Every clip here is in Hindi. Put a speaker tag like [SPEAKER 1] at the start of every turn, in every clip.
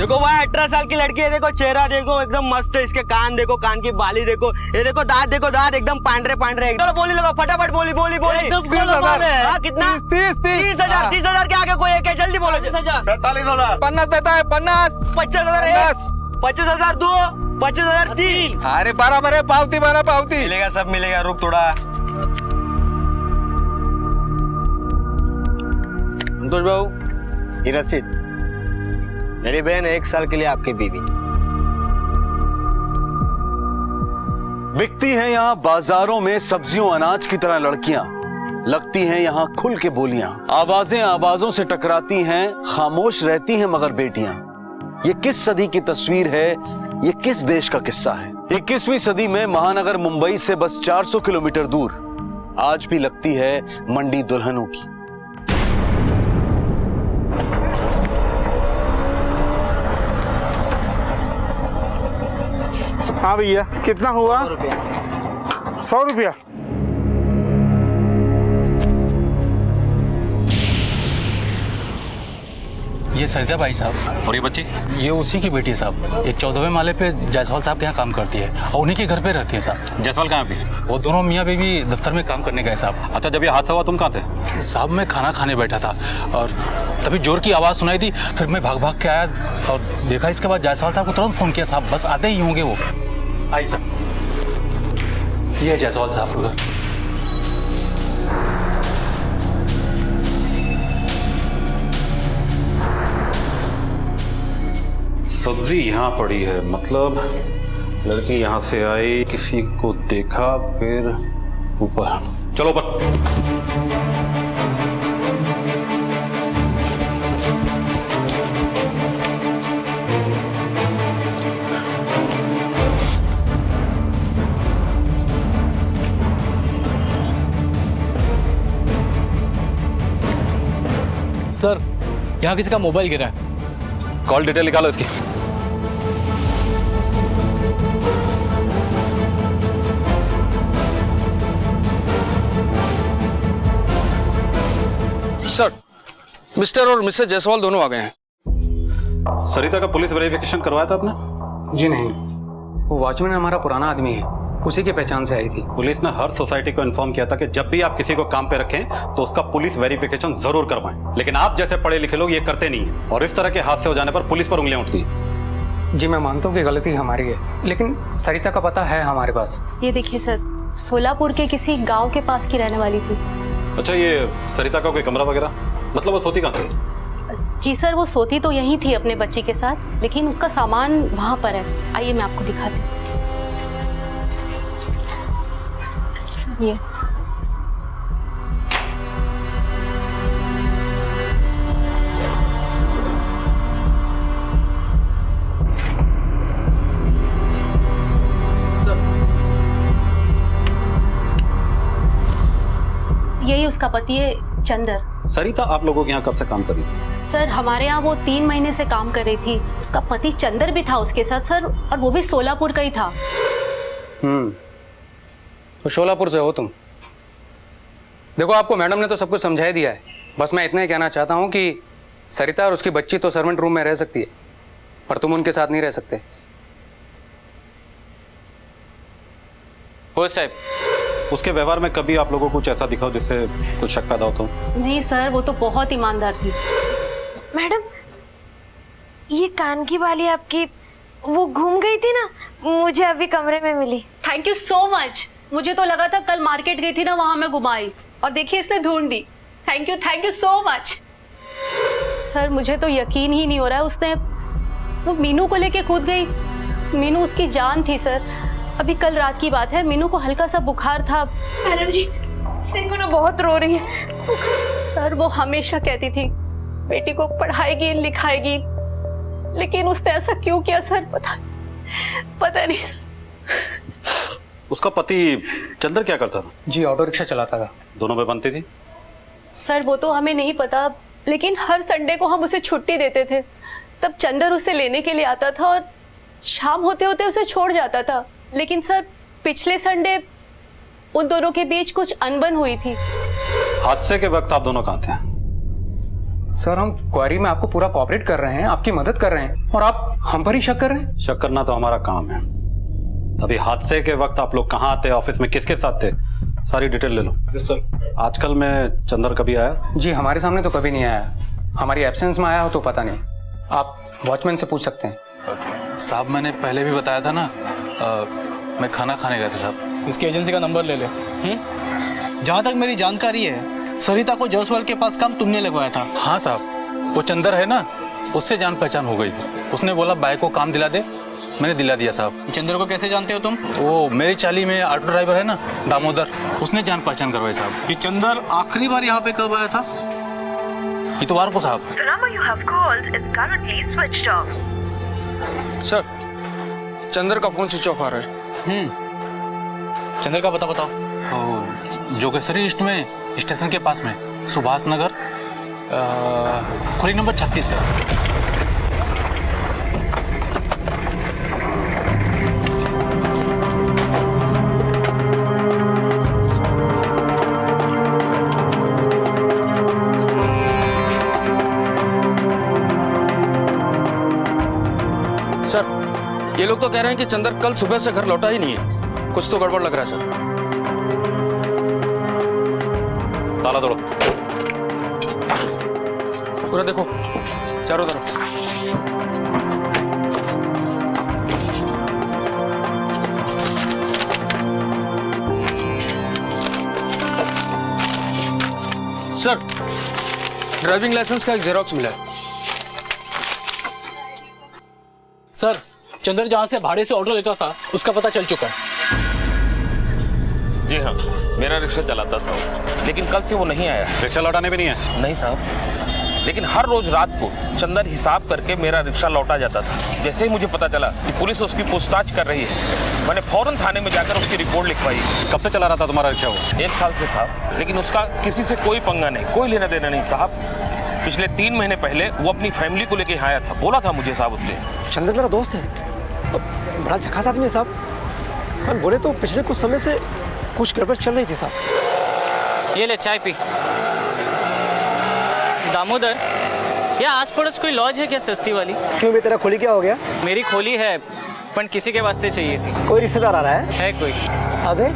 [SPEAKER 1] देखो भाई 18 साल की लड़की है, देखो चेहरा देखो एकदम मस्त है, इसके कान देखो, कान की बाली देखो, ये देखो दांत देखो, दांत एकदम पांढरे पांढरे। चलो बोली लगा फटाफट, बोली बोली बोली। कितना? 30,000। 30,000 के आगे कोई एक है, जल्दी बोलो।
[SPEAKER 2] 45,000।
[SPEAKER 3] 50 देता है, 50।
[SPEAKER 1] 50,000 50,000 2, 50,000 3।
[SPEAKER 3] अरे बराबर है, पावती बना पावती।
[SPEAKER 1] मिलेगा, सब मिलेगा, रुक थोड़ा। संतोष बाबू, ये रसीद, मेरी बहन 1 साल के लिए आपकी बीवी।
[SPEAKER 4] बिकती हैं यहाँ बाजारों में सब्जियों अनाज की तरह लड़कियां, लगती हैं यहाँ खुल के बोलियां, आवाजें आवाजों से टकराती हैं, खामोश रहती हैं मगर बेटियां। ये किस सदी की तस्वीर है, ये किस देश का किस्सा है? 21वीं सदी में महानगर मुंबई से बस 400 किलोमीटर दूर आज भी लगती है मंडी दुल्हनों की।
[SPEAKER 2] हाँ भैया, कितना हुआ? 100 रुपया।
[SPEAKER 5] ये सरिता भाई साहब। और ये बच्ची? ये उसी की बेटी है साहब। ये 14वें माले पे जायसवाल साहब के यहाँ काम करती है और उन्हीं के घर पे रहती है साहब।
[SPEAKER 6] जायसवाल कहाँ पे?
[SPEAKER 5] वो दोनों मियाँ बीवी दफ्तर में काम करने गए साहब।
[SPEAKER 6] अच्छा, जब ये हादसा हुआ तुम कहाँ थे?
[SPEAKER 5] साहब मैं खाना खाने बैठा था और तभी जोर की आवाज़ सुनाई दी, फिर मैं भाग भाग के आया और देखा। इसके बाद जायसवाल साहब को तुरंत फ़ोन किया साहब, बस आते ही होंगे वो। आई साहब, ये है जायसवाल साहब का घर।
[SPEAKER 6] सब्जी यहाँ पड़ी है, मतलब लड़की यहाँ से आई, किसी को देखा, फिर ऊपर। चलो ऊपर।
[SPEAKER 5] सर, यहाँ किसी का मोबाइल गिरा है।
[SPEAKER 6] कॉल डिटेल निकालो इसकी।
[SPEAKER 3] सर, मिस्टर और मिसेस जायसवाल दोनों आ गए हैं।
[SPEAKER 6] सरिता का पुलिस वेरिफिकेशन करवाया था आपने?
[SPEAKER 7] जी नहीं, वो वॉचमैन हमारा पुराना आदमी है, उसी की पहचान से आई थी।
[SPEAKER 6] पुलिस ने हर सोसाइटी को इन्फॉर्म किया था कि जब भी आप किसी को काम पे रखें तो उसका पुलिस वेरिफिकेशन जरूर करवाएं, लेकिन आप जैसे पढ़े लिखे लोग ये करते नहीं हैं और इस तरह के हादसे हो जाने पर पुलिस पर उंगलियां उठती हैं।
[SPEAKER 7] जी मैं मानता हूँ कि गलती हमारी है, लेकिन सरिता का पता है हमारे पास।
[SPEAKER 8] ये देखिए सर, सोलापुर के किसी गांव के पास की रहने वाली थी।
[SPEAKER 6] अच्छा, ये सरिता का कोई कमरा वगैरह, मतलब वो सोती कहाँ थी?
[SPEAKER 8] जी सर, वो सोती तो यहीं थी अपने बच्ची के साथ, लेकिन उसका सामान वहां पर है। आइए मैं आपको दिखाती हूँ। सर ये यही उसका पति है, चंदर।
[SPEAKER 6] सरिता आप लोगों के यहाँ कब से काम कर रही थी?
[SPEAKER 8] सर हमारे यहाँ वो 3 महीने से काम कर रही थी। उसका पति चंदर भी था उसके साथ सर, और वो भी सोलापुर का ही था।
[SPEAKER 7] तो शोलापुर से हो तुम? देखो, आपको मैडम ने तो सब कुछ समझा ही दिया है, बस मैं इतना ही कहना चाहता हूँ कि सरिता और उसकी बच्ची तो सर्वेंट रूम में रह सकती है, पर तुम उनके साथ नहीं रह सकते।
[SPEAKER 6] हो साहब, उसके व्यवहार में कभी आप लोगों को कुछ ऐसा दिखाओ जिससे कुछ शक पैदा हो तो?
[SPEAKER 8] नहीं सर, वो तो बहुत ईमानदार थी।
[SPEAKER 9] मैडम, ये कान की बाली आपकी वो घूम गई थी ना, मुझे अभी कमरे में मिली।
[SPEAKER 8] Thank you so much. मुझे तो लगा था कल मार्केट गई थी ना, वहां मैं घुमाई और देखिए इसने ढूंढ दी। Thank you so much. Sir मुझे तो यकीन ही नहीं हो रहा है, उसने वो मीनू को लेके कूद गई। मीनू उसकी जान थी सर। अभी कल रात की बात है, मीनू को हल्का सा बुखार था।
[SPEAKER 9] मैडम जी देखो ना, बहुत रो रही है।
[SPEAKER 8] सर वो हमेशा कहती थी बेटी को पढ़ाएगी लिखाएगी, लेकिन उसने ऐसा क्यों किया सर? पता नहीं सर।
[SPEAKER 6] उसका पति चंदर क्या करता था?
[SPEAKER 7] जी ऑटो रिक्शा चलाता था।
[SPEAKER 6] दोनों में बनती थी?
[SPEAKER 8] सर वो तो हमें नहीं पता, लेकिन हर संडे को हम उसे छुट्टी देते थे, तब चंदर उसे लेने के लिए आता था और शाम होते होते उसे छोड़ जाता था। लेकिन सर पिछले संडे उन दोनों के बीच कुछ अनबन हुई थी।
[SPEAKER 6] हादसे के वक्त आप दोनों कहाँ थे?
[SPEAKER 7] सर हम क्वारी में आपको पूरा कोऑपरेट कर रहे हैं, आपकी मदद कर रहे हैं, और आप हम पर ही शक कर रहे हैं।
[SPEAKER 6] शक करना तो हमारा काम है। अभी हादसे के वक्त आप लोग कहाँ थे, ऑफिस में किसके साथ थे, सारी डिटेल ले लो।
[SPEAKER 5] सर
[SPEAKER 6] आजकल में चंदर कभी आया?
[SPEAKER 7] जी हमारे सामने तो कभी नहीं आया, हमारी एब्सेंस में आया हो तो पता नहीं, आप वॉचमैन से पूछ सकते हैं।
[SPEAKER 5] साहब मैंने पहले भी बताया था ना, मैं खाना खाने गया था साहब।
[SPEAKER 10] इसकी एजेंसी का नंबर ले ले। जहाँ तक मेरी जानकारी है, सरिता को जायसवाल के पास काम तुमने लगवाया था।
[SPEAKER 5] हाँ साहब, वो चंदर है ना, उससे जान पहचान हो गई थी। उसने बोला भाई को काम दिला दे, मैंने दिला दिया साहब।
[SPEAKER 10] चंदर को कैसे जानते हो तुम?
[SPEAKER 5] वो मेरी चाली में ऑटो ड्राइवर है ना, दामोदर, उसने जान पहचान करवाई साहब।
[SPEAKER 10] ये चंदर आखिरी बार यहाँ पे कब आया था?
[SPEAKER 5] इतवार को साहब।
[SPEAKER 11] The number you have called is currently switched off.
[SPEAKER 3] Sir Chandar का फोन स्विच ऑफ आ रहा है।
[SPEAKER 10] चंदर का पता बताओ।
[SPEAKER 5] जोगेश्वरी ईस्ट में, स्टेशन के पास में, सुभाष नगर, खोली नंबर 36 है।
[SPEAKER 3] सर ये लोग तो कह रहे हैं कि चंदर कल सुबह से घर लौटा ही नहीं है, कुछ तो गड़बड़ लग रहा है सर।
[SPEAKER 6] ताला तोड़ो।
[SPEAKER 3] पूरा देखो चारों तरफ। सर ड्राइविंग लाइसेंस का एक जेरॉक्स मिला है।
[SPEAKER 10] सर चंदर जहाँ से भाड़े से ऑटो लेता था, उसका पता चल चुका है।
[SPEAKER 12] जी हाँ, मेरा रिक्शा चलाता था वो, लेकिन कल से वो नहीं आया।
[SPEAKER 6] रिक्शा लौटाने भी नहीं है?
[SPEAKER 12] नहीं साहब, लेकिन हर रोज रात को चंदर हिसाब करके मेरा रिक्शा लौटा जाता था। जैसे ही मुझे पता चला कि पुलिस उसकी पूछताछ कर रही है, मैंने फौरन थाने में जाकर उसकी रिपोर्ट लिखवाई।
[SPEAKER 6] कब से चला रहा था तुम्हारा रिक्शा वो?
[SPEAKER 12] 1 साल से साहब, लेकिन उसका किसी से कोई पंगा नहीं, कोई लेना देना नहीं साहब। पिछले 3 महीने पहले वो अपनी फैमिली को लेके यहाँ आया था, बोला था मुझे साहब उसने।
[SPEAKER 13] चंदर मेरा दोस्त है, बड़ा झकास आदमी है साहब। हम बोले तो पिछले कुछ समय से कुछ गड़बड़ चल रही थी साहब।
[SPEAKER 10] ये ले चाय पी। दामोदर, या आस पड़ोस कोई लॉज है क्या सस्ती वाली?
[SPEAKER 13] क्यों बे, तेरा खोली क्या हो गया?
[SPEAKER 10] मेरी खोली है, पर किसी के वास्ते चाहिए थी।
[SPEAKER 13] कोई रिश्तेदार आ रहा है?
[SPEAKER 10] है कोई?
[SPEAKER 13] अबे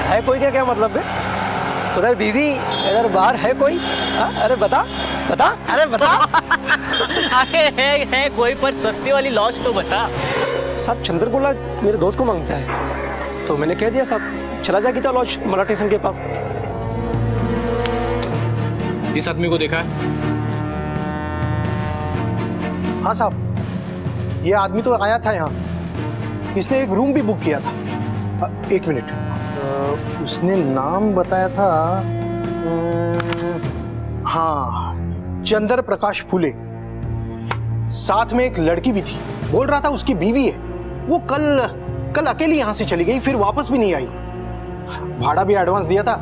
[SPEAKER 13] है कोई क्या मतलब बे? उधर बीवी, इधर बाहर है कोई? अरे बता बता, अरे बता।
[SPEAKER 10] है कोई, पर सस्ती वाली लॉज तो बता।
[SPEAKER 13] साहब चंदर बोला मेरे दोस्त को मांगता है, तो मैंने कह दिया साहब चला जा गीता लॉज मला स्टेशन के पास।
[SPEAKER 10] इस आदमी को देखा है?
[SPEAKER 14] हाँ साहब, ये आदमी तो आया था यहाँ, इसने एक रूम भी बुक किया था। 1 मिनट, उसने नाम बताया था, हाँ, चंदर प्रकाश फूले। साथ में एक लड़की भी थी, बोल रहा था उसकी बीवी है। वो कल अकेली यहाँ से चली गई, फिर वापस भी नहीं आई। भाड़ा भी एडवांस दिया था,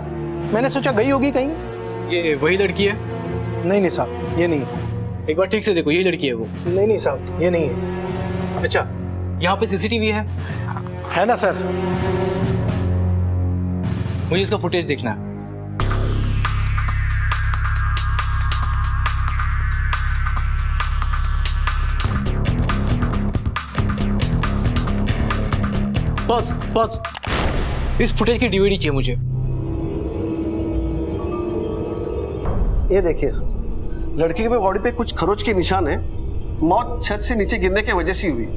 [SPEAKER 14] मैंने सोचा गई होगी कहीं।
[SPEAKER 10] ये वही लड़की है?
[SPEAKER 14] नहीं साहब, ये नहीं है।
[SPEAKER 10] एक बार ठीक से देखो, यही लड़की है वो?
[SPEAKER 14] नहीं साहब, ये नहीं है।
[SPEAKER 10] अच्छा, यहाँ पे सीसीटीवी है
[SPEAKER 14] ना सर?
[SPEAKER 10] मुझे इसका फुटेज देखना है। बॉस, इस फुटेज की डीवीडी चाहिए मुझे।
[SPEAKER 14] ये देखिए, लड़की के बॉडी पे कुछ खरोच के निशान है। मौत छत से नीचे गिरने की वजह से हुई।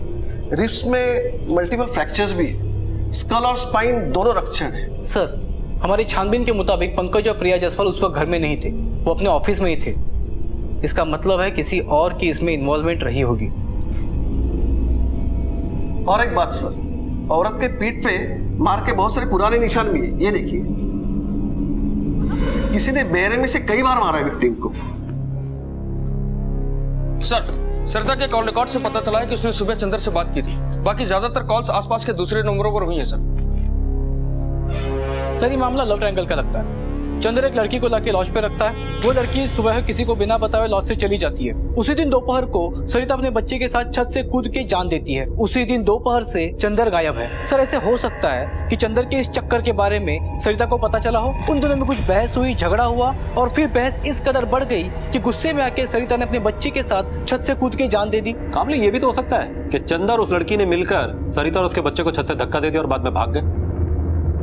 [SPEAKER 14] रिब्स में मल्टीपल फ्रैक्चर्स भी है। स्कल और स्पाइन दोनों रक्चर है।
[SPEAKER 10] सर, हमारी छानबीन के मुताबिक पंकज और प्रिया जायसवाल उस वक्त घर में नहीं थे, वो अपने ऑफिस में ही थे। इसका मतलब है किसी और की इसमें इन्वॉल्वमेंट रही होगी।
[SPEAKER 14] और एक बात सर, औरत के पीठ पे मार के बहुत सारे पुराने निशान भी है। ये देखिए, किसी ने बेरहमी से कई बार मारा है विक्टिम को।
[SPEAKER 3] सर सरिता के कॉल रिकॉर्ड से पता चला है कि उसने सुबह चंदर से बात की थी। बाकी ज्यादातर कॉल्स आसपास के दूसरे नंबरों पर हुई हैं सर।
[SPEAKER 10] सर, ये मामला लव ट्रायंगल का लगता है। चंदर एक लड़की को लाके लॉज पे रखता है। वो लड़की सुबह किसी को बिना बताए लॉज से चली जाती है। उसी दिन दोपहर को सरिता अपने बच्चे के साथ छत से कूद के जान देती है। उसी दिन दोपहर से चंदर गायब है। सर ऐसे हो सकता है कि चंदर के इस चक्कर के बारे में सरिता को पता चला हो, उन दोनों में कुछ बहस हुई, झगड़ा हुआ और फिर बहस इस कदर बढ़ गई कि गुस्से में आके सरिता ने अपने बच्चे के साथ छत से कूद के जान दे दी।
[SPEAKER 6] कामले ये भी तो हो सकता है कि चंदर और उस लड़की ने मिलकर सरिता और उसके बच्चे को छत से धक्का दे दिया और बाद में भाग गए।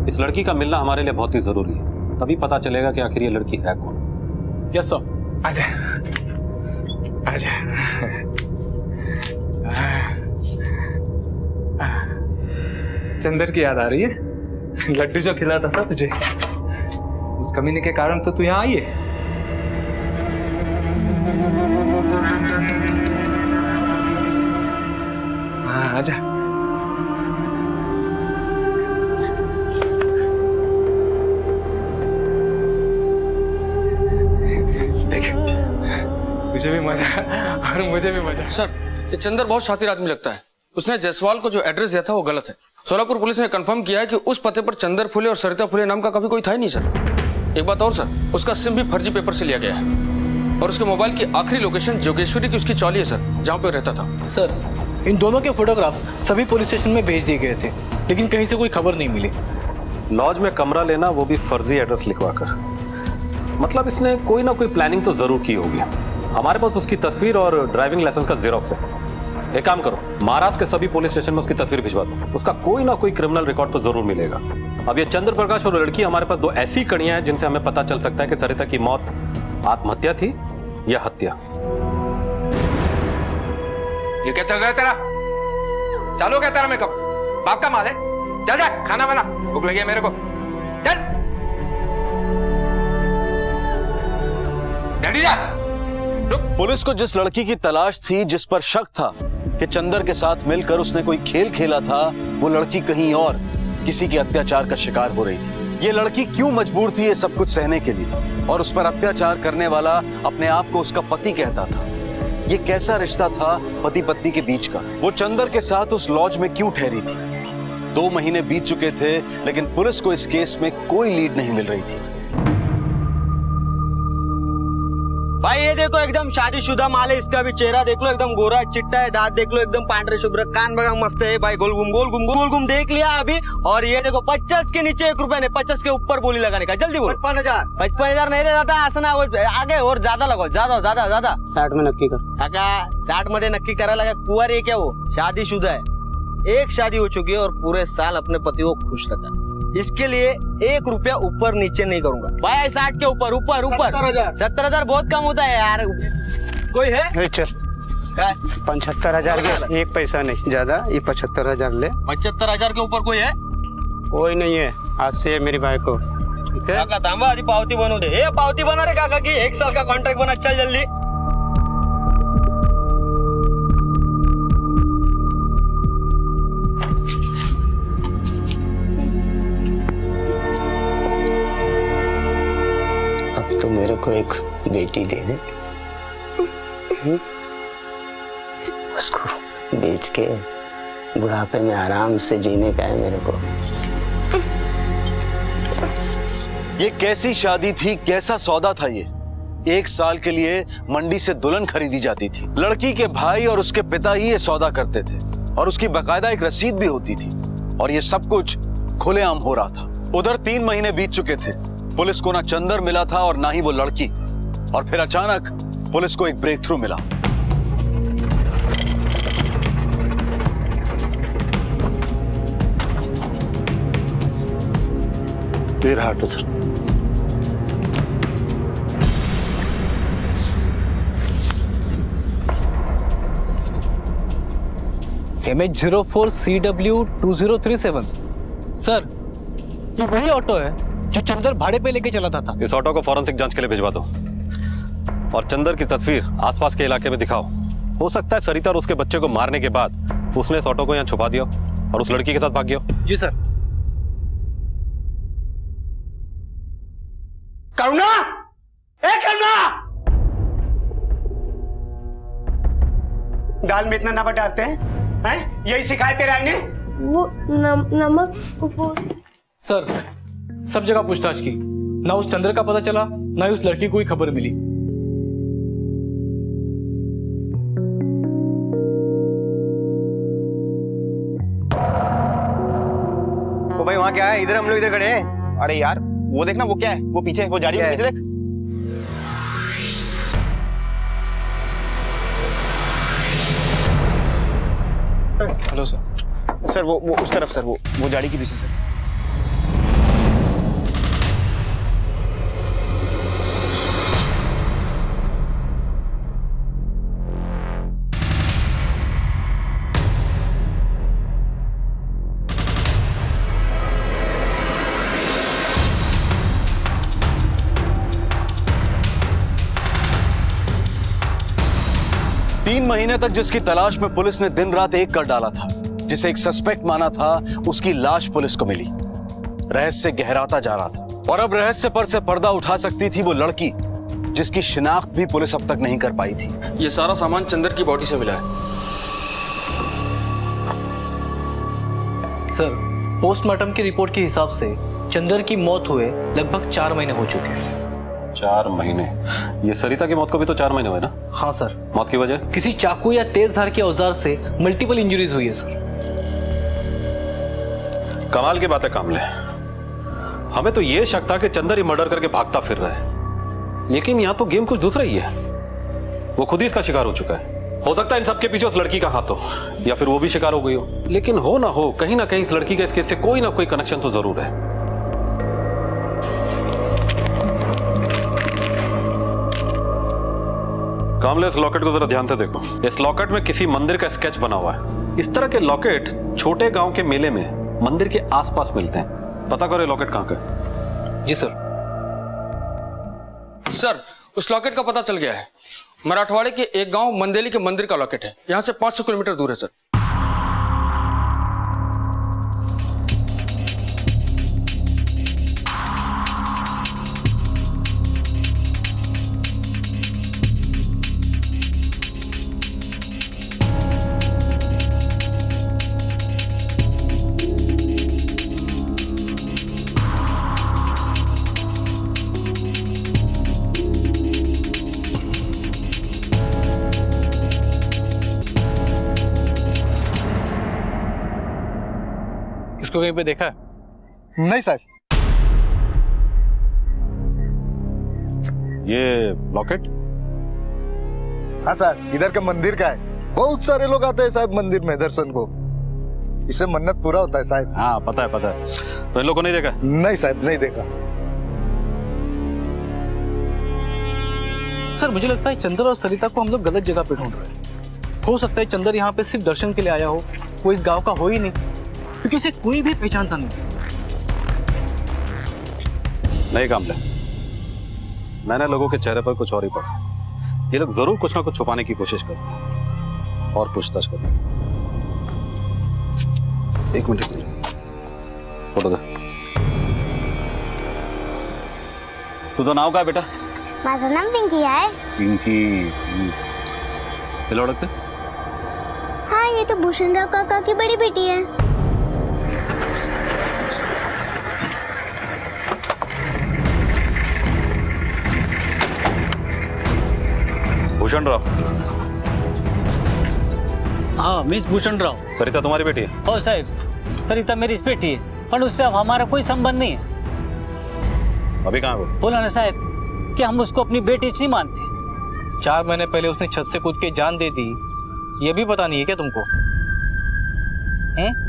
[SPEAKER 6] इस लड़की का मिलना हमारे लिए बहुत ही जरूरी है, तभी पता चलेगा कि आखिर ये लड़की है कौन।
[SPEAKER 10] Yes sir.
[SPEAKER 7] आजा आजा। चंदर की याद आ रही है? लड्डू जो खिलाता था तुझे, उस कमीने के कारण तो तू यहाँ आई है। हाँ आजा। देख, मुझे भी मजा और मुझे भी मजा।
[SPEAKER 3] सर, ये चंदर बहुत शातिर आदमी लगता है। उसने जायसवाल को जो एड्रेस दिया था वो गलत है। सोलापुर पुलिस ने कंफर्म किया है कि उस पते पर चंदर फुले और सरिता फुले नाम का कभी कोई था ही नहीं सर। एक बात और सर, उसका सिम भी फर्जी पेपर से लिया गया है और उसके मोबाइल की आखिरी लोकेशन जोगेश्वरी की उसकी चौली है सर, जहाँ पे रहता था।
[SPEAKER 10] सर इन दोनों के फोटोग्राफ्स सभी पुलिस स्टेशन में भेज दिए गए थे, लेकिन कहीं से कोई खबर नहीं मिली।
[SPEAKER 6] लॉज में कमरा लेना, वो भी फर्जी एड्रेस लिखवाकर, मतलब इसने कोई ना कोई प्लानिंग तो जरूर की होगी। हमारे पास उसकी तस्वीर और ड्राइविंग लाइसेंस का जेरोक्स है। एक काम करो, महाराष्ट्र के सभी पुलिस स्टेशन में उसकी तस्वीर भिजवा दो, उसका कोई ना कोई क्रिमिनल रिकॉर्ड तो जरूर मिलेगा। अब ये चंद्र प्रकाश और लड़की हमारे पास दो ऐसी कड़ियां हैं जिनसे हमें पता चल सकता है कि सरिता की मौत आत्महत्या थी या हत्या।
[SPEAKER 7] ये क्या चल रहा है तेरा? चालू क्या तेरा मेकअप? बाप का माल है? चल जा, खाना बना, भूख लगी है मेरे को। चल जल्दी जा।
[SPEAKER 4] पुलिस को जिस लड़की की तलाश थी, जिस पर शक था कि चंदर के साथ मिलकर उसने कोई खेल खेला था, वो लड़की कहीं और किसी के अत्याचार का शिकार हो रही थी। ये लड़की क्यों मजबूर थी ये सब कुछ सहने के लिए, और उस पर अत्याचार करने वाला अपने आप को उसका पति कहता था। ये कैसा रिश्ता था पति पत्नी के बीच का? वो चंदर के साथ उस लॉज में क्यों ठहरी थी? 2 महीने बीत चुके थे, लेकिन पुलिस को इस केस में कोई लीड नहीं मिल रही थी।
[SPEAKER 1] भाई ये देखो एकदम शादीशुदा माल है, इसका भी चेहरा देख लो, एकदम गोरा चिट्टा है, दांत देख लो एकदम पांडरे शुभ्र, कान बगा मस्त है भाई, गोल घूम देख लिया अभी। और ये देखो 50 के नीचे 1 रुपया नहीं, 50 के ऊपर बोली लगाने का। जल्दी बोल। 55,000 नहीं रहता आसना, आगे और ज्यादा लगो, ज्यादा
[SPEAKER 13] 60 में नक्की कर।
[SPEAKER 1] काका 60 मध्ये नक्की करायला लगा? कुंवर है क्या वो? शादीशुदा है, एक शादी हो चुकी है और पूरे साल अपने पति को खुश रखा। इसके लिए 1 रुपया ऊपर नीचे नहीं करूंगा भाई। 60 के ऊपर 70,000 बहुत कम होता है यार। कोई है?
[SPEAKER 13] चल 75,000 के 1 पैसा नहीं ज्यादा, ये 75,000 ले।
[SPEAKER 1] 75,000 के ऊपर कोई है?
[SPEAKER 13] कोई नहीं है, आज से मेरी भाई को। ठीक है
[SPEAKER 1] काका थांबा, आधी पावती बनवू दे। ए पावती बना रे काका की, 1 साल का कॉन्ट्रैक्ट बना, चल जल्दी।
[SPEAKER 15] तो मेरे को एक बेटी दे दे, उसको बेच के बुढ़ापे में आराम से जीने का है मेरे को।
[SPEAKER 4] ये कैसी शादी थी, कैसा सौदा था ये? 1 साल के लिए मंडी से दुल्हन खरीदी जाती थी। लड़की के भाई और उसके पिता ही ये सौदा करते थे और उसकी बकायदा एक रसीद भी होती थी, और ये सब कुछ खुलेआम हो रहा था। उधर 3 महीने बीत चुके थे, पुलिस को ना चंदर मिला था और ना ही वो लड़की, और फिर अचानक पुलिस को एक ब्रेक थ्रू मिला।
[SPEAKER 14] फिर हटो सर।
[SPEAKER 10] MH04CW2037। सर ये वही ऑटो है जो चंदर भाड़े पे लेके चला था।
[SPEAKER 6] इस ऑटो को फॉरेंसिक जांच के लिए भिजवा दो और चंदर की तस्वीर आसपास के इलाके में दिखाओ। हो सकता है सरिता और उसके बच्चे को मारने के बाद उसने इस ऑटो को यहाँ छुपा दिया और उस लड़की के साथ भाग गया।
[SPEAKER 10] जी सर।
[SPEAKER 1] करुणा, ए करुणा, दाल में इतना नमक डालते हैं? यही सिखाए तेरे आई ने?
[SPEAKER 9] वो नमक
[SPEAKER 10] सर सब जगह पूछताछ की, ना उस चंद्र का पता चला, ना ही उस लड़की को कोई खबर मिली।
[SPEAKER 1] ओ भाई, वहाँ क्या है? इधर हम लोग इधर खड़े हैं।
[SPEAKER 2] अरे यार वो देखना, वो क्या है? वो पीछे, वो झाड़ी के पीछे देख।
[SPEAKER 10] Hello sir.
[SPEAKER 2] सर वो उस तरफ सर, वो झाड़ी के पीछे सर।
[SPEAKER 4] तीन महीने तक जिसकी तलाश में पुलिस ने दिन रात एक कर डाला था, जिसे एक सस्पेक्ट माना था, उसकी लाश पुलिस को मिली। रहस्य गहराता जा रहा था और अब रहस्य पर से पर्दा उठा सकती थी वो लड़की जिसकी शिनाख्त भी पुलिस अब तक नहीं कर पाई थी।
[SPEAKER 3] ये सारा सामान चंदर की बॉडी से मिला है।
[SPEAKER 10] सर, पोस्टमार्टम की रिपोर्ट के हिसाब से चंदर की मौत हुए लगभग 4 महीने हो चुके हैं।
[SPEAKER 6] 4 महीने? ये सरिता की मौत को भी तो 4 महीने हुए ना?
[SPEAKER 10] हाँ सर।
[SPEAKER 6] मौत की वजह?
[SPEAKER 10] किसी चाकू या तेज धार के औजार से मल्टीपल इंजरीज हुई है सर।
[SPEAKER 6] कमाल की बात है कामले, हमें तो ये शक था कि चंदर ही मर्डर करके भागता फिर रहा है, लेकिन यहाँ तो गेम कुछ दूसरा ही है। वो खुद ही इसका शिकार हो चुका है। हो सकता है इन सबके पीछे उस लड़की का हाथ हो, या फिर वो भी शिकार हो गई हो। लेकिन हो ना हो, कहीं ना कहीं इस लड़की का इस केस से कोई ना कोई कनेक्शन तो जरूर है। कामले, इस लॉकेट को जरा ध्यान से देखो। इस लॉकेट में किसी मंदिर का स्केच बना हुआ है। इस तरह के लॉकेट छोटे गांव के मेले में मंदिर के आसपास मिलते हैं। पता करो ये लॉकेट कहाँ का है।
[SPEAKER 10] जी सर।
[SPEAKER 3] सर, उस लॉकेट का पता चल गया है। मराठवाड़े के एक गांव मंदेली के मंदिर का लॉकेट है। यहाँ से 500 किलोमीटर दूर है सर।
[SPEAKER 10] इसको कहीं पे देखा है?
[SPEAKER 2] नहीं सर।
[SPEAKER 6] ये लॉकेट?
[SPEAKER 2] हाँ सर, इधर का मंदिर का है। बहुत सारे लोग आते हैं साहब मंदिर में दर्शन को। इससे मन्नत पूरा होता है साहब।
[SPEAKER 6] हाँ पता है। तो इन लोगों ने नहीं देखा?
[SPEAKER 2] नहीं साहब, नहीं देखा।
[SPEAKER 10] सर, मुझे लगता है चंदर और सरिता को हम लोग गलत जगह पे ढूंढ रहे हैं। हो सकता है चंदर यहाँ पे सिर्फ दर्शन के लिए आया हो, वो इस गांव का हो ही नहीं, क्योंकि उसे कोई भी पहचानता
[SPEAKER 6] नहीं कामले, मैंने लोगों के चेहरे पर कुछ और ही पढ़ा। ये लोग जरूर कुछ ना कुछ छुपाने की कोशिश कर रहे हैं और पूछताछ कर रहे हैं। एक मिनट, फोटो दे। तुझं नाव काय बेटा?
[SPEAKER 16] माझं नाम पिंकी आहे।
[SPEAKER 6] पिंकी? तिला ओळखते?
[SPEAKER 16] हाँ, ये तो भूषणराव काका की बड़ी बेटी है।
[SPEAKER 6] भूषणराव?
[SPEAKER 17] हाँ, मिस भूषणराव।
[SPEAKER 6] सरिता तुम्हारी बेटी है?
[SPEAKER 17] हो साहब, सरिता मेरी बेटी है, पर उससे अब हमारा कोई संबंध नहीं है।
[SPEAKER 6] अभी कहाँ है वो?
[SPEAKER 17] बोला ना साहब कि हम उसको अपनी बेटी नहीं मानते।
[SPEAKER 10] 4 महीने पहले उसने छत से कूद के जान दे दी, ये भी पता नहीं है क्या तुमको?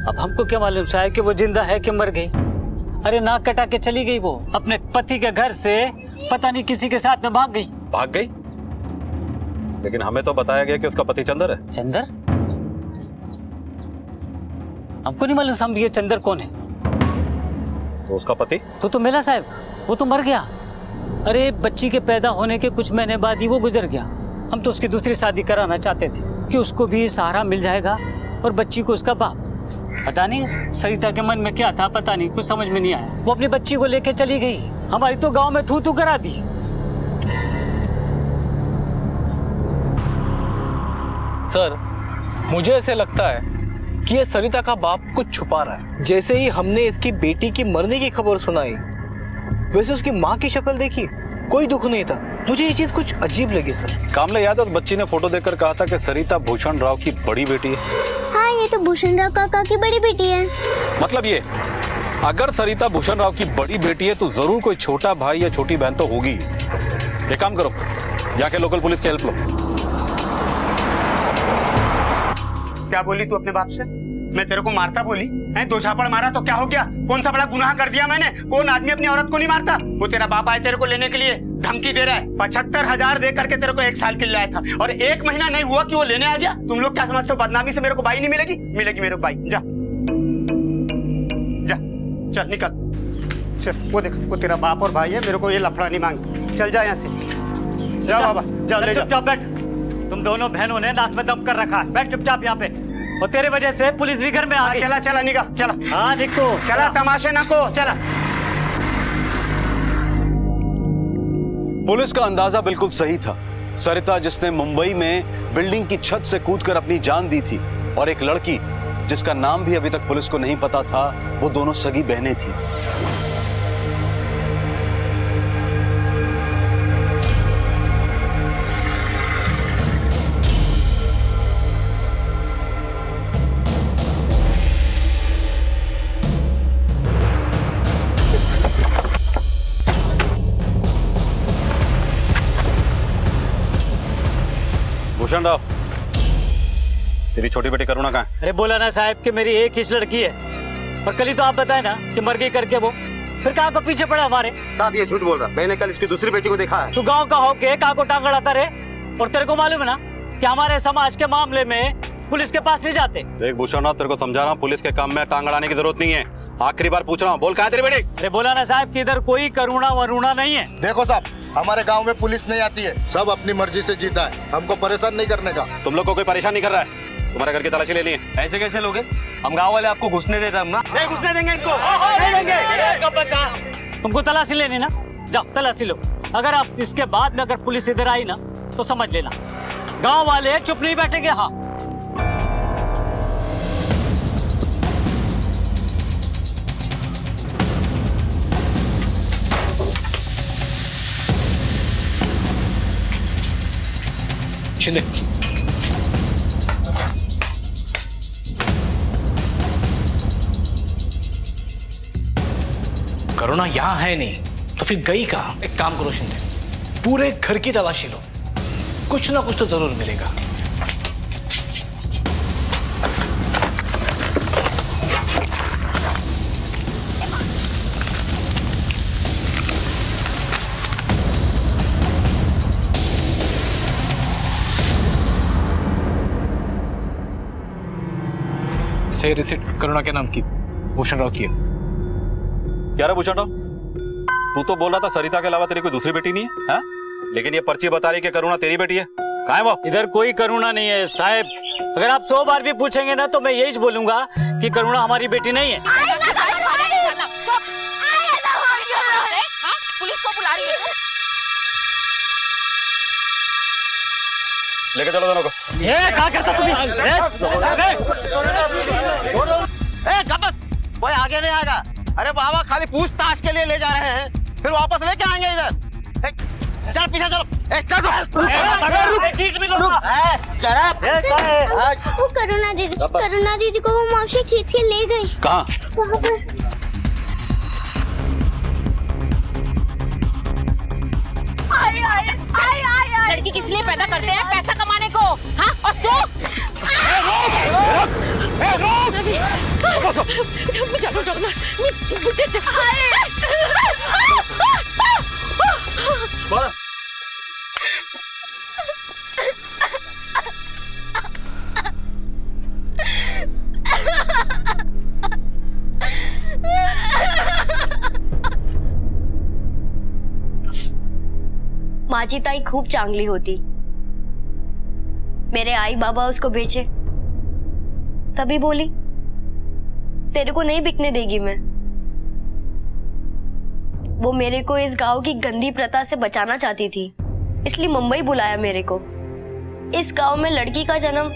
[SPEAKER 17] अब हमको क्या मालूम साहब कि वो जिंदा है कि मर गई। अरे नाक कटा के चली गई वो अपने पति के घर से, पता नहीं किसी के साथ में भाग गई।
[SPEAKER 6] भाग गई? लेकिन हमें तो बताया गया कि उसका पति चंदर है।
[SPEAKER 17] चंदर? हमको नहीं मालूम साहब ये चंदर कौन है।
[SPEAKER 6] तो उसका पति?
[SPEAKER 17] तो मिला साहब, वो तो मर गया। अरे बच्ची के पैदा होने के कुछ महीने बाद ही वो गुजर गया। हम तो उसकी दूसरी शादी कराना चाहते थे कि उसको भी सहारा मिल जाएगा और बच्ची को उसका बाप। पता नहीं सरिता के मन में क्या था, पता नहीं, कुछ समझ में नहीं आया। वो अपनी बच्ची को लेके चली गई, हमारी तो गांव में थू थू करा दी।
[SPEAKER 10] सर, मुझे ऐसे लगता है कि ये सरिता का बाप कुछ छुपा रहा है। जैसे ही हमने इसकी बेटी की मरने की खबर सुनाई, वैसे उसकी माँ की शक्ल देखी, कोई दुख नहीं था। मुझे ये चीज कुछ अजीब लगी सर।
[SPEAKER 5] कामले, याद है उस बच्ची ने फोटो देखकर कहा था कि सरिता भूषण राव की बड़ी बेटी है।
[SPEAKER 16] हाँ, ये तो भूषण राव काका की बड़ी बेटी है।
[SPEAKER 5] मतलब ये, अगर सरिता भूषण राव की बड़ी बेटी है तो जरूर कोई छोटा भाई या छोटी बहन तो होगी। एक काम करो, जाके लोकल पुलिस की हेल्प लो।
[SPEAKER 1] क्या बोली तू अपने बाप से? मैं तेरे को मारता बोली है? 2 झापड़ मारा तो क्या हो गया? कौन सा बड़ा गुनाह कर दिया मैंने? कौन आदमी अपनी औरत को नहीं मारता? वो तेरा बाप आया तेरे को लेने के लिए, धमकी दे रहा है। 75,000 दे करके तेरे को 1 साल के लिए लाया था और 1 महीना नहीं हुआ कि वो लेने आ गया। तुम लोग क्या समझते हो, बदनामी से मेरे को बाई नहीं मिलेगी? मिलेगी मेरे को बाई। जा जा, चल निकल, चल। वो देख, वो तेरा बाप और भाई है, मेरे को ये लफड़ा नहीं मांग। चल जा यहाँ से, जाओ बाबा, जाओ ले जाओ।
[SPEAKER 17] चुपचाप बैठ। तुम दोनों बहनों ने नाक में दम कर रखा है। बैठ चुपचाप यहाँ पे। और तेरे वजह से पुलिस भी घर में आ गई।
[SPEAKER 1] चला चला निका, चला।
[SPEAKER 17] हाँ देख तो,
[SPEAKER 1] चला, तमाशे ना को, चला।
[SPEAKER 4] पुलिस का अंदाजा बिल्कुल सही था। सरिता, जिसने मुंबई में बिल्डिंग की छत से कूदकर अपनी जान दी थी, और एक लड़की जिसका नाम भी अभी तक पुलिस को नहीं पता था, वो दोनों सगी बहनें थी।
[SPEAKER 5] भूषण राव, तेरी छोटी बेटी करुणा कहाँ है?
[SPEAKER 17] अरे बोला ना साहब कि मेरी एक ही लड़की है, और कल ही तो आप बताए ना कि मर गई करके वो, फिर कहाँ को पीछे पड़ा हमारे?
[SPEAKER 1] साहब ये झूठ बोल रहा, मैंने कल इसकी दूसरी बेटी को देखा है।
[SPEAKER 17] तू गांव का होके कहाँ को टांग अड़ाता रे? और तेरे को मालूम है ना कि हमारे समाज के मामले में पुलिस के पास नहीं जाते।
[SPEAKER 5] देख भूषण राव, तेरे को समझा रहा हूँ, पुलिस के काम में टांग अड़ाने की जरूरत नहीं है। आखिरी बार पूछ रहा हूँ, बोल कहाँ है तेरी बेटी?
[SPEAKER 17] अरे बोला ना साहब कि इधर कोई करुणा वरुणा नहीं है।
[SPEAKER 2] देखो साहब, हमारे गांव में पुलिस नहीं आती है, सब अपनी मर्जी से जीता है, हमको परेशान नहीं करने का।
[SPEAKER 5] तुम लोग को कोई परेशान नहीं कर रहा है? तुम्हारे घर की तलाशी लेनी है।
[SPEAKER 1] ऐसे कैसे लोगे? हम गांव वाले आपको घुसने देते हम ना? नहीं घुसने देंगे इनको, नहीं देंगे।
[SPEAKER 17] तुमको तलाशी लेनी ना, जाओ तलाशी लो। अगर आप इसके बाद में अगर पुलिस इधर आई ना तो समझ लेना गांव वाले चुप नहीं बैठेंगे। हाँ,
[SPEAKER 14] शिंदे, करुणा यहाँ है नहीं तो फिर गई कहाँ? एक काम करो शिंदे, पूरे घर की तलाशी लो, कुछ ना कुछ तो जरूर मिलेगा। से रिसिप्ट करुणा के नाम की, भूषण राव की है।
[SPEAKER 5] क्या रे भूषण राव, तू तो बोल रहा था सरिता के अलावा तेरी कोई दूसरी बेटी नहीं है, लेकिन ये पर्ची बता रही कि करुणा तेरी बेटी है। कहाँ है वो?
[SPEAKER 17] इधर कोई करुणा नहीं है साहब। अगर आप 100 बार भी पूछेंगे ना तो मैं यही बोलूंगा कि करुणा हमारी बेटी नहीं है।
[SPEAKER 11] पुलिस को बुला रही है।
[SPEAKER 5] लेके चलो दोनों को।
[SPEAKER 17] ये क्या करता तुम?
[SPEAKER 1] कोई आगे नहीं आएगा। अरे बाबा, खाली पूछताछ के लिए ले जा रहे हैं, फिर वापस लेके आएंगे इधर। चल पीछे चलो।
[SPEAKER 16] वो करुणा दीदी को वो मौसी खींच के ले गई।
[SPEAKER 5] कहाँ?
[SPEAKER 16] वहाँ पर।
[SPEAKER 11] लड़की किस लिए पैदा करते हैं? पैसा कमाने को। हाँ, और तू?
[SPEAKER 18] माझी ताई खूप चांगली होती। मेरे आई बाबा उसको बेचे, तभी बोली तेरे को नहीं बिकने देगी मैं। वो मेरे को इस गांव की गंदी प्रथा से बचाना चाहती थी, इसलिए मुंबई बुलाया मेरे को। इस गांव में लड़की का जन्म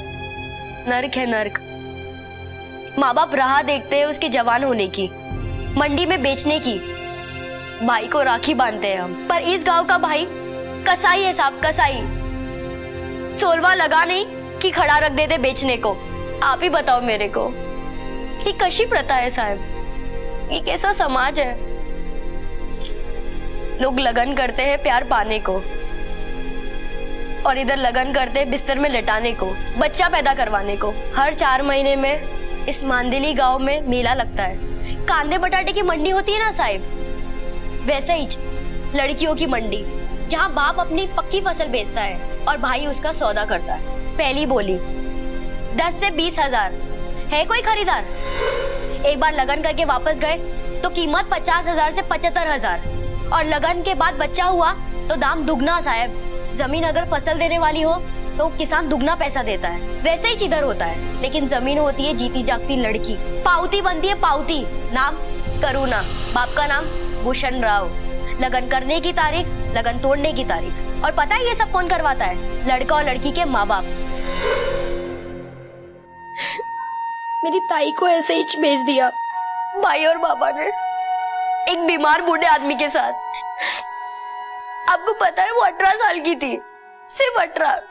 [SPEAKER 18] नर्क है, नर्क। माँ बाप राह देखते हैं उसके जवान होने की, मंडी में बेचने की। भाई को राखी बांधते हैं हम, पर इस गांव का भाई कसाई है साहब, कसाई। सोलवा लगा नहीं कि खड़ा रख देते बेचने को। आप ही बताओ मेरे को, ये कशी प्रथा है साहब? ये कैसा समाज है? लोग लगन करते हैं प्यार पाने को, और इधर लगन करते हैं बिस्तर में लेटाने को, बच्चा पैदा करवाने को। हर 4 महीने में इस मांदिली गांव में मेला लगता है। कांदे बटाटे की मंडी होती है ना साहिब, वैसे ही लड़कियों की मंडी, जहां बाप अपनी पक्की फसल बेचता है और भाई उसका सौदा करता है। पहली बोली 10 से 20 हजार। है कोई खरीदार? एक बार लगन करके वापस गए तो कीमत 50 हजार से 75 हजार, और लगन के बाद बच्चा हुआ तो दाम दुगना साहब। जमीन अगर फसल देने वाली हो तो किसान दुगना पैसा देता है। वैसे ही इधर होता है, लेकिन जमीन होती है जीती जागती लड़की, पावती बनती है पावती। नाम करुणा, बाप का नाम भूषण राव। लगन करने की तारीख, लगन तोड़ने की तारीख। और पता है ये सब कौन करवाता है? लड़का और लड़की के माँ बाप। मेरी ताई को ऐसे ही भेज दिया भाई और बाबा ने, एक बीमार बूढ़े आदमी के साथ। आपको पता है वो 18 साल की थी, सिर्फ 18।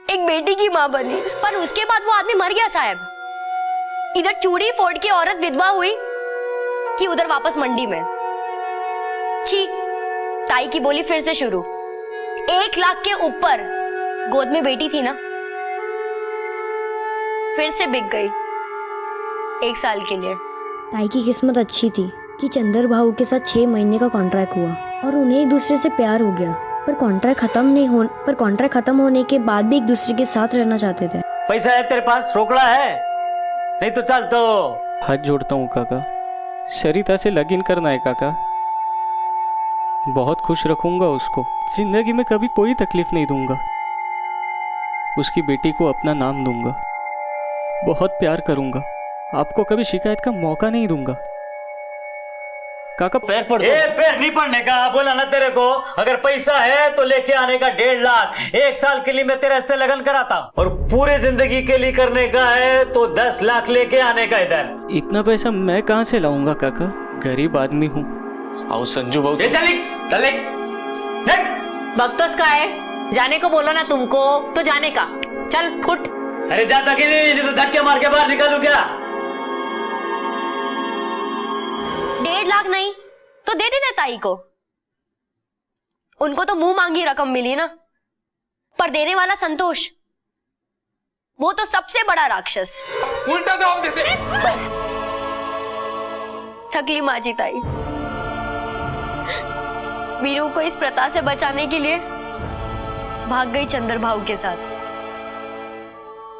[SPEAKER 18] एक बेटी की माँ बनी, पर उसके बाद वो आदमी मर गया साहब। इधर चूड़ी फोड़ के औरत विधवा हुई कि उधर वापस मंडी में। छी, ताई की बोली फिर से शुरू। 1 लाख के ऊपर गोद में बेटी थी ना, फिर से बिक गई 1 साल के लिए।
[SPEAKER 19] ताई की किस्मत अच्छी थी कि चंदर भाऊ के साथ 6 महीने का कॉन्ट्रैक्ट हुआ और उन्हें एक दूसरे से प्यार हो गया। पर कॉन्ट्रैक्ट खत्म होने के बाद भी एक दूसरे के साथ रहना चाहते थे।
[SPEAKER 17] पैसा है तेरे पास? रोकड़ा है? नहीं तो चल। तो
[SPEAKER 20] हाथ जोड़ता हूँ काका, सरिता से लगन करना है काका। बहुत खुश रखूंगा उसको, जिंदगी में कभी कोई तकलीफ नहीं दूंगा। उसकी बेटी को अपना नाम दूंगा, बहुत प्यार करूंगा, आपको कभी शिकायत का मौका नहीं दूंगा। काका पैर पड़।
[SPEAKER 17] पैर नहीं पड़ने का बोला ना तेरे को। अगर पैसा है तो लेके आने का 1.5 लाख। 1 साल के लिए मैं तेरे से लगन कराता, और पूरे जिंदगी के लिए करने का है तो 10 लाख लेके आने का। इधर
[SPEAKER 20] इतना पैसा मैं कहाँ से लाऊंगा काका, गरीब आदमी हूँ।
[SPEAKER 3] आओ संजू बहुत
[SPEAKER 11] बख्तोस का है, जाने को बोलो ना तुमको तो जाने का। चल फुट।
[SPEAKER 17] अरे जाता कि नहीं तो धक्के मार के बाहर निकालू क्या?
[SPEAKER 18] 1.5 लाख नहीं तो दे देते ताई को। उनको तो मुंह मांगी रकम मिली ना, पर देने वाला संतोष, वो तो सबसे बड़ा राक्षस।
[SPEAKER 3] उल्टा जवाब देते।
[SPEAKER 18] बस थकली माजी ताई। वीरू को इस प्रथा से बचाने के लिए भाग गई चंदर भाऊ के साथ,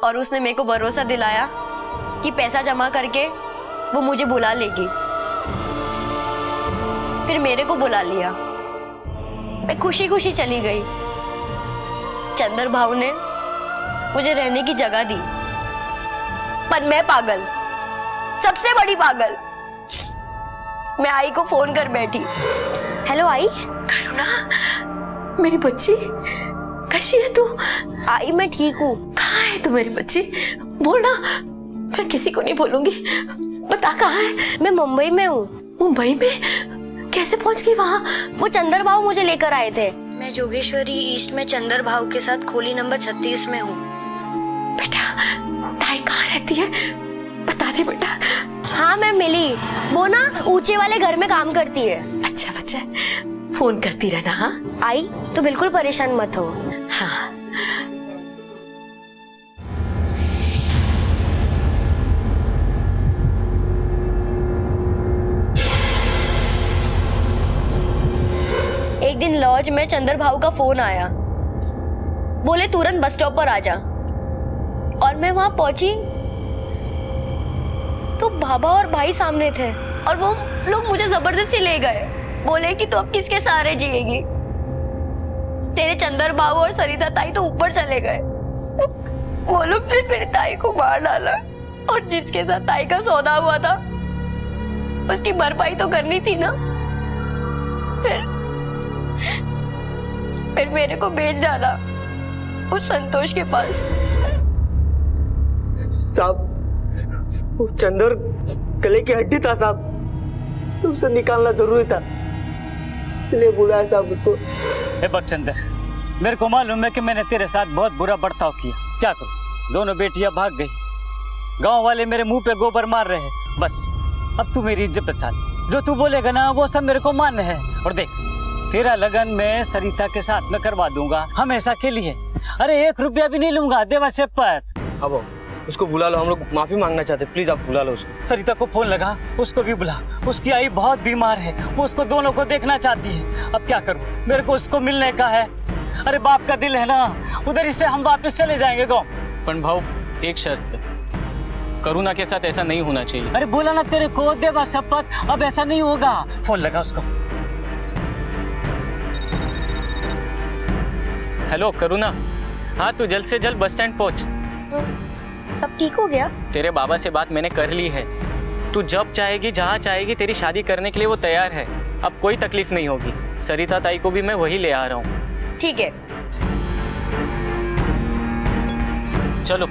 [SPEAKER 18] और उसने मेरे को भरोसा दिलाया कि पैसा जमा करके वो मुझे बुला लेगी। फिर मेरे को बुला लिया, मैं खुशी खुशी चली गई। चंदर भाऊ ने मुझे रहने की जगह दी, पर मैं पागल, सबसे बड़ी पागल, मैं आई को फोन कर बैठी। हेलो आई।
[SPEAKER 11] करुणा, मेरी बच्ची कैसी है तू?
[SPEAKER 18] आई मैं ठीक हूँ।
[SPEAKER 11] कहाँ है तू मेरी बच्ची? बोलना, मैं किसी को नहीं बोलूंगी। बता कहाँ है?
[SPEAKER 18] मैं मुंबई में हूँ।
[SPEAKER 11] मुंबई में? कैसे पहुंच गई वहाँ?
[SPEAKER 18] वो चंदर भाऊ मुझे लेकर आए थे।
[SPEAKER 19] मैं जोगेश्वरी ईस्ट में चंदर भाऊ के साथ खोली नंबर 36 में हूँ।
[SPEAKER 11] बेटा, ताई कहाँ रहती है? बता दे बेटा।
[SPEAKER 18] हाँ मैं मिली, वो ना ऊंचे वाले घर में काम करती है।
[SPEAKER 11] अच्छा बच्चा, फोन करती रहना। हाँ
[SPEAKER 18] आई तो बिल्कुल परेशान मत हो।
[SPEAKER 11] हाँ।
[SPEAKER 18] एक दिन लॉज में चंदर भाऊ का फोन आया, बोले तुरंत बस स्टॉप पर आ जा। और मैं वहां पहुंची तो बाबा और भाई सामने थे, और वो लोग मुझे जबरदस्ती ले गए। बोले कि तू अब किसके सहारे जिएगी? तेरे चंदर भाऊ और सरिता ताई तो ऊपर चले गए। वो लोग ने मेरी ताई को मार डाला, और जिसके साथ ताई का सौदा हुआ था उसकी भरपाई तो करनी थी ना। फिर मेरे को भेज डाला उस संतोष के पास।
[SPEAKER 1] साहब, वो चंदर गले की हड्डी था साहब।
[SPEAKER 17] इसलिए उसे निकालना जरूरी था, इसलिए बुलाया साहब उसको। हे बकचंदर, मेरे को मालूम है कि मैंने तेरे साथ बहुत बुरा बर्ताव किया। क्या करूं, दोनों बेटियां भाग गई, गांव वाले मेरे मुंह पे गोबर मार रहे हैं। बस अब तू मेरी इज्जत बचा ले, जो तू बोलेगा ना वो सब मेरे को मान्य है। और देख, तेरा लगन मैं सरिता के साथ में करवा दूंगा, हमेशा के लिए। अरे 1 रुपया भी नहीं लूंगा, देवा शपथ।
[SPEAKER 1] अब उसको बुला लो, हम लोग माफी मांगना चाहते, प्लीज आप बुला लो उसको।
[SPEAKER 17] सरिता को फोन लगा, उसको भी बुला। उसकी आई बहुत बीमार है, वो उसको दोनों को देखना चाहती है। अब क्या करूं, मेरे को उसको मिलने का है। अरे बाप का दिल है ना, उधर से हम वापस चले जाएंगे गाँव।
[SPEAKER 20] पण भाव, एक शर्त, करुणा के साथ ऐसा नहीं होना चाहिए।
[SPEAKER 17] अरे बोला ना तेरे को, देवा शपथ, अब ऐसा नहीं होगा। फोन लगा उसको।
[SPEAKER 20] हेलो करुणा, हाँ तू जल्द से जल्द बस स्टैंड पहुंच।
[SPEAKER 18] सब ठीक हो गया?
[SPEAKER 20] तेरे बाबा से बात मैंने कर ली है, तू जब चाहेगी जहाँ चाहेगी तेरी शादी करने के लिए वो तैयार है। अब कोई तकलीफ नहीं होगी। सरिता ताई को भी मैं वही ले आ रहा हूँ।
[SPEAKER 18] ठीक है,
[SPEAKER 20] चलो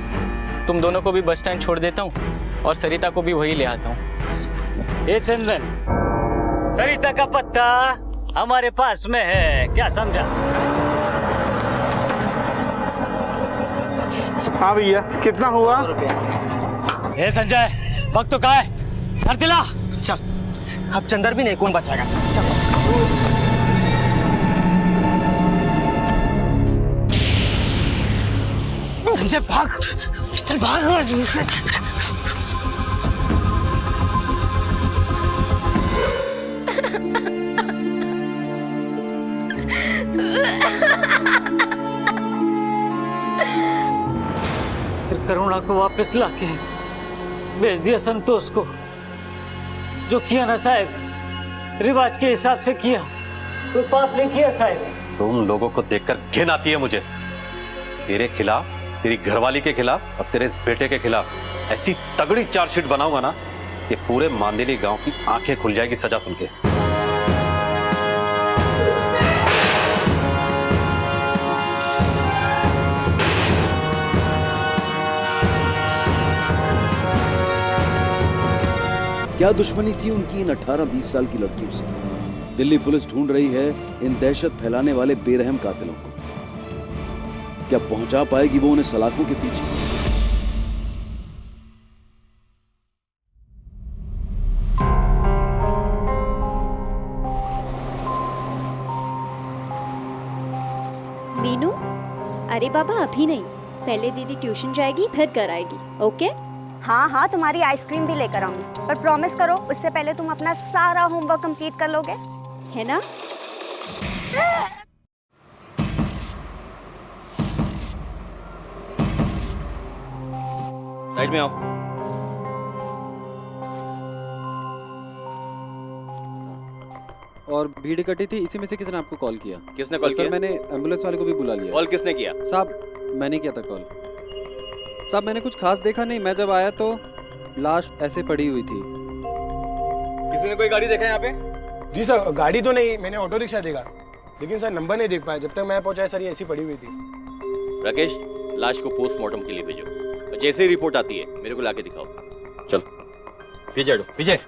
[SPEAKER 20] तुम दोनों को भी बस स्टैंड छोड़ देता हूँ और सरिता को भी वही ले आता हूँ।
[SPEAKER 17] ये चंदन, सरिता का पत्ता हमारे पास में है, क्या समझा?
[SPEAKER 21] हाँ भैया, कितना हुआ?
[SPEAKER 17] ए संजय, वक्त तो कहाँ है? धर दिला।
[SPEAKER 1] चल, अब चंदर भी नहीं, कौन बचाएगा? चल।
[SPEAKER 17] संजय भाग, चल भाग। करुणा को वापस लाके भेज दिया संतोष को। जो किया ना साहब, रिवाज के हिसाब से किया, कोई पाप नहीं किया साहब।
[SPEAKER 6] तुम लोगों को देखकर घिन आती है मुझे। तेरे खिलाफ, तेरी घरवाली के खिलाफ और तेरे बेटे के खिलाफ ऐसी तगड़ी चार्जशीट बनाऊंगा ना कि पूरे मांदेली गांव की आंखें खुल जाएगी सजा सुन के।
[SPEAKER 4] क्या दुश्मनी थी उनकी इन 18-20 साल की लड़कियों से? दिल्ली पुलिस ढूंढ रही है इन दहशत फैलाने वाले बेरहम कातिलों को। क्या पहुंचा पाएगी वो उन्हें सलाखों के पीछे?
[SPEAKER 19] मीनू, अरे बाबा अभी नहीं, पहले दीदी ट्यूशन जाएगी फिर कर आएगी। ओके?
[SPEAKER 22] हाँ हाँ, तुम्हारी आइसक्रीम भी लेकर आऊंगी, पर प्रॉमिस करो उससे पहले तुम अपना सारा होमवर्क कंप्लीट कर लोगे,
[SPEAKER 19] है ना?
[SPEAKER 6] साइड में आओ।
[SPEAKER 20] और भीड़ इकट्ठी थी, इसी में से किसने आपको कॉल किया?
[SPEAKER 6] किसने कॉल किया?
[SPEAKER 20] मैंने एम्बुलेंस वाले को भी बुला लिया।
[SPEAKER 6] कॉल किसने किया?
[SPEAKER 20] साहब मैंने किया था कॉल। साहब मैंने कुछ खास देखा नहीं, मैं जब आया तो लाश ऐसे पड़ी हुई थी।
[SPEAKER 21] किसी ने कोई गाड़ी देखा यहाँ पे? जी सर, गाड़ी तो नहीं, मैंने ऑटो रिक्शा देखा, लेकिन सर नंबर नहीं देख पाया। जब तक मैं पहुंचा सर ये ऐसी पड़ी हुई थी।
[SPEAKER 6] राकेश, लाश को पोस्टमार्टम के लिए भेजो। जैसे ही रिपोर्ट आती है मेरे को लाके दिखाओ। चलो विजय।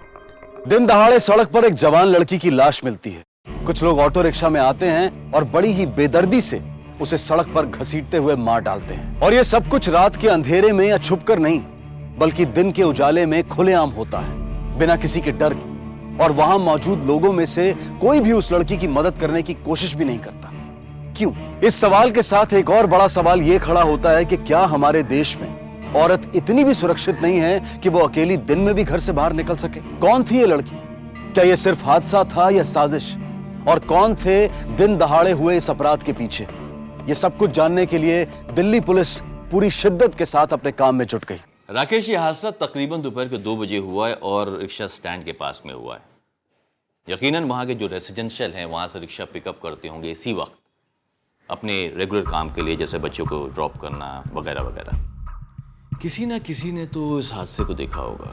[SPEAKER 4] दिन दहाड़े सड़क पर एक जवान लड़की की लाश मिलती है। कुछ लोग ऑटो रिक्शा में आते हैं और बड़ी ही बेदर्दी से उसे सड़क पर घसीटते हुए मार डालते हैं। और ये सब कुछ रात के अंधेरे में या छुपकर नहीं, बल्कि दिन के उजाले में खुलेआम होता है, बिना किसी के डर के। और वहां मौजूद लोगों में से कोई भी उस लड़की की मदद करने की कोशिश भी नहीं करता। क्यों? इस सवाल के साथ एक और बड़ा सवाल यह खड़ा होता है कि क्या हमारे देश में औरत इतनी भी सुरक्षित नहीं है कि वो अकेली दिन में भी घर से बाहर निकल सके? कौन थी ये लड़की? क्या ये सिर्फ हादसा था या साजिश? और कौन थे दिन दहाड़े हुए इस अपराध के पीछे? ये सब कुछ जानने के लिए दिल्ली पुलिस पूरी शिद्दत के साथ अपने काम में जुट गई।
[SPEAKER 23] राकेश, ये हादसा तकरीबन दोपहर के 2 बजे हुआ है और रिक्शा स्टैंड के पास में हुआ है। यकीनन वहाँ के जो रेसिडेंशियल हैं वहाँ से रिक्शा पिकअप करते होंगे इसी वक्त अपने रेगुलर काम के लिए, जैसे बच्चों को ड्रॉप करना वगैरह वगैरह। किसी ना किसी ने तो इस हादसे को देखा होगा,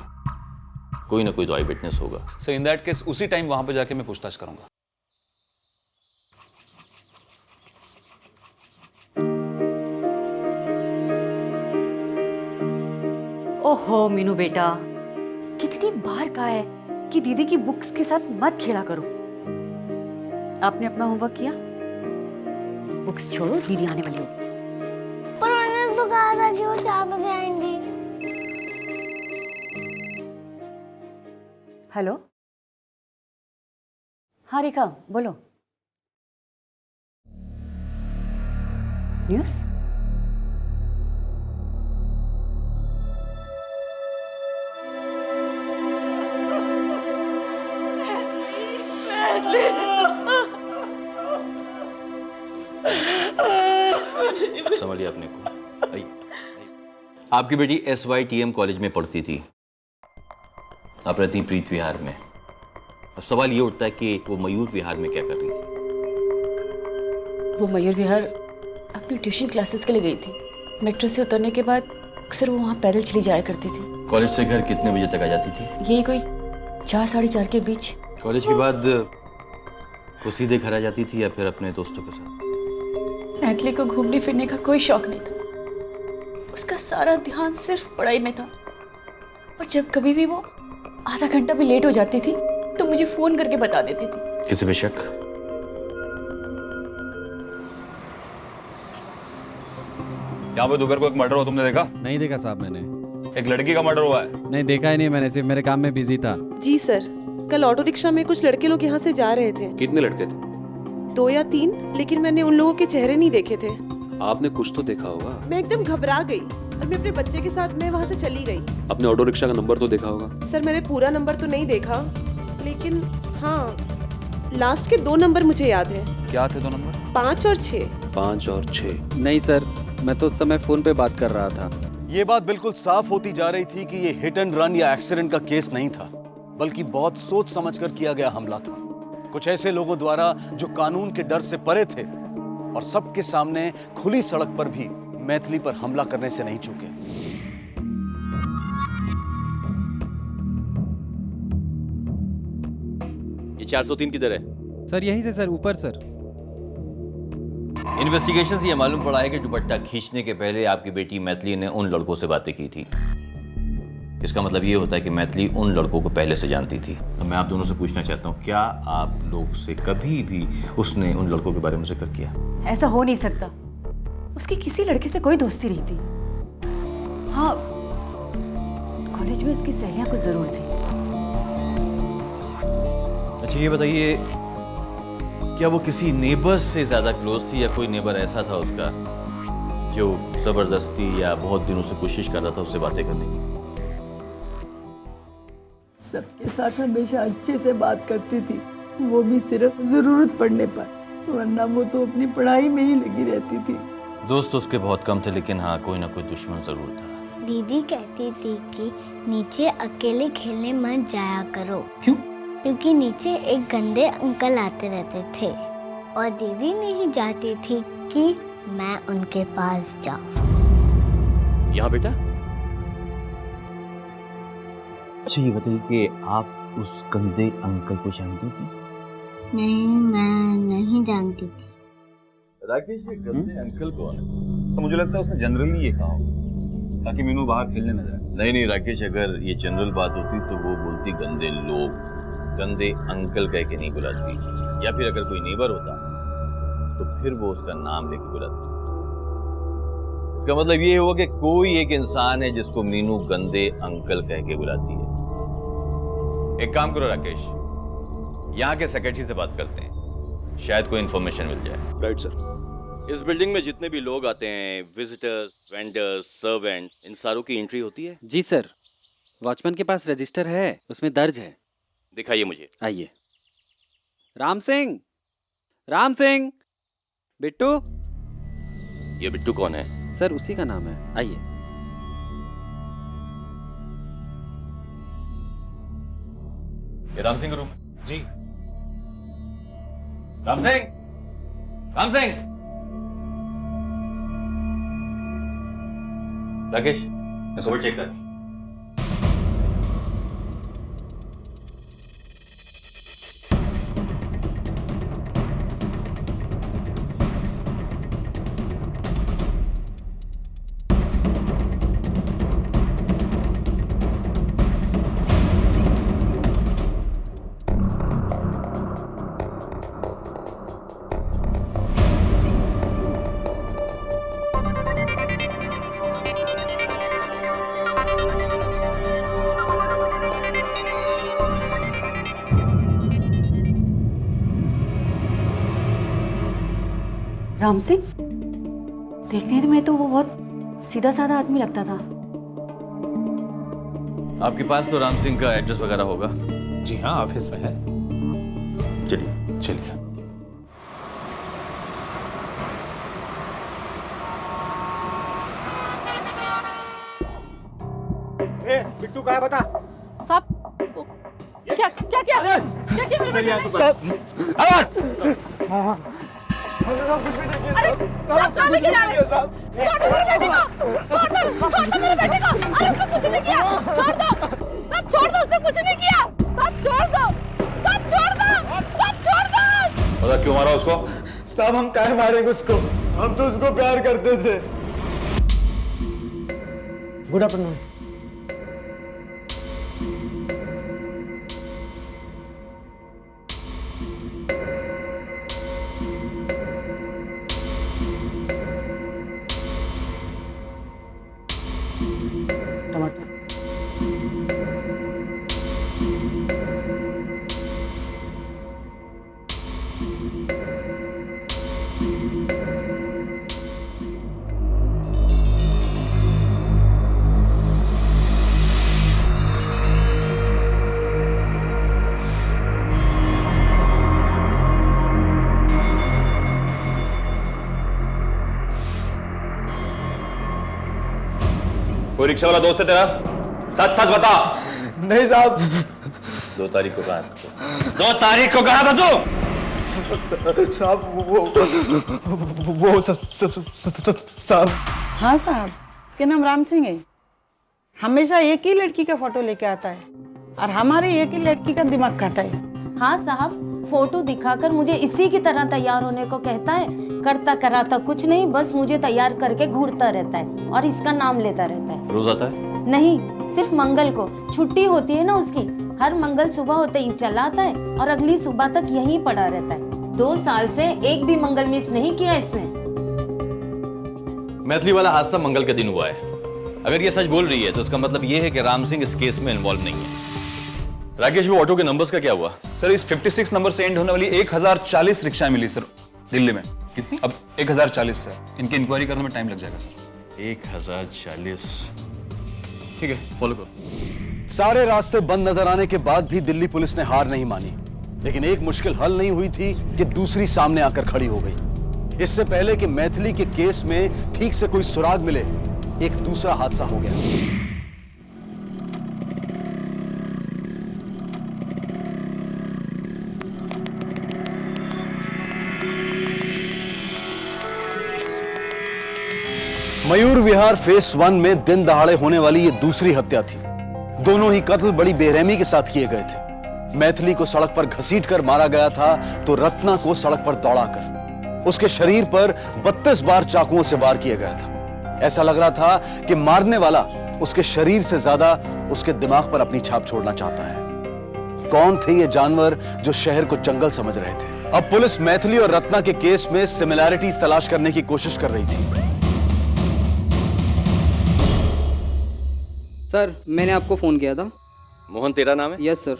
[SPEAKER 23] कोई ना कोई तो आई विटनेस होगा।
[SPEAKER 5] सो इन दैट केस उसी टाइम वहाँ पे जाके मैं पूछताछ करूँगा।
[SPEAKER 24] ओहो मीनू बेटा, कितनी बार कहा है
[SPEAKER 7] कि दीदी की बुक्स के साथ मत खेला करो। आपने अपना होमवर्क किया? बुक्स छोड़ो, दीदी आने वाली होगी।
[SPEAKER 16] पर उन्होंने तो कहा था कि वो 4 बजे आएंगी।
[SPEAKER 7] हेलो, हाँ रेखा बोलो। न्यूज़?
[SPEAKER 23] समझिए अपने को। आइए। आपकी बेटी SYTM कॉलेज में पढ़ती थी, आप रहती हैं प्रीत विहार में। अब सवाल ये उठता है कि वो मयूर विहार में क्या कर रही थी?
[SPEAKER 7] वो मयूर विहार अपनी ट्यूशन क्लासेस के लिए गई थी। मेट्रो से उतरने के बाद अक्सर वो वहाँ पैदल चली जाया करती थी।
[SPEAKER 23] कॉलेज से घर कितने बजे तक आ जाती थी?
[SPEAKER 7] यही कोई 4 साढ़े 4 के बीच।
[SPEAKER 23] कॉलेज के बाद वो सीधे घर आ जाती थी या फिर अपने दोस्तों के साथ?
[SPEAKER 7] मैथिली को घूमने फिरने का कोई शौक नहीं था। उसका सारा ध्यान सिर्फ पढ़ाई में था। और जब कभी भी वो आधा घंटा भी लेट हो जाती थी तो मुझे फोन करके बता देती थी।
[SPEAKER 23] किसी पे शक?
[SPEAKER 8] यहाँ पे दोपहर को एक मर्डर हुआ, तुमने देखा?
[SPEAKER 12] नहीं देखा साहब मैंने।
[SPEAKER 8] एक लड़की का मर्डर हुआ है।
[SPEAKER 12] नहीं देखा ही नहीं मैंने, सिर्फ मेरे काम में बिजी था।
[SPEAKER 24] जी सर, कल ऑटो रिक्शा में कुछ लड़के लोग यहाँ से जा रहे थे।
[SPEAKER 6] कितने लड़के थे?
[SPEAKER 24] 2 या 3, लेकिन मैंने उन लोगों के चेहरे नहीं देखे थे।
[SPEAKER 6] आपने कुछ तो देखा होगा।
[SPEAKER 24] मैं एकदम घबरा गई और मैं अपने बच्चे के साथ मैं वहाँ से चली गई।
[SPEAKER 6] अपने ऑटो रिक्शा का नंबर तो देखा होगा?
[SPEAKER 24] सर मैंने पूरा नंबर तो नहीं देखा, लेकिन हाँ लास्ट के 2 नंबर मुझे याद है।
[SPEAKER 6] क्या थे 2 नंबर?
[SPEAKER 24] 5 और 6।
[SPEAKER 6] 5 और 6।
[SPEAKER 12] नहीं सर, मैं तो उस समय फोन पे बात कर रहा था।
[SPEAKER 4] ये बात बिल्कुल साफ होती जा रही थी कि ये हिट एंड रन या एक्सीडेंट का केस नहीं था, बल्कि बहुत सोच समझकर किया गया हमला था। कुछ ऐसे लोगों द्वारा जो कानून के डर से परे थे और सबके सामने खुली सड़क पर भी मैथिली पर हमला करने से नहीं चूके।
[SPEAKER 23] ये 403 किधर है?
[SPEAKER 12] सर यहीं से सर, ऊपर सर।
[SPEAKER 23] इन्वेस्टिगेशन से यह मालूम पड़ा है कि दुपट्टा खींचने के पहले आपकी बेटी मैथिली ने उन लड़कों से बातें की थी। इसका मतलब ये होता है कि मैथिली उन लड़कों को पहले से जानती थी। तो मैं आप दोनों से पूछना चाहता हूँ, क्या आप लोग से कभी भी उसने उन लड़कों के बारे में जिक्र किया?
[SPEAKER 7] ऐसा हो नहीं सकता। उसकी किसी लड़के से कोई दोस्ती नहीं थी। हाँ, कॉलेज में उसकी सहेलियां कुछ जरूर थी।
[SPEAKER 23] अच्छा ये बताइए, क्या वो किसी नेबर से ज्यादा क्लोज थी या कोई नेबर ऐसा था उसका जो जबरदस्ती या बहुत दिनों से कोशिश कर रहा था उससे बातें करने की?
[SPEAKER 25] सबके साथ हमेशा अच्छे से बात करती थी, वो भी सिर्फ जरूरत पड़ने पर, वरना वो तो अपनी पढ़ाई में ही लगी रहती थी।
[SPEAKER 23] दोस्त उसके बहुत कम थे, लेकिन हाँ कोई ना कोई दुश्मन जरूर था।
[SPEAKER 16] दीदी कहती थी कि नीचे अकेले खेलने मत जाया करो।
[SPEAKER 7] क्यों?
[SPEAKER 16] क्योंकि नीचे एक गंदे अंकल आते रहते थे और दीदी नहीं चाहती थी कि मैं उनके पास जाऊं।
[SPEAKER 23] यहाँ बेटा, अच्छा ये बताइए कि आप उस गंदे अंकल को जानती थी?
[SPEAKER 16] नहीं, मैं नहीं जानती थी।
[SPEAKER 8] राकेश, ये गंदे अंकल कौन है? तो मुझे लगता है उसने जनरली ये कहा ताकि मीनू बाहर खेलने न जाए।
[SPEAKER 23] नहीं राकेश, अगर ये जनरल बात होती तो वो बोलती गंदे लोग, गंदे अंकल कह के नहीं बुलाती। या फिर अगर कोई नेबर होता तो फिर वो उसका नाम लेके बुलाती। इसका मतलब ये हुआ कि कोई एक इंसान है जिसको मीनू गंदे अंकल कह के बुलाती है। एक काम करो राकेश, यहाँ के सेक्रेटरी से बात करते हैं, शायद कोई इंफॉर्मेशन मिल जाए।
[SPEAKER 6] Right sir.
[SPEAKER 23] इस बिल्डिंग में जितने भी लोग आते हैं, विजिटर्स, वेंडर्स, सर्वेंट्स, इन सारों की एंट्री होती है?
[SPEAKER 12] जी सर, वॉचमैन के पास रजिस्टर है, उसमें दर्ज है।
[SPEAKER 23] दिखाइए मुझे।
[SPEAKER 12] आइए। राम सिंह, राम सिंह, बिट्टू।
[SPEAKER 23] ये बिट्टू कौन है?
[SPEAKER 12] सर उसी का नाम है, आइए।
[SPEAKER 23] ये राम सिंह रूम?
[SPEAKER 5] जी।
[SPEAKER 23] राम सिंह, राम सिंह। राकेश, मैं चेक कर।
[SPEAKER 7] राम सिंह? देखने में तो वो बहुत सीधा साधा आदमी लगता था।
[SPEAKER 23] आपके पास तो राम सिंह का एड्रेस वगैरह होगा?
[SPEAKER 5] जी हाँ, ऑफिस में है।
[SPEAKER 23] चलिए
[SPEAKER 5] चलिए।
[SPEAKER 21] बिट्टू कहाँ है बता?
[SPEAKER 11] साहब क्या क्या क्या क्या क्या अरे साहब कहाँ लेके जा रहे हो? छोड़ दो मेरे बेटे को, छोड़ दो मेरे बेटे को। अरे उसने कुछ नहीं किया, छोड़ दो साहब, छोड़ दो, उसने कुछ नहीं किया साहब, छोड़ दो साहब, छोड़ दो साहब, छोड़ दो।
[SPEAKER 23] पता क्यों मारा उसको?
[SPEAKER 1] साहब हम काहे मारेंगे उसको, हम तो उसको प्यार करते थे। Good afternoon.
[SPEAKER 23] कोई रिक्शा वाला दोस्त है तेरा? सच सच बता।
[SPEAKER 1] नहीं साहब।
[SPEAKER 23] 2 तारीख को कहा था? 2 तारीख को कहा था तू?
[SPEAKER 1] साहब वो साहब।
[SPEAKER 25] हाँ साहब, इसके नाम राम सिंह है। हमेशा एक ही लड़की का फोटो लेके आता है और हमारे एक ही लड़की का दिमाग खाता है।
[SPEAKER 11] हाँ साहब, फोटो दिखाकर मुझे इसी की तरह तैयार होने को कहता है। करता कराता कुछ नहीं, बस मुझे तैयार करके घूरता रहता है और इसका नाम लेता रहता है।
[SPEAKER 23] रोज आता है?
[SPEAKER 11] नहीं, सिर्फ मंगल को। छुट्टी होती है ना उसकी, हर मंगल सुबह होते ही चला आता है और अगली सुबह तक यहीं पड़ा रहता है। 2 साल से एक भी मंगल मिस नहीं किया इसने।
[SPEAKER 23] मैथिली वाला हादसा मंगल के दिन हुआ है। अगर ये सच बोल रही है तो इसका मतलब ये है कि राम सिंह इस केस में इन्वॉल्व नहीं है। राकेश, वो ऑटो के नंबर्स का क्या हुआ?
[SPEAKER 8] सर इस 56 नंबर से एंड होने वाली 1040 रिक्शाएं मिली सर दिल्ली में।
[SPEAKER 5] कितनी?
[SPEAKER 8] अब 1040 सर। इनकी इंक्वायरी करने में टाइम लग जाएगा सर।
[SPEAKER 23] 1040। ठीक है, फॉलो करो।
[SPEAKER 4] सारे रास्ते बंद नजर आने के बाद भी दिल्ली पुलिस ने हार नहीं मानी, लेकिन एक मुश्किल हल नहीं हुई थी कि दूसरी सामने आकर खड़ी हो गई। इससे पहले कि मैथिली के केस में ठीक से कोई सुराग मिले, एक दूसरा हादसा हो गया। मयूर विहार फेस 1 में दिन दहाड़े होने वाली ये दूसरी हत्या थी। दोनों ही कत्ल बड़ी बेरहमी के साथ किए गए थे। मैथिली को सड़क पर घसीटकर मारा गया था तो रत्ना को सड़क पर दौड़ाकर उसके शरीर पर 32 बार चाकुओं से वार किया गया था। ऐसा लग रहा था कि मारने वाला उसके शरीर से ज्यादा उसके दिमाग पर अपनी छाप छोड़ना चाहता है। कौन थे ये जानवर जो शहर को जंगल समझ रहे थे? अब पुलिस मैथिली और रत्ना के केस में सिमिलैरिटीज तलाश करने की कोशिश कर रही थी।
[SPEAKER 2] सर, मैंने आपको फोन किया था।
[SPEAKER 23] मोहन तेरा नाम है?
[SPEAKER 2] Yes sir.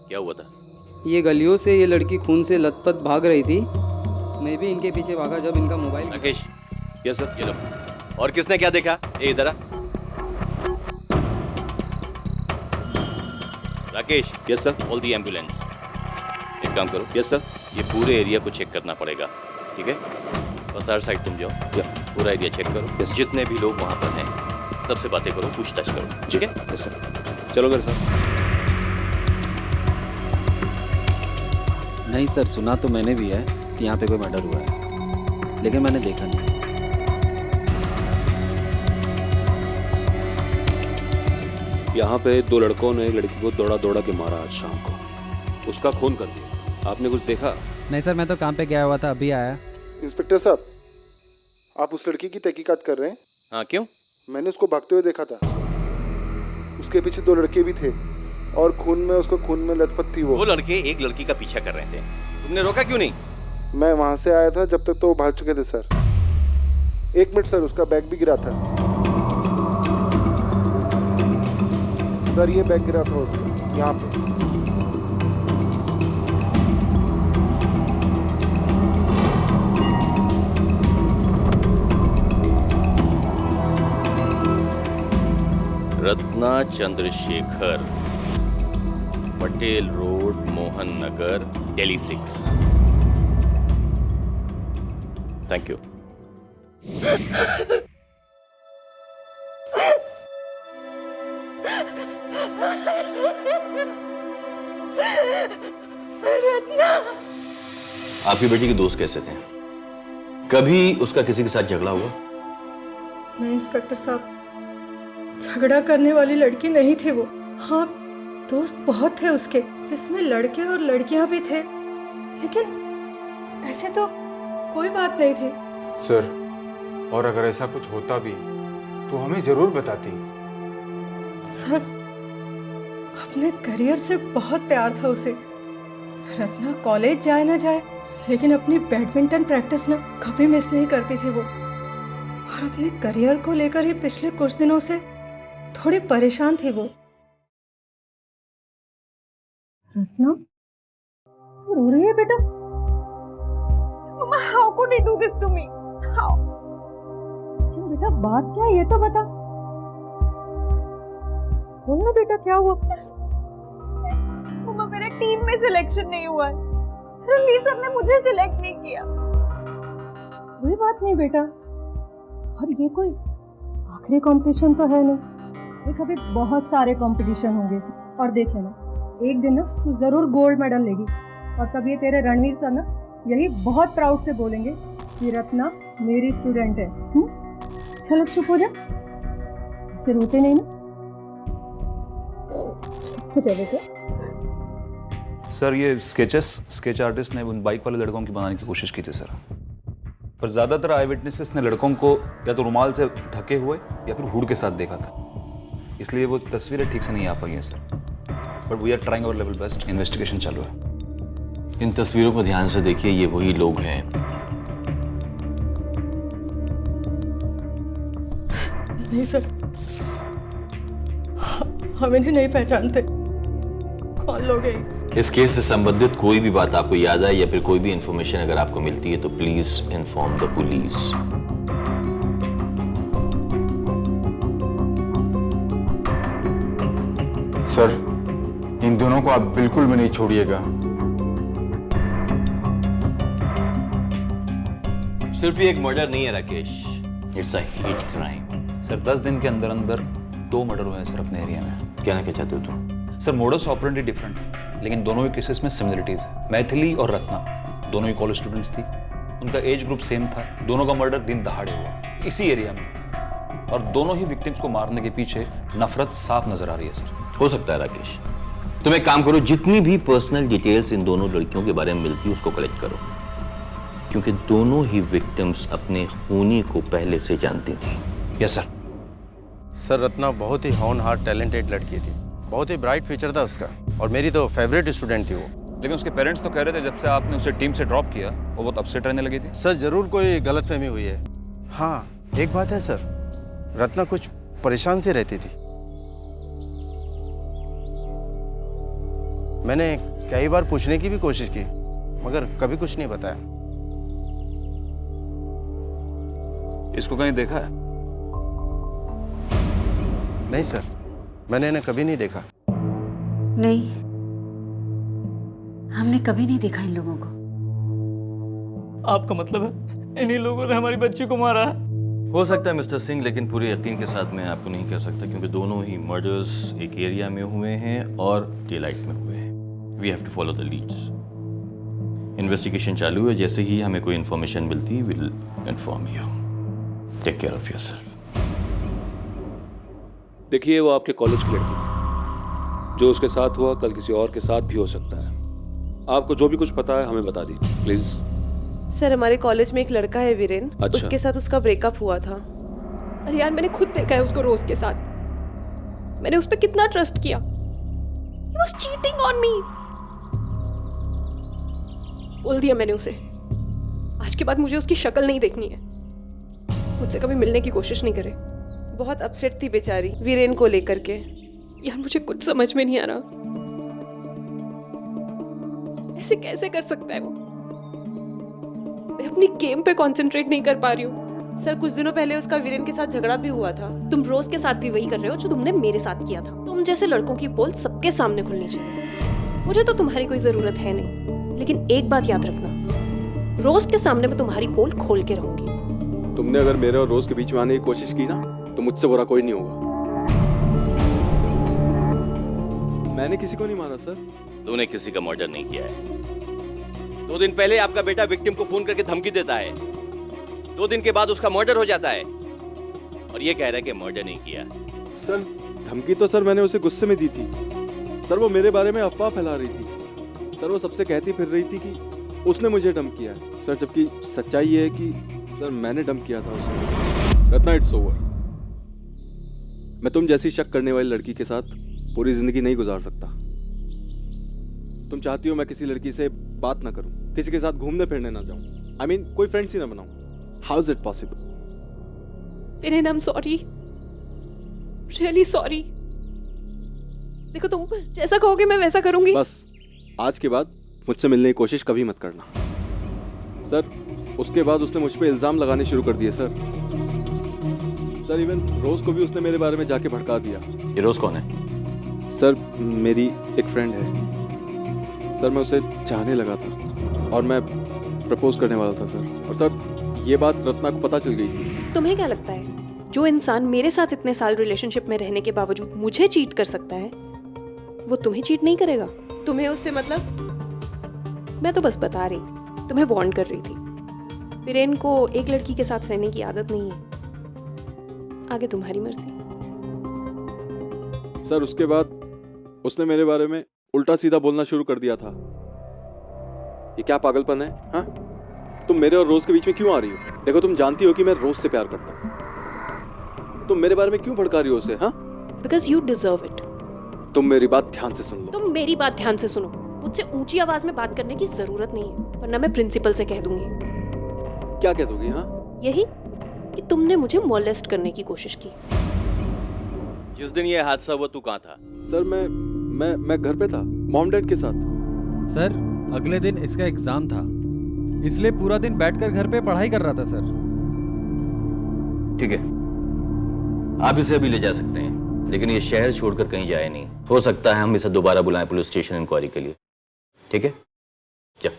[SPEAKER 23] क्या हुआ था?
[SPEAKER 2] ये गलियों से ये लड़की खून से लथपथ भाग रही थी। मैं भी इनके पीछे भागा जब इनका मोबाइल।
[SPEAKER 23] राकेश। Yes sir. ये लो। और किसने क्या देखा? ए इधर आ। Rakesh. Yes sir. Call the ambulance. एक काम करो। Yes sir. ये पूरे एरिया को चेक करना पड़ेगा, ठीक है? बस हर साइड तुम जाओ, पूरा एरिया चेक करो। जितने भी लोग वहाँ पर हैं सबसे बातें करो, पूछताछ करो, ठीक है? Yes sir. चलो मेरे साथ।
[SPEAKER 12] नहीं सर, सुना तो मैंने भी है कि यहाँ पे कोई मर्डर हुआ है, लेकिन मैंने देखा नहीं।
[SPEAKER 9] यहाँ पे 2 लड़कों ने एक लड़की को दौड़ा दौड़ा के मारा आज शाम को। उसका खून कर दिया। आपने कुछ देखा?
[SPEAKER 12] नहीं सर, मैं तो काम पे गया हुआ था, अभी आया।
[SPEAKER 10] इंस्पेक्टर साहब, आप उस लड़की की तहकीकात कर रहे हैं?
[SPEAKER 23] हाँ, क्यों?
[SPEAKER 10] मैंने उसको भागते हुए देखा था। उसके पीछे 2 लड़के भी थे और खून में लथपथ थी।
[SPEAKER 23] वो लड़के एक लड़की का पीछा कर रहे थे, तुमने रोका क्यों नहीं?
[SPEAKER 10] मैं वहां से आया था जब तक तो वो भाग चुके थे सर। 1 मिनट सर, उसका बैग भी गिरा था सर। ये बैग गिरा था उसका यहाँ पे।
[SPEAKER 23] Ratna Chandrashekhar, Patel road, Mohan Nagar, Delhi 6। Thank you. आपकी बेटी के दोस्त कैसे थे? कभी उसका किसी के साथ झगड़ा हुआ?
[SPEAKER 25] नहीं इंस्पेक्टर साहब, झगड़ा करने वाली लड़की नहीं थी वो। हाँ, दोस्त बहुत थे उसके, जिसमें लड़के और लड़कियां भी थे, लेकिन ऐसे तो कोई बात नहीं थी।
[SPEAKER 3] सर, और अगर ऐसा कुछ होता भी तो हमें जरूर बताती।
[SPEAKER 25] सर, अपने करियर से बहुत प्यार था उसे। रत्ना कॉलेज जाए ना जाए, लेकिन अपनी बैडमिंटन प्रैक्टिस ना कभी मिस नहीं करती थी वो। और अपने करियर को लेकर ही पिछले कुछ दिनों से थोड़ी परेशान थी वो। रत्ना, तू रो रही है बेटा?
[SPEAKER 11] Mama, how could he do this to me? How?
[SPEAKER 25] क्यों बेटा, बात क्या है ये तो बता। बोलो बेटा, क्या हुआ?
[SPEAKER 11] मम्मा, मेरे टीम में सिलेक्शन नहीं हुआ है। रणवीर सर ने मुझे सिलेक्ट नहीं किया।
[SPEAKER 25] कोई बात नहीं बेटा, और ये कोई आखिरी कंपटीशन तो है नहीं। देख, अभी बहुत सारे कंपटीशन होंगे, और देख लेना, एक दिन ना तू जरूर गोल्ड मेडल लेगी। और तब ये तेरे रणवीर सर ना यही बहुत प्राउड से बोलेंगे कि रत्ना मेरी स्टूडेंट है। चलो चुप हो जा, इसे रोते नहीं ना। चलो
[SPEAKER 8] सर, ये स्केच आर्टिस्ट ने उन बाइक वाले लड़कों की बनाने की कोशिश की थी सर, पर ज्यादातर आई विटनेसेस ने लड़कों को या तो रुमाल से ढके हुए या फिर हुड के साथ देखा था, इसलिए वो तस्वीरें ठीक से नहीं आ पाई हैं sir. But we are trying our level best, investigation चालू है।
[SPEAKER 23] इन तस्वीरों को ध्यान से देखिए, ये वही लोग हैं।
[SPEAKER 25] नहीं सर, हम इन्हें नहीं पहचानते। कौन लोग हैं?
[SPEAKER 23] इस केस से संबंधित कोई भी बात आपको याद आए या फिर कोई भी इंफॉर्मेशन अगर आपको मिलती है तो please inform the police.
[SPEAKER 3] Sir, इन दोनों को आप बिल्कुल भी नहीं छोड़िएगा।
[SPEAKER 23] सिर्फ ये एक मर्डर नहीं है Rakesh, it's a hate crime.
[SPEAKER 8] Sir, 10 दिन के अंदर अंदर 2 मर्डर हुए हैं सर अपने एरिया में।
[SPEAKER 23] कहना क्या चाहते हो तुम?
[SPEAKER 8] सर, मोडस ऑपरेंडी डिफरेंट है, लेकिन दोनों ही केसेस में सिमिलरिटीज है। मैथिली और रत्ना दोनों ही कॉलेज स्टूडेंट्स थी, उनका एज ग्रुप सेम था, दोनों का मर्डर दिन दहाड़े हुआ इसी एरिया में, और दोनों ही विक्टिम्स को मारने के पीछे नफरत साफ नजर आ रही है सर।
[SPEAKER 23] हो सकता है राकेश, तुम एक काम करो, जितनी भी पर्सनल डिटेल्स इन दोनों लड़कियों के बारे में मिलती है उसको कलेक्ट करो, क्योंकि दोनों ही विक्टिम्स अपने खूनी को पहले से जानती थी।
[SPEAKER 8] Yes sir.
[SPEAKER 13] सर, रत्ना बहुत ही हॉनहार टैलेंटेड लड़की थी, बहुत ही ब्राइट फ्यूचर था उसका, और मेरी तो फेवरेट स्टूडेंट थी वो।
[SPEAKER 8] लेकिन उसके पेरेंट्स तो कह रहे थे जब से आपने उसे टीम से ड्रॉप किया वो बहुत अपसेट रहने लगी थी।
[SPEAKER 13] सर, जरूर कोई गलतफहमी हुई है। हाँ, एक बात है सर, रत्ना कुछ परेशान से रहती थी। मैंने कई बार पूछने की भी कोशिश की, मगर कभी कुछ नहीं बताया।
[SPEAKER 8] इसको कहीं देखा है?
[SPEAKER 13] नहीं सर, मैंने इन्हें कभी नहीं देखा।
[SPEAKER 7] नहीं, हमने कभी नहीं देखा इन लोगों को।
[SPEAKER 20] आपका मतलब है इन्हीं लोगों ने हमारी बच्ची को मारा है?
[SPEAKER 23] हो सकता है मिस्टर सिंह, लेकिन पूरे यकीन के साथ मैं आपको नहीं कह सकता, क्योंकि दोनों ही मर्डर्स एक एरिया में हुए हैं और डे लाइट में हुए हैं। We have to follow the leads. Investigation चालू है, जैसे ही हमें कोई इन्फॉर्मेशन मिलती है will inform you. Take care of yourself.
[SPEAKER 9] देखिए, वो आपके कॉलेज की लड़की है, जो उसके साथ हुआ कल किसी और के साथ भी हो सकता है। आपको जो भी कुछ पता है हमें बता दीजिए प्लीज।
[SPEAKER 24] सर, हमारे कॉलेज में एक लड़का है वीरेन,
[SPEAKER 9] अच्छा।
[SPEAKER 24] उसके साथ उसका ब्रेकअप हुआ था।
[SPEAKER 11] अरे यार, मैंने खुद देखा है उसको रोज के साथ। मैंने उस पर कितना ट्रस्ट किया। He was cheating on me. बोल दिया मैंने उसे, आज के बाद मुझे उसकी शक्ल नहीं देखनी है, मुझसे कभी मिलने की कोशिश नहीं करे।
[SPEAKER 24] बहुत अपसेट थी बेचारी वीरेन को लेकर के।
[SPEAKER 11] यार, मुझे कुछ समझ में नहीं आ रहा, ऐसे कैसे कर सकता है वो? मैं अपनी गेम पे कंसंट्रेट नहीं कर पा रही हूँ,
[SPEAKER 24] सर कुछ दिनों पहले उसका वीरेन के साथ झगड़ा भी हुआ था।
[SPEAKER 14] तुम रोज के साथ भी वही कर रहे हो जो तुमने मेरे साथ किया था। तुम जैसे लड़कों की पोल सबके सामने खुलनी चाहिए। मुझे तो तुम्हारी कोई जरूरत है नहीं, लेकिन एक बात याद रखना, रोज के सामने मैं तुम्हारी पोल खोल के रहूंगी।
[SPEAKER 9] तुमने अगर मेरे और रोज के बीच में आने की कोशिश की ना तो मुझसे बुरा कोई नहीं होगा। मैंने किसी को नहीं मारा सर।
[SPEAKER 23] तुमने किसी का मर्डर नहीं किया है। 2 दिन पहले आपका बेटा विक्टिम को फोन करके धमकी देता है, 2 दिन के बाद उसका मर्डर हो जाता है और ये कह रहा है कि मर्डर नहीं किया।
[SPEAKER 9] सर धमकी तो सर मैंने उसे गुस्से में दी थी सर। वो मेरे बारे में अफवाह फैला रही थी सर। वो सबसे कहती फिर रही थी कि उसने मुझे डंप किया है सर, जबकि सच्चाई ये है कि सर मैंने डंप किया था उसे। Ratna it's over. मैं तुम जैसी शक करने वाली लड़की के साथ पूरी जिंदगी नहीं गुजार सकता। तुम चाहती हो मैं किसी लड़की से बात ना करूं, किसी के साथ घूमने फिरने ना जाऊं, I mean, कोई फ्रेंड्स ही ना बनाऊं। How is it possible?
[SPEAKER 14] Viren, I am sorry, really sorry. देखो तुम जैसा कहोगे मैं वैसा करूंगी।
[SPEAKER 9] बस आज के बाद मुझसे मिलने की कोशिश कभी मत करना सर। उसके बाद उसने मुझ पे इल्जाम लगाने शुरू कर दिए सर। सर इवन रोज को भी उसने मेरे बारे में जाके भड़का दिया।
[SPEAKER 23] ये रोज कौन है?
[SPEAKER 9] सर मेरी एक फ्रेंड है सर। मैं उसे चाहने लगा था और मैं प्रपोज करने वाला था सर। और सर ये बात रत्ना को पता चल गई थी।
[SPEAKER 14] तुम्हें क्या लगता है जो इंसान मेरे साथ इतने साल रिलेशनशिप में रहने के बावजूद मुझे चीट कर सकता है, वो तुम्हें चीट नहीं करेगा?
[SPEAKER 24] तुम्हें उससे मतलब?
[SPEAKER 14] मैं तो बस बता रही थी, तुम्हें वार्न कर रही थी। वीरेन को एक लड़की के साथ रहने की आदत नहीं है। आगे तुम्हारी मर्जी।
[SPEAKER 9] सर उसके बाद उसने मेरे बारे में उल्टा सीधा बोलना शुरू कर दिया था। ये क्या पागलपन है? हाँ, तुम मेरे और रोज के बीच में क्यों आ रही हो? देखो तुम जानती हो कि मैं रोज से प्यार करता हूँ। तुम मेरे बारे में क्यों भड़का रही हो उसे? हाँ,
[SPEAKER 14] बिकॉज यू डिजर्व इट।
[SPEAKER 9] तुम मेरी बात ध्यान से सुन लो।
[SPEAKER 14] तुम मेरी बात ध्यान से सुनो। मुझसे ऊंची आवाज में बात करने की जरूरत नहीं है, वरना मैं प्रिंसिपल से कह दूंगी।
[SPEAKER 9] क्या कह दोगी? हाँ,
[SPEAKER 14] यही कि तुमने मुझे मोलेस्ट करने की कोशिश की।
[SPEAKER 23] जिस दिन ये हादसा हुआ तू कहाँ था?
[SPEAKER 9] सर मैं घर पे था, मॉम डैड के साथ।
[SPEAKER 12] सर अगले दिन इसका एग्जाम था, इसलिए पूरा दिन बैठकर घर पे पढ़ाई कर रहा था सर।
[SPEAKER 23] ठीक है, आप इसे अभी ले जा सकते हैं, लेकिन ये शहर छोड़कर कहीं जाए नहीं। हो सकता है हम इसे दोबारा बुलाएं पुलिस स्टेशन इंक्वायरी के लिए। ठीक है, जा।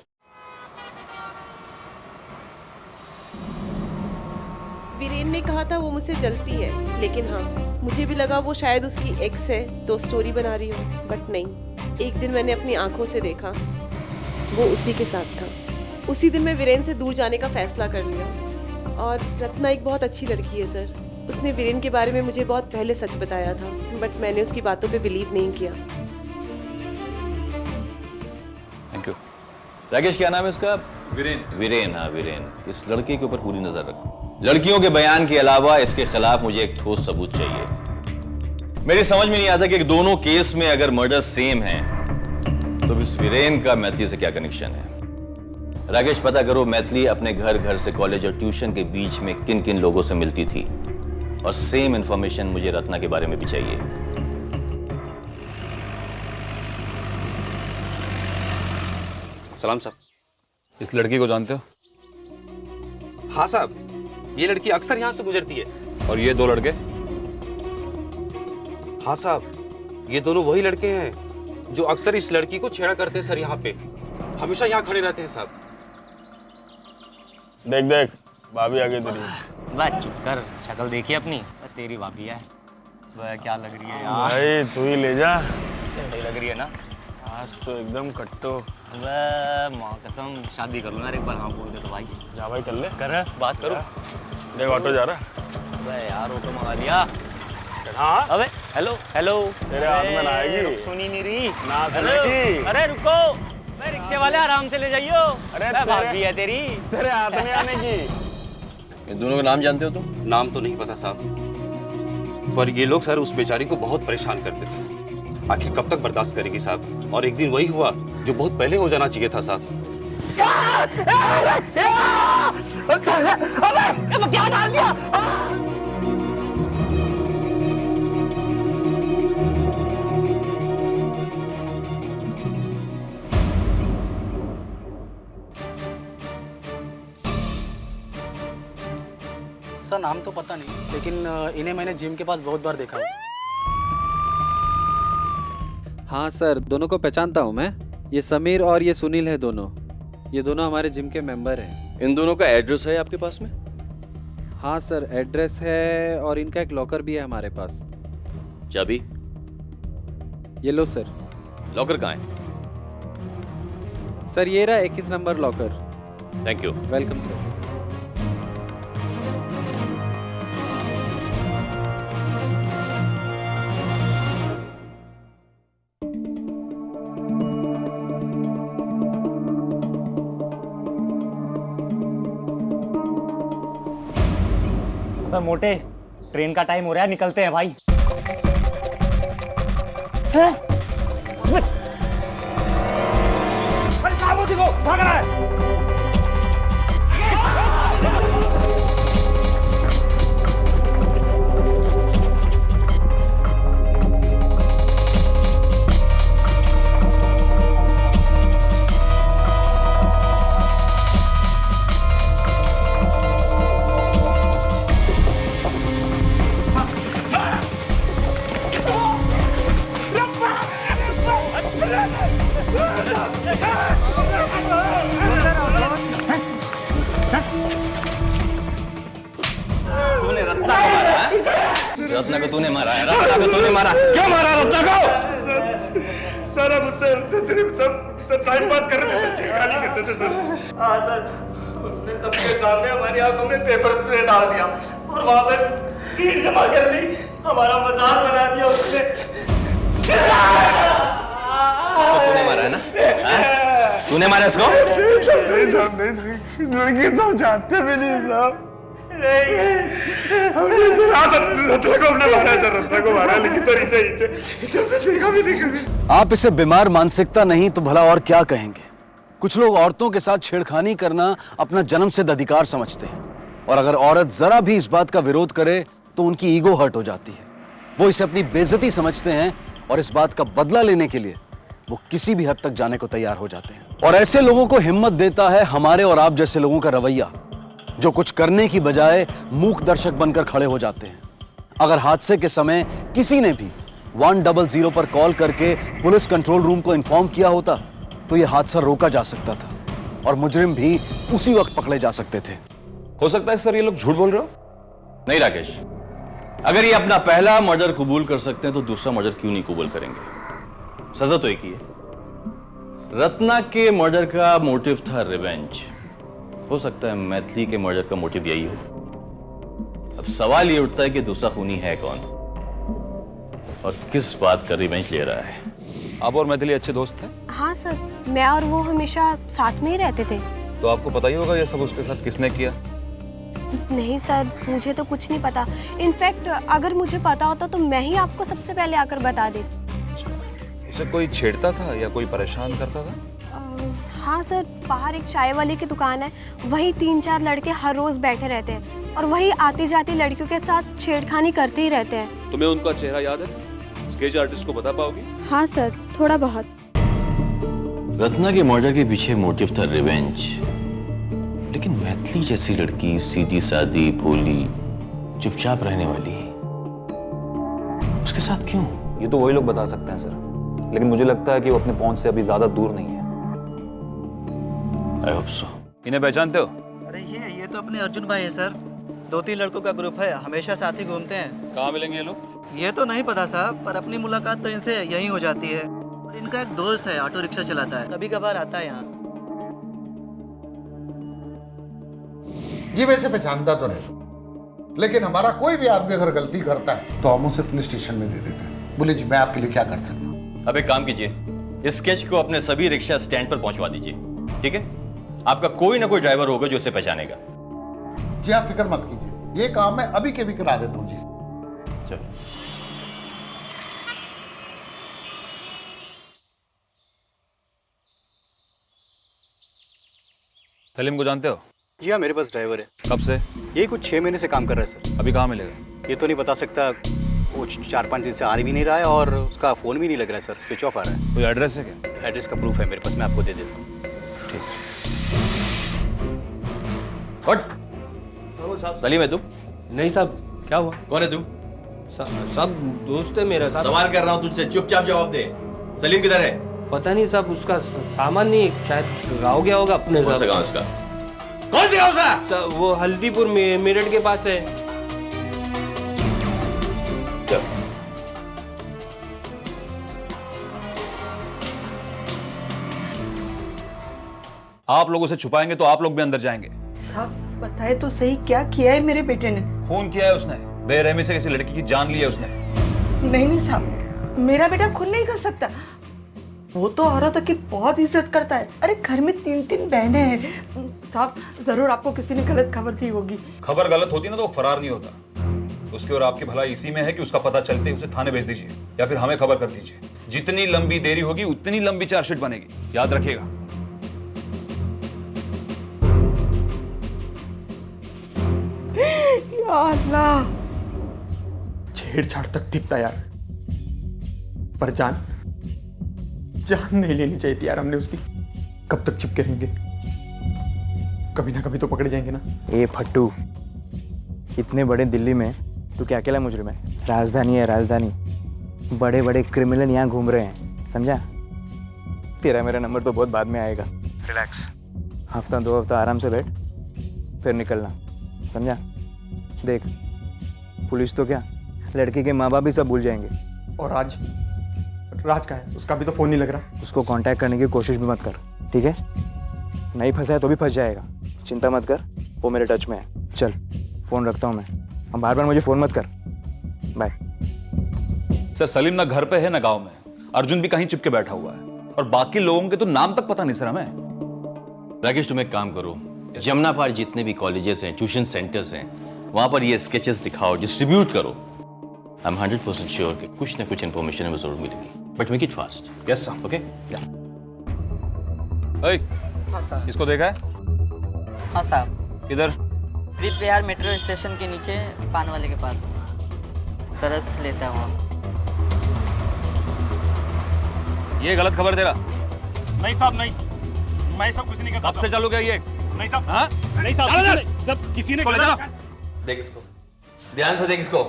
[SPEAKER 24] वीरेन ने कहा था वो मुझसे जलती है, लेकिन हाँ मुझे भी लगा वो शायद उसकी एक्स है तो स्टोरी बना रही हो, बट नहीं। एक दिन मैंने अपनी आंखों से देखा, वो उसी के साथ था। उसी दिन मैं वीरेन से दूर जाने का फैसला कर लिया। और रत्ना एक बहुत अच्छी लड़की है सर। उसने वीरेन के बारे में मुझे बहुत पहले सच बताया था, बट मैंने उसकी बातों पे बिलीव नहीं किया।
[SPEAKER 23] Thank you. राकेश, क्या नाम है इसका? वीरेन। वीरेन, हाँ वीरेन। इस लड़के के ऊपर पूरी नजर रखो। लड़कियों के बयान के अलावा इसके खिलाफ मुझे एक ठोस सबूत चाहिए। मेरी समझ में नहीं आता कि दोनों केस में अगर मर्डर सेम है तो इस वीरेन का मैथिली से क्या कनेक्शन है। राकेश, पता करो मैथिली अपने घर से कॉलेज और ट्यूशन के बीच में किन किन लोगों से मिलती थी, और सेम इंफॉर्मेशन मुझे रत्ना के बारे में भी चाहिए।
[SPEAKER 15] सलाम साहब।
[SPEAKER 8] इस लड़की को जानते हो?
[SPEAKER 15] हाँ साहब, ये लड़की अक्सर यहाँ से गुजरती है।
[SPEAKER 8] और ये 2 लड़के?
[SPEAKER 15] हाँ साहब, ये दोनों वही लड़के हैं जो अक्सर इस लड़की को छेड़ा करते हैं सर। यहाँ पे हमेशा यहाँ खड़े रहते हैं साहब।
[SPEAKER 21] देख देख, भाभी आ गई तेरी।
[SPEAKER 1] बस चुप कर, शक्ल देखी अपनी। तेरी भाभी है, वह क्या लग रही है यार?
[SPEAKER 21] भाई तू ही ले जा।
[SPEAKER 1] सही लग रही है ना?
[SPEAKER 21] आज तो एकदम कट्टो।
[SPEAKER 1] वह माँ कसम, शादी कर लो यार एक बार। हाँ बोल दे तो भाई।
[SPEAKER 21] जा भाई, कर ले।
[SPEAKER 1] कर बात करो।
[SPEAKER 21] देख ऑटो जा रहा।
[SPEAKER 1] अबे यार ऑटो मंगा लिया।
[SPEAKER 21] हाँ,
[SPEAKER 1] अबे हेलो हेलो।
[SPEAKER 21] तेरे हाथ में ना आएगी।
[SPEAKER 1] सुनी नहीं रही
[SPEAKER 21] ना सुनेगी।
[SPEAKER 1] अरे रुको, मैं रिक्शे वाले आराम से ले जाइयो। अरे भाभी है तेरी,
[SPEAKER 21] तेरे हाथ में आने की।
[SPEAKER 23] ये दोनों का नाम जानते हो तुम?
[SPEAKER 15] नाम तो नहीं पता साहब, पर ये लोग सर उस बेचारी को बहुत परेशान करते थे। आखिर कब तक बर्दाश्त करेगी साहब? और एक दिन वही हुआ जो बहुत पहले हो जाना चाहिए था साहब।
[SPEAKER 1] क्या डाल दिया?
[SPEAKER 5] ऐसा नाम तो पता नहीं, लेकिन इन्हें मैंने जिम के पास बहुत बार देखा है।
[SPEAKER 12] हाँ सर, दोनों को पहचानता हूँ मैं। ये समीर और ये सुनील है दोनों। ये दोनों हमारे जिम के मेंबर हैं।
[SPEAKER 23] इन दोनों का एड्रेस है आपके पास में?
[SPEAKER 12] हाँ सर, एड्रेस है और इनका एक लॉकर भी है हमारे पास।
[SPEAKER 23] चाबी?
[SPEAKER 12] ये लो सर।
[SPEAKER 23] लॉकर कहाँ है?
[SPEAKER 12] सर ये रहा 21 number locker.
[SPEAKER 23] Thank you.
[SPEAKER 12] Welcome sir.
[SPEAKER 5] मोटे, ट्रेन का टाइम हो रहा है, निकलते हैं भाई। भाग रहा है।
[SPEAKER 23] तूने रत्ना को मारा है? रत्ना को तूने मारा है? रत्ना को तूने मारा? क्यों मारा रत्ना को?
[SPEAKER 21] सर हम उससे टाइम पास कर रहे थे, गाली करते थे सर। हाँ सर, उसने सबके सामने हमारी आंखों में पेपर स्प्रे डाल दिया और वहां पे भीड़ जमा कर ली, हमारा मजाक बना दिया उसने।
[SPEAKER 23] तूने मारा है ना? तूने मारा इसको?
[SPEAKER 21] नहीं साहब, लड़की सब जानते भी नहीं साहब।
[SPEAKER 4] आप इसे बीमार मानसिकता नहीं तो भला और क्या कहेंगे। कुछ लोग औरतों के साथ छेड़खानी करना अपना जन्मसिद्ध अधिकार समझते हैं, और अगर औरत जरा भी इस बात का विरोध करे तो उनकी ईगो हर्ट हो जाती है। वो इसे अपनी बेइज्जती समझते हैं और इस बात का बदला लेने के लिए वो किसी भी हद तक जाने को तैयार हो जाते हैं। और ऐसे लोगों को हिम्मत देता है हमारे और आप जैसे लोगों का रवैया, जो कुछ करने की बजाय मूक दर्शक बनकर खड़े हो जाते हैं। अगर हादसे के समय किसी ने भी 100 पर कॉल करके पुलिस कंट्रोल रूम को इन्फॉर्म किया होता तो यह हादसा रोका जा सकता था और मुजरिम भी उसी वक्त पकड़े जा सकते थे।
[SPEAKER 8] हो सकता है सर ये लोग झूठ बोल रहे हो।
[SPEAKER 23] नहीं राकेश, अगर ये अपना पहला मर्डर कबूल कर सकते हैं तो दूसरा मर्डर क्यों नहीं कबूल करेंगे? सजा तो एक ही है। रत्ना के मर्डर का मोटिव था रिवेंज। हो सकता है मैथिली के मर्डर का मोटिव यही हो। अब सवाल ये उठता है कि दूसरा खूनी है कौन और किस बात का रिवेंज ले रहा है।
[SPEAKER 8] आप और मैथिली अच्छे दोस्त थे?
[SPEAKER 16] हाँ सर, मैं और वो हमेशा साथ में ही रहते थे।
[SPEAKER 8] तो आपको पता ही होगा ये सब उसके साथ किसने किया?
[SPEAKER 16] नहीं सर, मुझे तो कुछ नहीं पता। इनफैक्ट अगर मुझे पता होता तो मैं ही आपको सबसे पहले आकर बता देती।
[SPEAKER 8] उसे कोई छेड़ता था या कोई परेशान करता था?
[SPEAKER 16] हाँ सर, बाहर एक चाय वाले की दुकान है, वही 3-4 लड़के हर रोज बैठे रहते हैं और वही आती जाती लड़कियों के साथ छेड़खानी करते ही रहते हैं।
[SPEAKER 8] तुम्हें उनका चेहरा याद है? स्केच आर्टिस्ट को बता पाओगी?
[SPEAKER 16] हाँ सर, थोड़ा बहुत।
[SPEAKER 23] रत्ना के मर्डर के पीछे मोटिव था रिवेंज, लेकिन मैथिली जैसी लड़की सीधी सादी, भोली, चुपचाप रहने वाली, उसके साथ क्यों?
[SPEAKER 8] ये तो वही लोग बता सकते हैं सर, लेकिन मुझे लगता है कि वो अपने पहुंच से अभी ज्यादा दूर नहीं है।
[SPEAKER 23] I hope so.
[SPEAKER 8] इन्हें पहचानते हो?
[SPEAKER 17] अरे ये तो अपने अर्जुन भाई है सर। 2-3 लड़कों का ग्रुप है, हमेशा साथ ही घूमते हैं।
[SPEAKER 8] कहाँ मिलेंगे ये लोग?
[SPEAKER 17] ये तो नहीं पता साहब, पर अपनी मुलाकात तो इनसे यहीं हो जाती है। और इनका एक दोस्त है, ऑटो रिक्शा चलाता है, कभी कभार आता है यहाँ।
[SPEAKER 18] जी वैसे पहचानता तो नहीं, लेकिन हमारा कोई भी आदमी अगर गलती करता है तो हम उसे पुलिस स्टेशन में दे देते हैं। बोले जी मैं आपके लिए क्या कर सकता हूँ?
[SPEAKER 23] अब एक काम कीजिए, इस स्केच को अपने सभी रिक्शा स्टैंड पर पहुंचवा दीजिए, ठीक है? आपका कोई ना कोई ड्राइवर होगा जो इसे पहचानेगा।
[SPEAKER 18] जी आप फिक्र मत कीजिए, ये काम मैं अभी के भी करा देता हूँ जी।
[SPEAKER 23] चलो।
[SPEAKER 8] सलीम को जानते हो?
[SPEAKER 5] जी हाँ, मेरे पास ड्राइवर है।
[SPEAKER 8] कब से?
[SPEAKER 5] ये कुछ 6 महीने से काम कर रहा है सर।
[SPEAKER 8] अभी कहाँ मिलेगा?
[SPEAKER 5] ये तो नहीं बता सकता, वो 4-5 दिन से आ भी नहीं रहा है और उसका फ़ोन भी नहीं लग रहा है सर, स्विच ऑफ आ रहा है।
[SPEAKER 8] कोई एड्रेस है क्या?
[SPEAKER 5] एड्रेस का प्रूफ है मेरे पास, मैं आपको दे देता हूँ।
[SPEAKER 23] सलीम है तू?
[SPEAKER 2] नहीं साहब, क्या हुआ?
[SPEAKER 23] कौन है तू?
[SPEAKER 2] सब दोस्त है मेरा साहब।
[SPEAKER 23] सवाल कर रहा हूँ तुझसे, चुपचाप जवाब दे। सलीम किधर है?
[SPEAKER 2] पता नहीं साहब, उसका सामान नहीं, शायद गाँव गया होगा अपने
[SPEAKER 23] कौन
[SPEAKER 2] साहब।
[SPEAKER 23] सा गाँव उसका? कौन से गाँव सा?
[SPEAKER 2] वो हल्दीपुर मेरठ के पास है।
[SPEAKER 23] चल।
[SPEAKER 8] आप लोगों से छुपाएंगे तो आप लोग भी अंदर जाएंगे।
[SPEAKER 7] साहब बताए तो सही, क्या किया है मेरे बेटे ने?
[SPEAKER 8] फोन किया है उसने, बेरहमी से किसी लड़की की जान ली है उसने।
[SPEAKER 7] नहीं नहीं साहब, मेरा बेटा खुद नहीं कर सकता। वो तो औरतों की बहुत इज्जत करता है। अरे घर में 3 बहनें हैं साहब, जरूर आपको किसी ने गलत खबर दी होगी।
[SPEAKER 8] खबर गलत होती ना तो वो फरार नहीं होता। उसकी और आपकी भलाई इसी में है कि उसका पता चलते ही उसे थाने भेज दीजिए या फिर हमें खबर कर दीजिए। जितनी लंबी देरी होगी उतनी लंबी चार्जशीट बनेगी, याद रखिएगा।
[SPEAKER 7] या अल्लाह,
[SPEAKER 21] छेड़छाड़ तक ठीक था यार, पर जान नहीं लेनी चाहिए थी यार हमने उसकी। कब तक चिपके रहेंगे? कभी ना कभी तो पकड़े जाएंगे ना।
[SPEAKER 6] ए फट्टू, इतने बड़े दिल्ली में तू क्या अकेला मुजरिम है? राजधानी है राजधानी, बड़े बड़े क्रिमिनल यहाँ घूम रहे हैं, समझा? तेरा मेरा नंबर तो बहुत बाद में आएगा। रिलैक्स, हफ्ता 2 हफ्ता आराम से बैठ, फिर निकलना, समझा? देख, पुलिस तो क्या, लड़की के माँ बाप भी सब भूल जाएंगे।
[SPEAKER 21] और राज का है, उसका भी तो फोन नहीं लग रहा।
[SPEAKER 6] उसको कांटेक्ट करने की कोशिश भी मत कर, ठीक है? नहीं फंसा है तो भी फंस जाएगा, चिंता मत कर, वो मेरे टच में है। चल फ़ोन रखता हूँ मैं, अब बार बार मुझे फ़ोन मत कर, बाय।
[SPEAKER 8] सर सलीम ना घर पे है ना गांव में, अर्जुन भी कहीं चिपके बैठा हुआ है और बाकी लोगों के तो नाम तक पता नहीं सर हमें।
[SPEAKER 23] राकेश तुम एक काम करो, जमुना पार जितने भी कॉलेजेस हैं, ट्यूशन सेंटर्स हैं, वहां पर ये स्केचेस दिखाओ, डिस्ट्रीब्यूट करो। आई एम 100% श्योर कि कुछ ना कुछ इन्फॉर्मेशन हमें जरूर मिलेगी, but make it fast.
[SPEAKER 8] Yes sir. Okay.
[SPEAKER 10] हाँ साहब।
[SPEAKER 8] इसको देखा है?
[SPEAKER 10] हाँ साहब।
[SPEAKER 8] किधर?
[SPEAKER 10] प्रीत बिहार मेट्रो स्टेशन के नीचे पान वाले के पास, ड्रग्स लेता है वहाँ।
[SPEAKER 8] ये गलत खबर तेरा।
[SPEAKER 21] नहीं साहब नहीं, मैं सब कुछ नहीं करता।
[SPEAKER 8] अब से चालू क्या ये?
[SPEAKER 21] नहीं साहब।
[SPEAKER 8] हाँ?
[SPEAKER 21] नहीं साहब, सब किसी ने गलत।
[SPEAKER 23] देख इसको, ध्यान से देख इसको।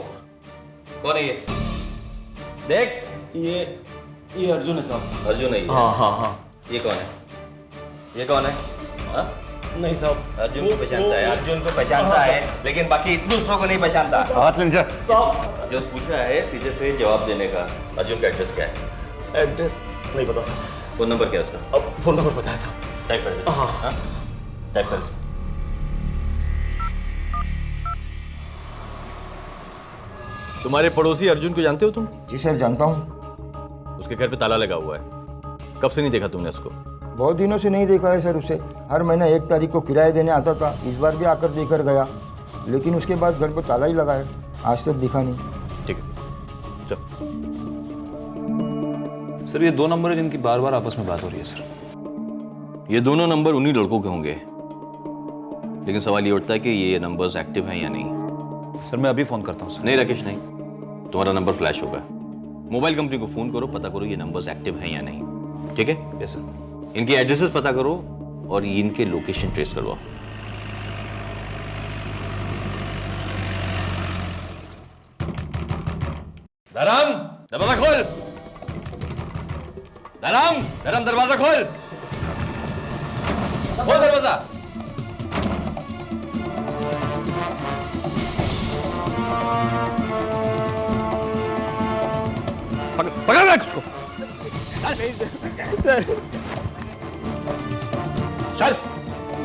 [SPEAKER 23] कौन है ये? देख,
[SPEAKER 2] ये अर्जुन है साहब।
[SPEAKER 23] अर्जुन है ये?
[SPEAKER 21] हाँ हाँ हाँ।
[SPEAKER 23] ये कौन है? ये कौन है? हाँ?
[SPEAKER 21] नहीं साहब।
[SPEAKER 23] अर्जुन को पहचानता है, अर्जुन को पहचानता है, लेकिन बाकी दूसरों को नहीं पहचानता।
[SPEAKER 8] हाथ ले जा।
[SPEAKER 23] जो पूछा है सीधे से जवाब देने का। अर्जुन का एड्रेस क्या है?
[SPEAKER 21] एड्रेस नहीं पता साहब।
[SPEAKER 23] फोन नंबर क्या है उसका?
[SPEAKER 21] अब फोन नंबर पता है साहब।
[SPEAKER 23] टाइप कर दे। हाँ, टाइप कर। तुम्हारे पड़ोसी अर्जुन को जानते हो तुम?
[SPEAKER 19] जी सर जानता हूँ।
[SPEAKER 23] उसके घर पे ताला लगा हुआ है, कब से नहीं देखा तुमने उसको?
[SPEAKER 19] बहुत दिनों से नहीं देखा है सर उसे। हर महीना 1 तारीख को किराया देने आता था, इस बार भी आकर देकर गया, लेकिन उसके बाद घर पर ताला ही लगा है, आज तक दिखा नहीं।
[SPEAKER 23] ठीक है, चल।
[SPEAKER 8] सर ये 2 नंबर है जिनकी बार बार आपस में बात हो रही है सर।
[SPEAKER 23] ये दोनों नंबर उन्हीं लड़कों के होंगे, लेकिन सवाल ये उठता है कि ये नंबर्स एक्टिव हैं या नहीं।
[SPEAKER 8] सर मैं अभी फोन करता हूँ सर।
[SPEAKER 23] नहीं राकेश नहीं, तुम्हारा नंबर फ्लैश होगा। मोबाइल कंपनी को फोन करो, पता करो ये नंबर्स एक्टिव हैं या नहीं, ठीक है?
[SPEAKER 8] Yes sir.
[SPEAKER 23] इनके एड्रेसेस पता करो और इनके लोकेशन ट्रेस करवाओ। धरम, दरवाजा खोल। धरम, धरम दरवाजा खोल। खोल दरवाजा।
[SPEAKER 8] पकड़ रख उसको।
[SPEAKER 21] चल।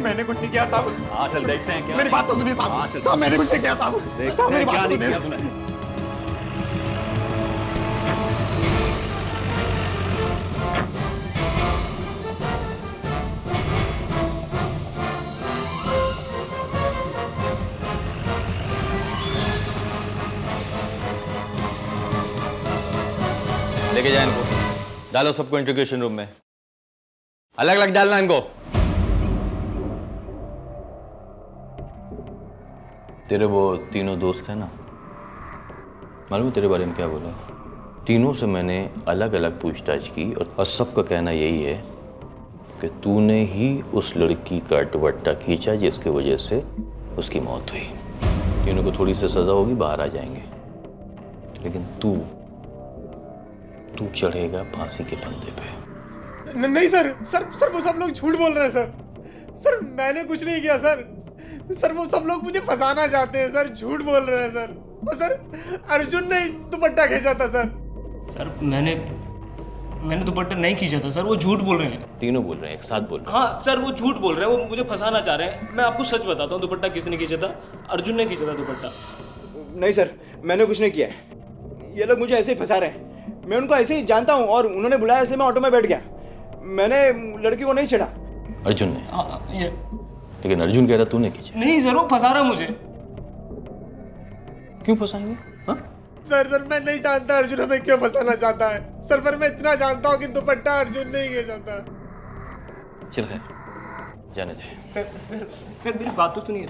[SPEAKER 21] मैंने कुछ नहीं किया साहब।
[SPEAKER 8] हाँ चल देखते हैं क्या।
[SPEAKER 21] मेरी बात तो सुनिए साहब।
[SPEAKER 8] हाँ, चल।
[SPEAKER 21] साहब मैंने कुछ नहीं किया साहब।
[SPEAKER 8] देखते
[SPEAKER 21] साहब
[SPEAKER 8] हैं
[SPEAKER 21] मेरी
[SPEAKER 8] क्या
[SPEAKER 21] बात
[SPEAKER 8] नहीं
[SPEAKER 21] सुनिए।
[SPEAKER 8] किया तूने।
[SPEAKER 23] लेके जाए इनको, डालो सबको इंट्रोगेशन रूम में, अलग अलग डालना इनको। तेरे वो तीनों दोस्त हैं ना, मालूम है तेरे बारे में क्या बोला? तीनों से मैंने अलग अलग पूछताछ की और सबका कहना यही है कि तूने ही उस लड़की का दुपट्टा खींचा जिसकी वजह से उसकी मौत हुई। तीनों को थोड़ी सी सजा होगी, बाहर आ जाएंगे। लेकिन तू चढ़ेगा फांसी के फंदे पे।
[SPEAKER 21] नहीं सर, सर वो सब लोग झूठ बोल रहे हैं सर मैंने कुछ नहीं किया सर वो सब लोग मुझे फंसाना चाहते हैं सर, झूठ बोल रहे हैं सर। और सर अर्जुन ने दुपट्टा खींचा था सर
[SPEAKER 3] मैंने दुपट्टा नहीं खींचा था सर, वो झूठ बोल रहे हैं।
[SPEAKER 23] तीनों बोल रहे हैं, एक साथ बोल रहे हैं।
[SPEAKER 3] हाँ सर, वो झूठ बोल रहे हैं, वो मुझे फंसाना चाह रहे हैं। मैं आपको सच बताता हूँ, दुपट्टा किसने खींचा था? अर्जुन ने खींचा था दुपट्टा।
[SPEAKER 6] नहीं सर, मैंने कुछ नहीं किया। ये लोग मुझे ऐसे ही फंसा रहे हैं। मैं उनको ऐसे ही जानता हूँ और उन्होंने बुलाया इसलिए मैं ऑटो में बैठ गया। मैंने लड़की को नहीं छेड़ा।
[SPEAKER 23] अर्जुन ने? लेकिन अर्जुन कह रहा तूने खींचा।
[SPEAKER 3] नहीं सर, वो फंसा रहा मुझे।
[SPEAKER 23] क्यों फंसाएंगे?
[SPEAKER 21] सर मैं नहीं जानता अर्जुन हमें क्यों फंसाना चाहता है सर, पर मैं इतना जानता हूँ कि दुपट्टा अर्जुन नहीं खींचा था।
[SPEAKER 23] चल खैर, जाने दे।
[SPEAKER 3] सर मेरी बात तो सुनिए।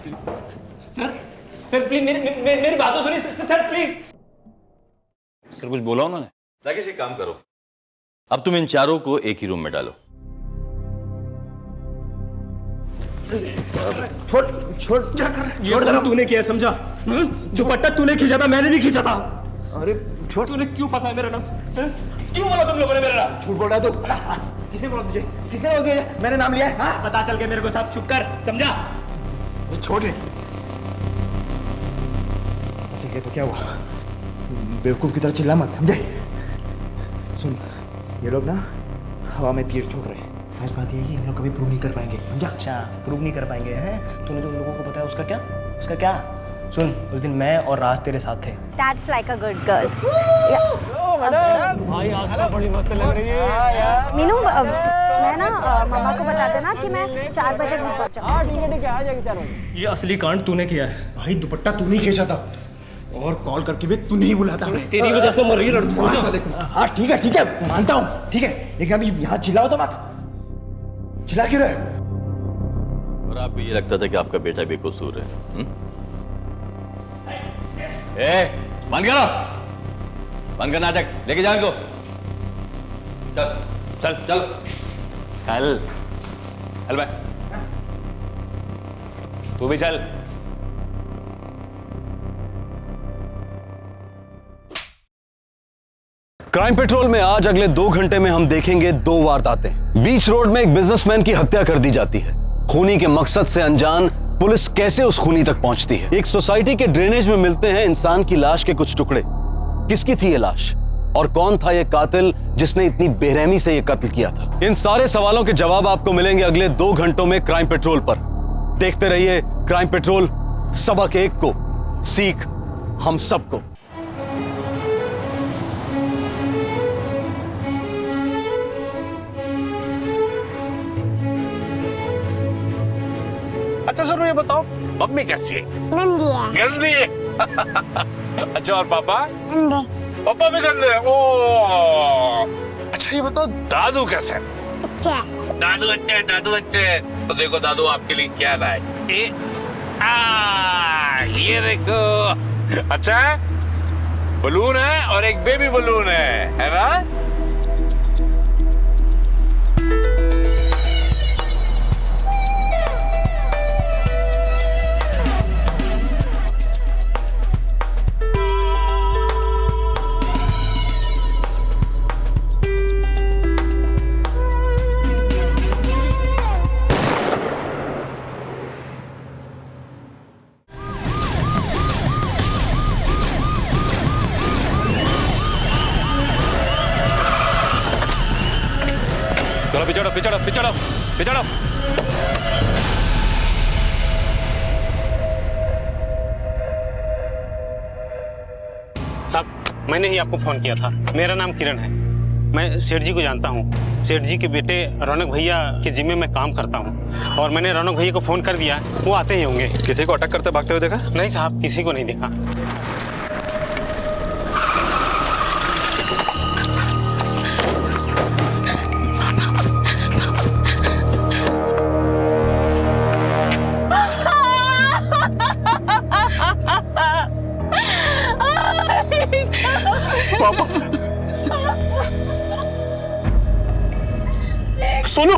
[SPEAKER 3] सर प्लीज मेरी बात तो सुनिए सर, प्लीज।
[SPEAKER 23] सर कुछ बोला उन्होंने? राकेश एक काम करो, अब तुम इन चारों को एक ही रूम में डालो।
[SPEAKER 3] छोड़, तूने किया समझा? दुपट्टा तूने खींचा था, मैंने नहीं खींचा था।
[SPEAKER 6] अरे छोड़,
[SPEAKER 3] तूने क्यों फंसाया मेरा नाम? क्यों बोला तुम लोगों ने मेरा नाम?
[SPEAKER 6] झूठ बोल रहा है तू। किसने बोला तुझे? किसने बोला तुझे? मैंने नाम लिया है? हाँ?
[SPEAKER 3] पता चल गया मेरे को सब, चुप कर, समझा?
[SPEAKER 6] छोड़ ले। ठीक है तो क्या हुआ? बेवकूफ की तरह चिल्ला मत, समझे? सुन, ये लोग ना हवा में तीर छोड़ रहे हैं। सच बात ये है कि इन लोग कभी प्रूव नहीं कर पाएंगे, समझा?
[SPEAKER 3] अच्छा, प्रूव नहीं कर पाएंगे हैं? तूने जो उन लोगों को बताया उसका क्या? सुन, उस दिन मैं और राज तेरे साथ थे।
[SPEAKER 11] That's like a good girl.
[SPEAKER 3] भाई आज तो बड़ी मस्त लग रही है।
[SPEAKER 11] मीनू, मैं ना मम्मा को बता देना कि मैं 4 बजे घर पहुंचा।
[SPEAKER 6] हाँ ठीक है, आ जाएगी 4 बजे।
[SPEAKER 3] ये असली कांड तूने किया है।
[SPEAKER 6] भाई दुपट्टा तूने खींचा था और कॉल करके भी तू नहीं बुलाता।
[SPEAKER 3] तेरी वजह से मर रही लड़की, समझा?
[SPEAKER 6] हाँ ठीक है, मानता हूँ, ठीक है, लेकिन अभी यहाँ चिल्लाओ तो मत। चिल्ला क्यों रहे?
[SPEAKER 23] और आपको ये लगता था कि आपका बेटा बेकसूर है? बंद करो, बंद कर नाटक, लेके जाओ इनको। चल भाई, तू भी चल।
[SPEAKER 4] क्राइम पेट्रोल में आज अगले 2 घंटे में हम देखेंगे 2 वारदातें। बीच रोड में एक बिजनेसमैन की हत्या कर दी जाती है। खूनी के मकसद से अनजान पुलिस कैसे उस खूनी तक पहुंचती है। एक सोसाइटी के ड्रेनेज में मिलते हैं इंसान की लाश के कुछ टुकड़े। किसकी थी ये लाश और कौन था ये कातिल जिसने इतनी बेरहमी से ये कत्ल किया था? इन सारे सवालों के जवाब आपको मिलेंगे अगले 2 घंटों में क्राइम पेट्रोल पर। देखते रहिए क्राइम पेट्रोल, सबक एक को, सीख हम सबको।
[SPEAKER 15] अच्छा सर ये बताओ, मम्मी कैसी है? गंदी है। अच्छा और पापा? पापा भी गंदे हैं। ओ अच्छा ये बताओ, दादू कैसे है? दादू अच्छे तो देखो दादू आपके लिए क्या लाए। ये देखो, अच्छा है, बलून है और एक बेबी बलून है ना?
[SPEAKER 23] पिछड़ो।
[SPEAKER 13] साहब मैंने ही आपको फोन किया था। मेरा नाम किरण है, मैं सेठ जी को जानता हूँ। सेठ जी के बेटे रौनक भैया के जिम्मे में काम करता हूँ और मैंने रौनक भैया को फोन कर दिया, वो आते ही होंगे।
[SPEAKER 23] किसी को अटक करते भागते हुए देखा?
[SPEAKER 13] नहीं साहब, किसी को नहीं देखा।
[SPEAKER 21] सोनू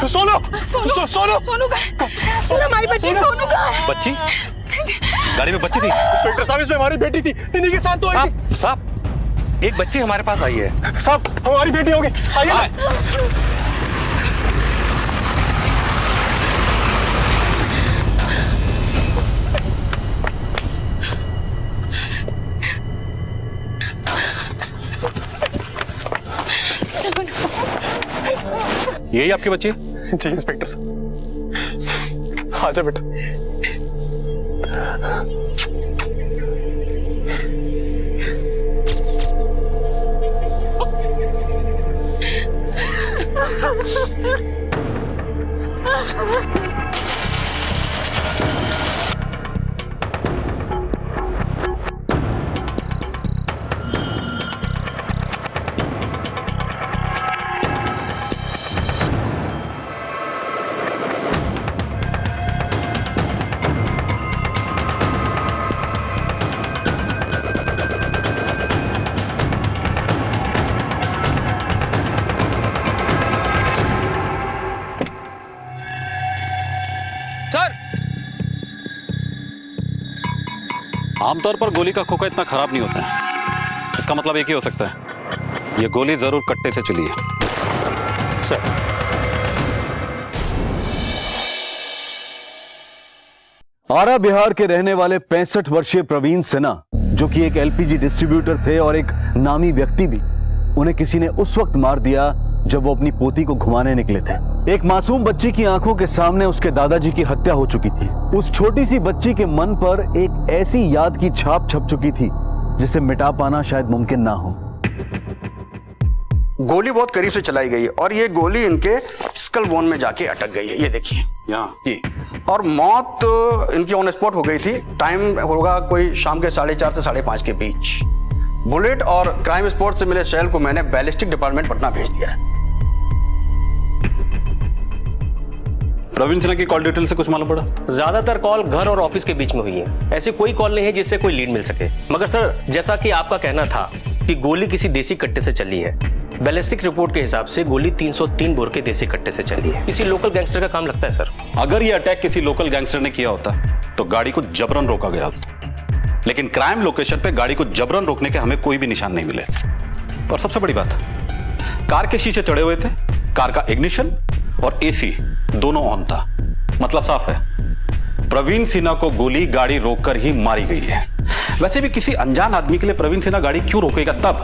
[SPEAKER 21] सोनू
[SPEAKER 11] सोनू सोनू का सर हमारी बच्ची सोनू का है।
[SPEAKER 5] बच्ची गाड़ी में बच्ची थी?
[SPEAKER 21] इंस्पेक्टर साहब इसमें हमारी बेटी थी, इन्हीं के साथ तो आई थी।
[SPEAKER 5] साहब एक बच्ची हमारे पास आई है।
[SPEAKER 21] साहब हमारी बेटी होगी, आइए।
[SPEAKER 5] यही आपकी बच्ची?
[SPEAKER 21] जी इंस्पेक्टर साहब, आजा बेटा।
[SPEAKER 5] आमतौर पर गोली का खोखा इतना खराब नहीं होता है। इसका मतलब एक ही हो सकता है, ये गोली जरूर कट्टे से चली है।
[SPEAKER 21] सर
[SPEAKER 4] आरा बिहार के रहने वाले 65 वर्षीय प्रवीण सिन्हा, जो कि एक एलपीजी डिस्ट्रीब्यूटर थे और एक नामी व्यक्ति भी, उन्हें किसी ने उस वक्त मार दिया जब वो अपनी पोती को घुमाने निकले थे। एक मासूम बच्ची की आंखों के सामने उसके दादाजी की हत्या हो चुकी थी। उस छोटी सी बच्ची के मन पर एक ऐसी याद की छाप छप चुकी थी जिसे मिटा पाना शायद मुमकिन ना हो।
[SPEAKER 9] गोली बहुत करीब से चलाई गई है और ये गोली इनके स्कल बोन में जाके अटक गई है, ये देखिए यहाँ ये। और मौत इनकी ऑन स्पॉट हो गई थी। टाइम होगा कोई शाम के 4:30 से 5:30 के बीच। बुलेट और क्राइम स्पॉट से मिले सेल को मैंने बैलिस्टिक डिपार्टमेंट पटना भेज दिया है।
[SPEAKER 5] प्रवीण सिन्हा की कॉल डिटेल से कुछ मालूम पड़ा?
[SPEAKER 14] ज्यादातर कॉल घर और ऑफिस के बीच में हुई है। ऐसी कोई कॉल नहीं है जिससे कोई लीड मिल सके। मगर सर, जैसा कि आपका कहना था कि गोली किसी देसी कट्टे से चली है, बैलिस्टिक रिपोर्ट के हिसाब से गोली 303 बोर के देसी कट्टे से चली है। किसी लोकल गैंगस्टर का काम लगता है सर।
[SPEAKER 5] अगर ये अटैक किसी लोकल गैंगस्टर ने किया होता तो गाड़ी को जबरन रोका गया होता, लेकिन क्राइम लोकेशन पे गाड़ी को जबरन रोकने के हमें कोई भी निशान नहीं मिले। और सबसे बड़ी बात, कार के शीशे चढ़े हुए थे, कार का इग्निशन और एसी दोनों ऑन था। मतलब साफ है, प्रवीण सिन्हा को गोली गाड़ी रोककर ही मारी गई है। वैसे भी किसी अनजान आदमी के लिए प्रवीण सिन्हा गाड़ी क्यों रोकेगा तब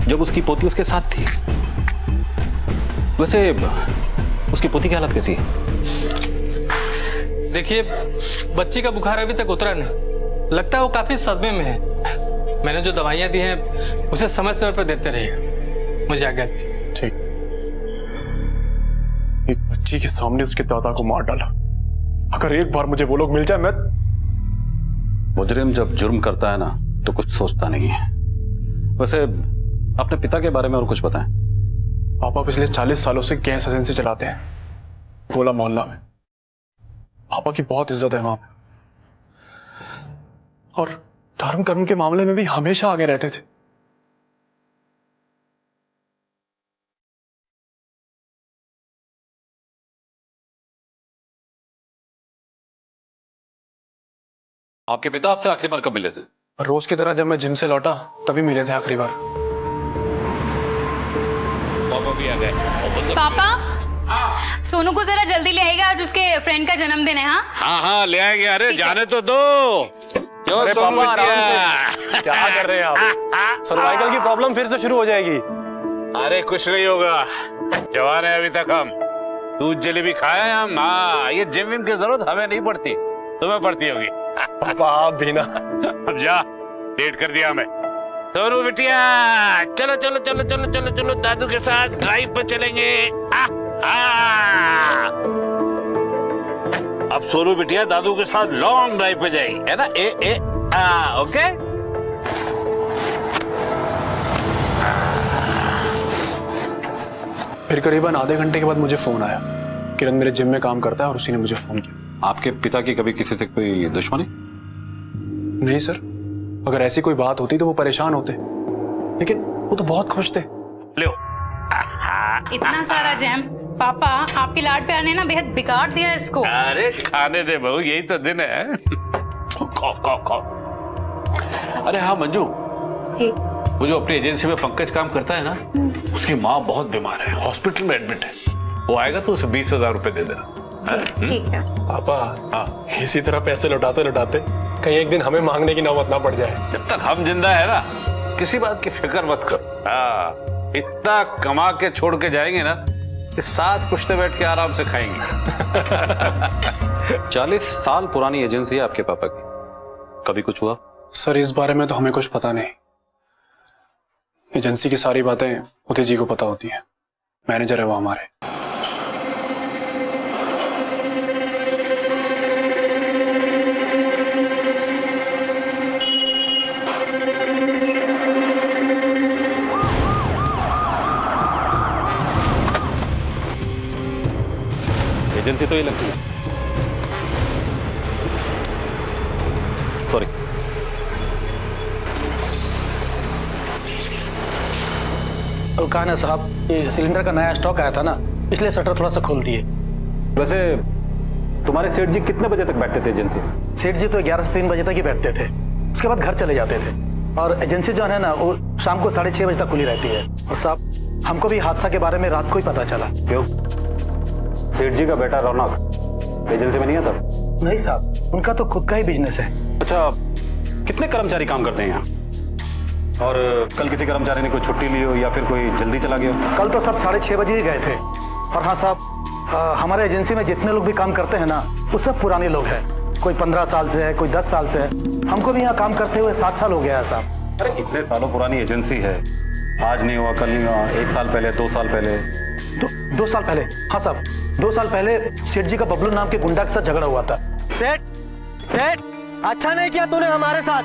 [SPEAKER 5] जब उसकी पोती उसके साथ थी? वैसे उसकी पोती की हालत कैसी है?
[SPEAKER 2] देखिए, बच्ची का बुखार अभी तक उतरा नहीं, लगता है वो काफी सदमे में है। मैंने जो दवाइयां दी हैं उसे समय समय पर देते रहिए। मुझे आज्ञा दीजिए।
[SPEAKER 21] ठीक। एक बच्ची के सामने उसके दादा को मार डाला। अगर एक बार मुझे वो लोग मिल जाए, मैं
[SPEAKER 5] मुजरिम जब जुर्म करता है ना तो कुछ सोचता नहीं है। वैसे अपने पिता के बारे में और कुछ बताएं।
[SPEAKER 21] पापा पिछले 40 सालों से गैस एजेंसी चलाते हैं गोला मोहल्ला में। पापा की बहुत इज्जत है वहां पे और धर्म कर्म के मामले में भी हमेशा आगे रहते थे।
[SPEAKER 5] आपके पिता आपसे आखिरी बार कब मिले थे?
[SPEAKER 21] रोज की तरह जब मैं जिम से लौटा तभी मिले थे आखिरी बार।
[SPEAKER 5] पापा भी आ गए।
[SPEAKER 11] पापा, सोनू को जरा जल्दी ले आएगा, आज उसके फ्रेंड का जन्मदिन है।
[SPEAKER 15] हाँ हाँ ले आएंगे। अरे जाने तो दो।
[SPEAKER 21] अरे पापा आराम से, क्या कर रहे हैं आप? सर्वाइकल की प्रॉब्लम फिर से शुरू हो जाएगी।
[SPEAKER 15] अरे कुछ नहीं होगा, जवान है अभी तक हम। दूध जलेबी खाया हम। हाँ, ये जिम विम की जरूरत हमें नहीं पड़ती, तुम्हें पड़ती होगी।
[SPEAKER 21] पापा आप भी ना।
[SPEAKER 15] अब जा, लेट कर दिया हमें। सोनू बिटिया, चलो चलो चलो चलो चलो चलो दादू के साथ ड्राइव पर चलेंगे। अब सोनू बिटिया दादू के साथ लॉन्ग ड्राइव पे जाएगी, है ना? ओके।
[SPEAKER 21] फिर करीबन आधे घंटे के बाद मुझे फोन आया। किरण मेरे जिम में काम करता है और उसी ने मुझे फोन किया।
[SPEAKER 5] आपके पिता की कभी किसी से कोई दुश्मनी?
[SPEAKER 21] नहीं सर, अगर ऐसी कोई बात होती तो वो परेशान होते, लेकिन वो तो बहुत खुश थे।
[SPEAKER 15] लो,
[SPEAKER 11] इतना सारा जैम पापा आपके लाड प्यार ने ना बेहद बिगाड़ दिया इसको।
[SPEAKER 15] अरे खाने दे बहू, यही तो दिन है। खाओ खाओ खाओ। अरे हाँ मंजू
[SPEAKER 11] जी,
[SPEAKER 15] वो जो अपनी एजेंसी में पंकज काम करता है ना, उसकी माँ बहुत बीमार है, हॉस्पिटल में एडमिट है। वो आएगा तो उसे 20,000 रुपए दे देना।
[SPEAKER 11] ठीक है
[SPEAKER 2] पापा। हाँ, इसी तरह पैसे लौटाते लौटाते कहीं एक दिन हमें मांगने की नौबत ना पड़ जाए।
[SPEAKER 15] जब तक हम जिंदा है ना, किसी बात की फिक्र मत करो। हाँ, इतना कमा के छोड़ के जाएंगे ना कि साथ कुश्ते बैठ के आराम से खाएंगे।
[SPEAKER 5] 40 साल पुरानी एजेंसी है आपके पापा की, कभी कुछ हुआ?
[SPEAKER 2] सर इस बारे में तो हमें कुछ पता नहीं। एजेंसी की सारी बातें उदय जी को पता होती हैं, मैनेजर है वो हमारे।
[SPEAKER 5] एजेंसी तो ये लगती है। सॉरी। तो कहा ना साहब, ये सिलेंडर का नया स्टॉक आया था ना, इसलिए शटर थोड़ा सा खोल दिए। वैसे तुम्हारे सेठ जी कितने बजे तक बैठते थे एजेंसी में? सेठ जी तो 11 से 3 बजे तक ही बैठते थे, उसके बाद घर चले जाते थे। और एजेंसी जो है ना, वो शाम को 6:30 बजे तक खुली रहती है। और साहब हमको भी हादसा के बारे में रात को ही पता चला। क्यों? सेठ जी का बेटा रौनक एजेंसी में नहीं आता? नहीं साहब, उनका तो खुद का ही बिजनेस है। अच्छा, कितने कर्मचारी काम करते हैं यहाँ? और कल किसी कर्मचारी ने कोई छुट्टी ली हो या फिर कोई जल्दी चला गया हो? कल तो सब 6:30 बजे ही गए थे। और हाँ साहब, हमारे एजेंसी में जितने लोग भी काम करते हैं ना, वो सब पुराने लोग हैं। कोई 15 साल से है, कोई 10 साल से है। हमको भी यहाँ काम करते हुए 7 साल हो गया है साहब। अरे इतने सालों पुरानी एजेंसी है, आज नहीं हुआ, कल नहीं हुआ, 1 साल पहले, 2 साल पहले। 2 साल पहले? हाँ साहब, 2 साल पहले सेठ जी का बबलू नाम के गुंडा के साथ झगड़ा हुआ था।
[SPEAKER 3] सेठ, अच्छा नहीं किया तूने हमारे साथ,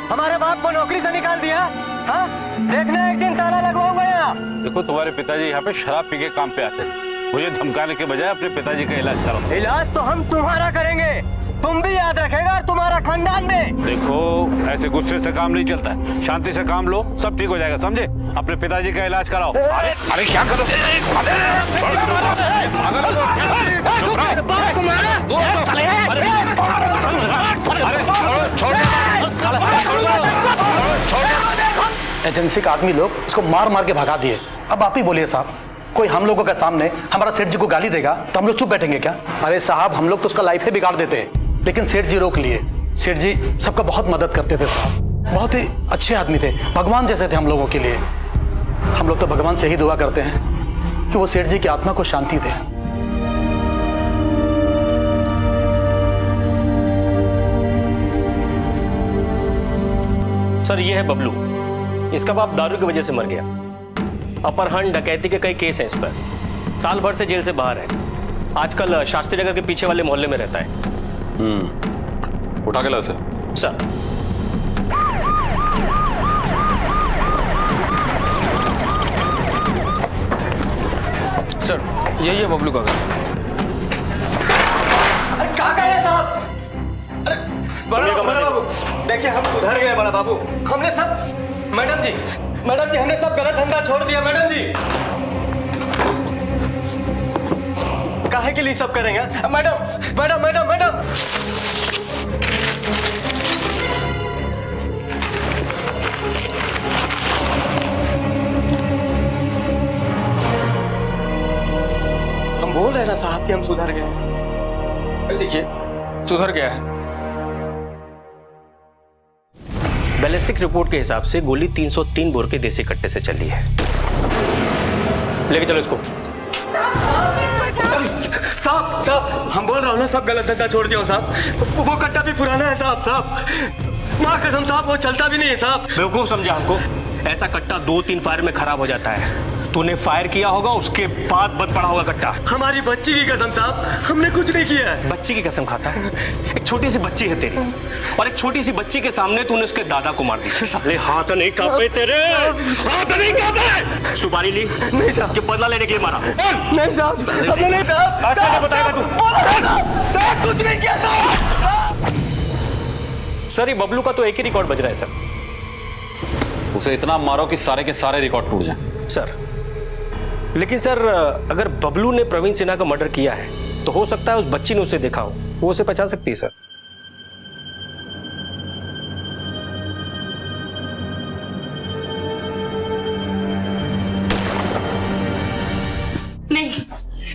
[SPEAKER 3] हमारे बाप को नौकरी से निकाल दिया। हाँ, देखना एक दिन ताला लगवाऊंगा यहाँ।
[SPEAKER 15] देखो, तुम्हारे पिताजी यहाँ पे शराब पी के काम पे आते हैं, मुझे धमकाने के बजाय अपने पिताजी का इलाज करो।
[SPEAKER 3] इलाज तो हम तुम्हारा करेंगे, तुम भी याद रखेगा, और तुम्हारा खानदान में।
[SPEAKER 15] देखो, ऐसे गुस्से से काम नहीं चलता है, शांति से काम लो, सब ठीक हो जाएगा, समझे? अपने पिताजी का इलाज कराओ। अरे अरे क्या करो?
[SPEAKER 5] एजेंसी का आदमी लोग उसको मार मार के भगा दिए। अब आप ही बोलिए साहब, कोई हम लोगों के सामने हमारा सेठ जी को गाली देगा तो हम लोग चुप बैठेंगे क्या? अरे साहब, हम लोग तो उसका लाइफ ही बिगाड़ देते, लेकिन सेठ जी रोक लिए। सेठ जी सबका बहुत मदद करते थे साहब, बहुत ही अच्छे आदमी थे, भगवान जैसे थे हम लोगों के लिए। हम लोग तो भगवान से ही दुआ करते हैं कि वो सेठ जी की आत्मा को शांति दे।
[SPEAKER 14] सर ये है बबलू, इसका बाप दारू की वजह से मर गया। अपहरण डकैती के कई केस हैं इस पर, साल भर से जेल से बाहर है। आजकल शास्त्री नगर के पीछे वाले मोहल्ले में रहता है।
[SPEAKER 5] उठा के ला उसे।
[SPEAKER 14] सर
[SPEAKER 5] सर यही है बबलू का घर।
[SPEAKER 3] अरे क्या कर रहे हैं साहब? अरे बड़ा बाबू, देखिए हम सुधर गए बड़ा बाबू, हमने सब, मैडम जी हमने सब गलत धंधा छोड़ दिया। मैडम जी काहे के लिए सब करेंगे? मैडम हम बोल रहे हैं ना साहब कि हम सुधर गए।
[SPEAKER 2] देखिए, सुधर गया है।
[SPEAKER 14] बैलिस्टिक रिपोर्ट के हिसाब से गोली 303 बोर के देसी कट्टे से चली है। लेके चलो इसको।
[SPEAKER 3] साहब हम बोल रहा हूँ ना, सब गलत धंधा छोड़ दिया साहब। वो कट्टा भी पुराना है साहब। माँ कसम साहब, वो चलता भी नहीं है साहब।
[SPEAKER 14] बेवकूफ समझा हमको? ऐसा कट्टा 2-3 फायर में खराब हो जाता है। तूने फायर किया होगा, उसके बाद बंद पड़ा होगा कट्टा।
[SPEAKER 3] हमारी बच्ची की कसम साहब, हमने कुछ नहीं किया है।
[SPEAKER 14] बच्ची की कसम खाता है? एक छोटी सी बच्ची है तेरी, और एक छोटी सी बच्ची के सामने तूने उसके दादा को मार दिया। साले हाथ नहीं कांपे तेरे, हाथ नहीं कांपे। सुपारी ली?
[SPEAKER 3] नहीं साहब।
[SPEAKER 14] कि बदला लेने के लिए मारा?
[SPEAKER 3] नहीं साहब, हमने नहीं साहब।
[SPEAKER 14] ऐसा नहीं बताएगा तू?
[SPEAKER 3] साहब कुछ नहीं किया साहब।
[SPEAKER 14] सर ये बबलू का तो एक ही रिकॉर्ड बज रहा है सर।
[SPEAKER 5] उसे इतना मारो कि सारे के सारे रिकॉर्ड टूट जाएं।
[SPEAKER 14] सर लेकिन सर अगर बबलू ने प्रवीण सिन्हा का मर्डर किया है तो हो सकता है उस बच्ची ने उसे देखा हो, वो उसे पहचान सकती है सर।
[SPEAKER 11] नहीं,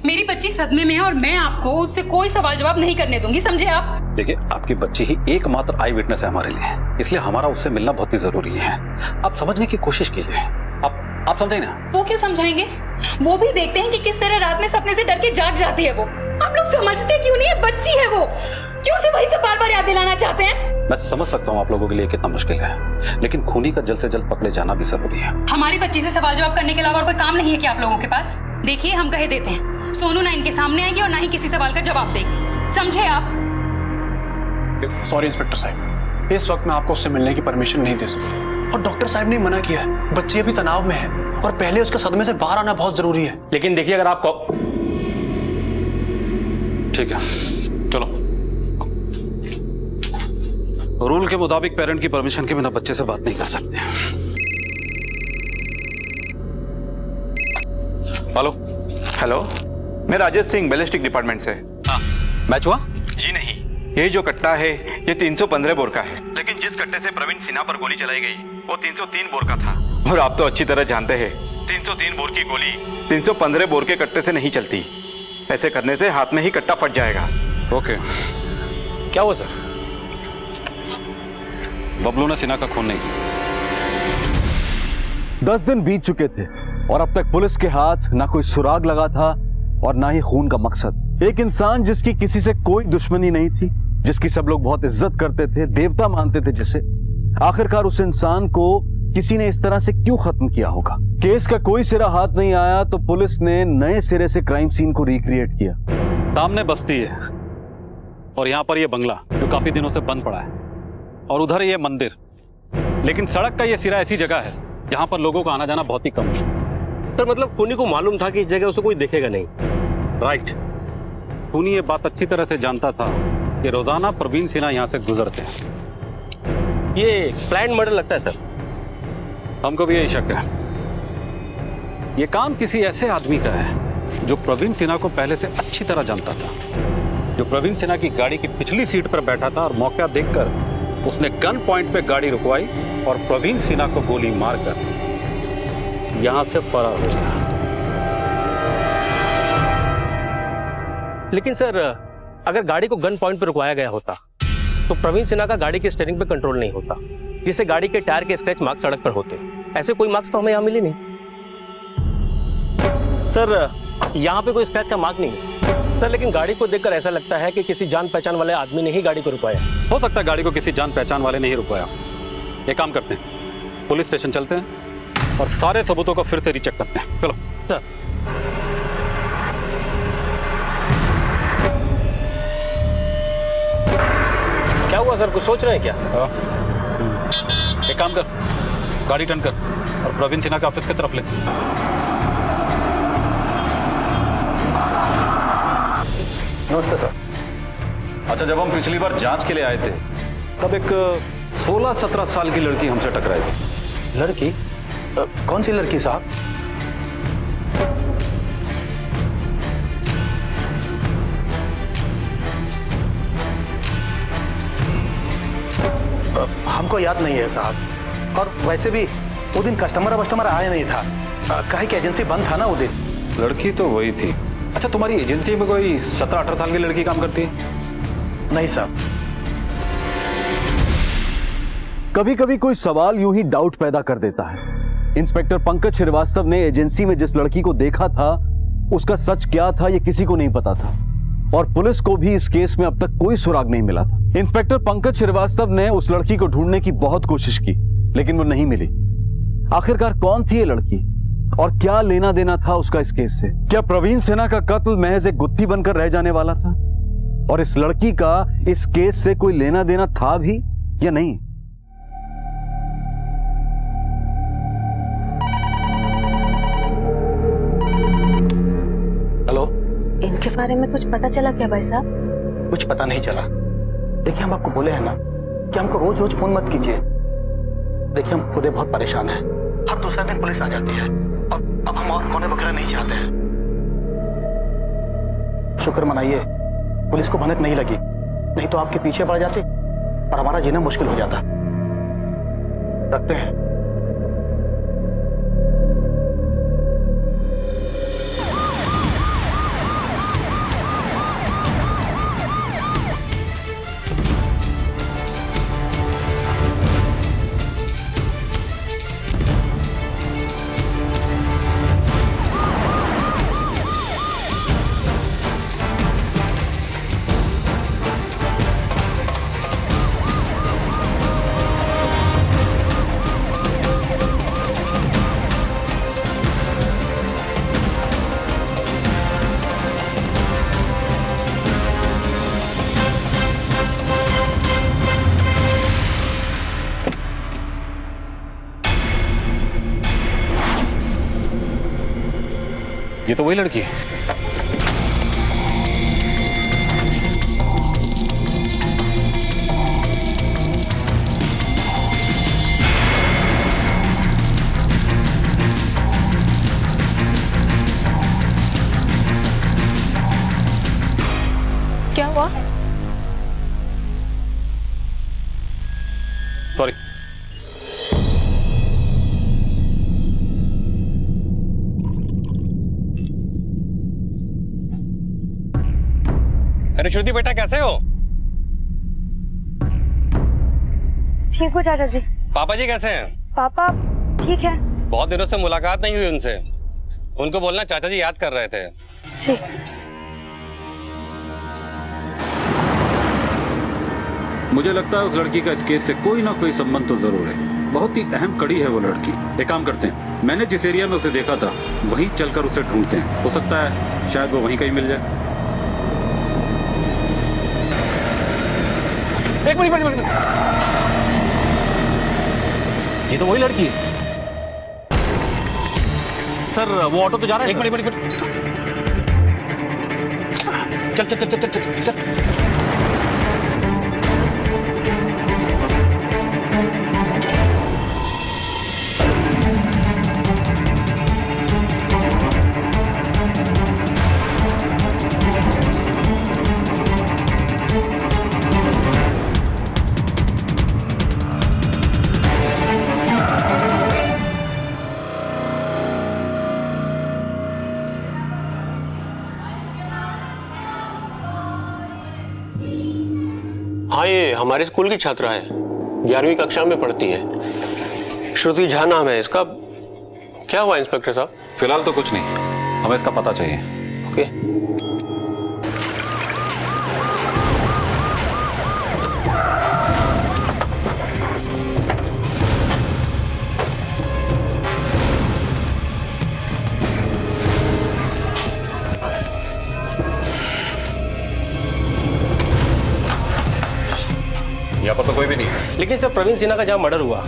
[SPEAKER 11] मेरी बच्ची सदमे में है और मैं आपको उससे कोई सवाल जवाब नहीं करने दूंगी, समझे आप?
[SPEAKER 5] देखिए, आपकी बच्ची ही एकमात्र आई विटनेस है हमारे लिए, इसलिए हमारा उससे मिलना बहुत ही जरूरी है। आप समझने की कोशिश कीजिए। आप समझे ना?
[SPEAKER 11] वो क्यों समझाएंगे? वो भी देखते हैं कि किस तरह रात में सपने से डर के जाग जाती है वो। आप लोग समझते क्यों नहीं है? बच्ची है वो, क्यों से वही सब बार बार याद दिलाना चाहते हैं?
[SPEAKER 5] मैं समझ सकता हूँ आप लोगों के लिए कितना मुश्किल है, लेकिन खूनी का जल्द से जल्द पकड़े जाना भी जरूरी है।
[SPEAKER 11] हमारी बच्ची से सवाल जवाब करने के अलावा और कोई काम नहीं है क्या आप लोगों के पास? देखिए, हम कह देते हैं, सोनू ना इनके सामने आएगी और ना ही किसी सवाल का जवाब देगी, समझे आप?
[SPEAKER 1] सॉरी इंस्पेक्टर साहब, इस वक्त मैं आपको उससे मिलने की परमिशन नहीं दे सकता। और डॉक्टर साहब ने मना किया है, बच्ची अभी तनाव में है और पहले उसके सदमे से बाहर आना बहुत जरूरी है।
[SPEAKER 14] लेकिन देखिए, अगर आप
[SPEAKER 5] ठीक है, चलो। रूल के मुताबिक पेरेंट की परमिशन के बिना बच्चे से बात नहीं कर सकते। हेलो
[SPEAKER 6] हेलो, मैं राजेश सिंह, बैलिस्टिक डिपार्टमेंट से।
[SPEAKER 5] हाँ, मैच हुआ?
[SPEAKER 6] जी नहीं, ये जो कट्टा है ये 315 बोर का है, लेकिन जिस कट्टे से प्रवीण सिन्हा पर गोली चलाई गई वो 303 बोर का था। और आप तो अच्छी तरह जानते हैं 303 बोर की गोली 315 बोर के कट्टे से नहीं चलती। ऐसे करने से हाथ में ही कट्टा फट जाएगा।
[SPEAKER 5] ओके।
[SPEAKER 14] क्या हुआ सर?
[SPEAKER 5] बबलू ने सिन्हा का खून नहीं किया।
[SPEAKER 4] 10 दिन बीत चुके थे और अब तक पुलिस के हाथ ना कोई सुराग लगा था और ना ही खून का मकसद। एक इंसान जिसकी किसी से कोई दुश्मनी नहीं थी, जिसकी सब लोग बहुत इज्जत करते थे, देवता मानते थे जिसे, आखिरकार उस इंसान को किसी ने इस तरह से क्यों खत्म किया होगा? केस का कोई सिरा हाथ नहीं आया तो पुलिस ने नए सिरे से क्राइम सीन को रिक्रिएट किया।
[SPEAKER 5] सामने बस्ती है और यहाँ पर यह बंगला जो काफी दिनों से बंद पड़ा है, और उधर ये मंदिर। लेकिन सड़क का यह सिरा ऐसी जगह है जहां पर लोगों का आना जाना बहुत ही कम है।
[SPEAKER 14] सर मतलब खूनी को मालूम था कि इस जगह उसे कोई देखेगा नहीं।
[SPEAKER 5] राइट। खूनी ये बात अच्छी तरह से जानता था कि रोजाना प्रवीण सिन्हा यहाँ से गुजरते हैं।
[SPEAKER 14] ये प्लान मर्डर लगता है सर।
[SPEAKER 5] हमको भी यही शक है। ये काम किसी ऐसे आदमी का है जो प्रवीण सिन्हा को पहले से अच्छी तरह जानता था, जो प्रवीण सिन्हा की गाड़ी की पिछली सीट पर बैठा था और मौका देखकर उसने गन पॉइंट पे गाड़ी रुकवाई और प्रवीण सिन्हा को गोली मारकर यहां से फरार हो गया।
[SPEAKER 14] लेकिन सर अगर गाड़ी को गन पॉइंट पर रुकवाया गया होता तो प्रवीण सिन्हा का गाड़ी के स्टीयरिंग पे कंट्रोल नहीं होता, जिससे गाड़ी के टायर के स्क्रैच मार्क्स सड़क पर होते। ऐसे कोई मार्क्स तो हमें यहाँ मिले नहीं। सर यहाँ पे कोई स्क्रैच का मार्क नहीं है सर, लेकिन गाड़ी को देखकर ऐसा लगता है कि किसी जान पहचान वाले आदमी ने ही गाड़ी को रुकवाया।
[SPEAKER 5] हो सकता है गाड़ी को किसी जान पहचान वाले ने ही रुकवाया। एक काम करते हैं, पुलिस स्टेशन चलते हैं और सारे सबूतों को फिर से रीचेक करते हैं। चलो
[SPEAKER 14] सर। क्या हुआ सर, कुछ सोच रहे हैं क्या?
[SPEAKER 5] एक काम कर, गाड़ी टर्न कर और प्रवीण सिन्हा के ऑफिस की तरफ ले।
[SPEAKER 1] नमस्ते सर।
[SPEAKER 5] अच्छा, जब हम पिछली बार जांच के लिए आए थे तब एक 16-17 साल की लड़की हमसे टकराई थी।
[SPEAKER 1] लड़की? कौन सी लड़की साहब? हमको याद नहीं है साहब, और वैसे भी वो दिन कस्टमर आया नहीं था, काहे कि एजेंसी बंद था ना वो दिन।
[SPEAKER 5] लड़की तो वही थी। अच्छा, तुम्हारी एजेंसी में कोई 17-18 साल की लड़की काम करती है?
[SPEAKER 1] नहीं साहब।
[SPEAKER 4] कभी कभी कोई सवाल यूं ही डाउट पैदा कर देता है। इंस्पेक्टर पंकज श्रीवास्तव ने एजेंसी में जिस लड़की को देखा था उसका सच क्या था ये किसी को नहीं पता था, और पुलिस को भी इस केस में अब तक कोई सुराग नहीं मिला था। इंस्पेक्टर पंकज श्रीवास्तव ने उस लड़की को ढूंढने की बहुत कोशिश की लेकिन वो नहीं मिली। आखिरकार कौन थी ये लड़की और क्या लेना देना था उसका इस केस से? क्या प्रवीण सिन्हा का कत्ल महज एक गुत्थी बनकर रह जाने वाला था और इस लड़की का इस केस से कोई लेना देना था भी या नहीं?
[SPEAKER 1] हेलो,
[SPEAKER 16] इनके बारे में कुछ पता चला क्या भाई साहब?
[SPEAKER 1] कुछ पता नहीं चला। देखिए, हम आपको बोले हैं ना कि हमको रोज रोज फोन मत कीजिए। देखिए, हम खुद बहुत परेशान हैं। हर दूसरा दिन पुलिस आ जाती है और अब हम मौत कोने बकरा नहीं चाहते हैं। शुक्र मनाइए पुलिस को भनक नहीं लगी, नहीं तो आपके पीछे पड़ जाते और हमारा जीना मुश्किल हो जाता। रखते हैं।
[SPEAKER 8] ये तो वही लड़की है।
[SPEAKER 16] क्या हुआ?
[SPEAKER 8] सॉरी।
[SPEAKER 3] अरे श्रुति बेटा कैसे हो?
[SPEAKER 16] ठीक हो चाचा जी।
[SPEAKER 3] पापा जी कैसे हैं?
[SPEAKER 16] पापा ठीक है।
[SPEAKER 3] बहुत दिनों से मुलाकात नहीं हुई उनसे, उनको बोलना चाचा जी याद कर रहे थे।
[SPEAKER 16] जी।
[SPEAKER 8] मुझे लगता है उस लड़की का इस केस से कोई ना कोई संबंध तो जरूर है। बहुत ही अहम कड़ी है वो लड़की। एक काम करते हैं, मैंने जिस एरिया में उसे देखा था वहीं चलकर उसे ढूंढते हैं। हो सकता है शायद वो वहीं कहीं मिल जाए।
[SPEAKER 1] एक मिनट। ये तो वही लड़की है।
[SPEAKER 5] सर वो ऑटो तो जा रहा है।
[SPEAKER 1] एक मिनट। चल।
[SPEAKER 12] हाँ, ये हमारे स्कूल की छात्रा है, 11वीं कक्षा में पढ़ती है। श्रुति झा नाम है इसका। क्या हुआ इंस्पेक्टर साहब?
[SPEAKER 8] फिलहाल तो कुछ नहीं, हमें इसका पता चाहिए।
[SPEAKER 12] ओके।
[SPEAKER 8] यहाँ पर तो कोई भी नहीं है।
[SPEAKER 14] लेकिन सर प्रवीण सिन्हा का जहाँ मर्डर हुआ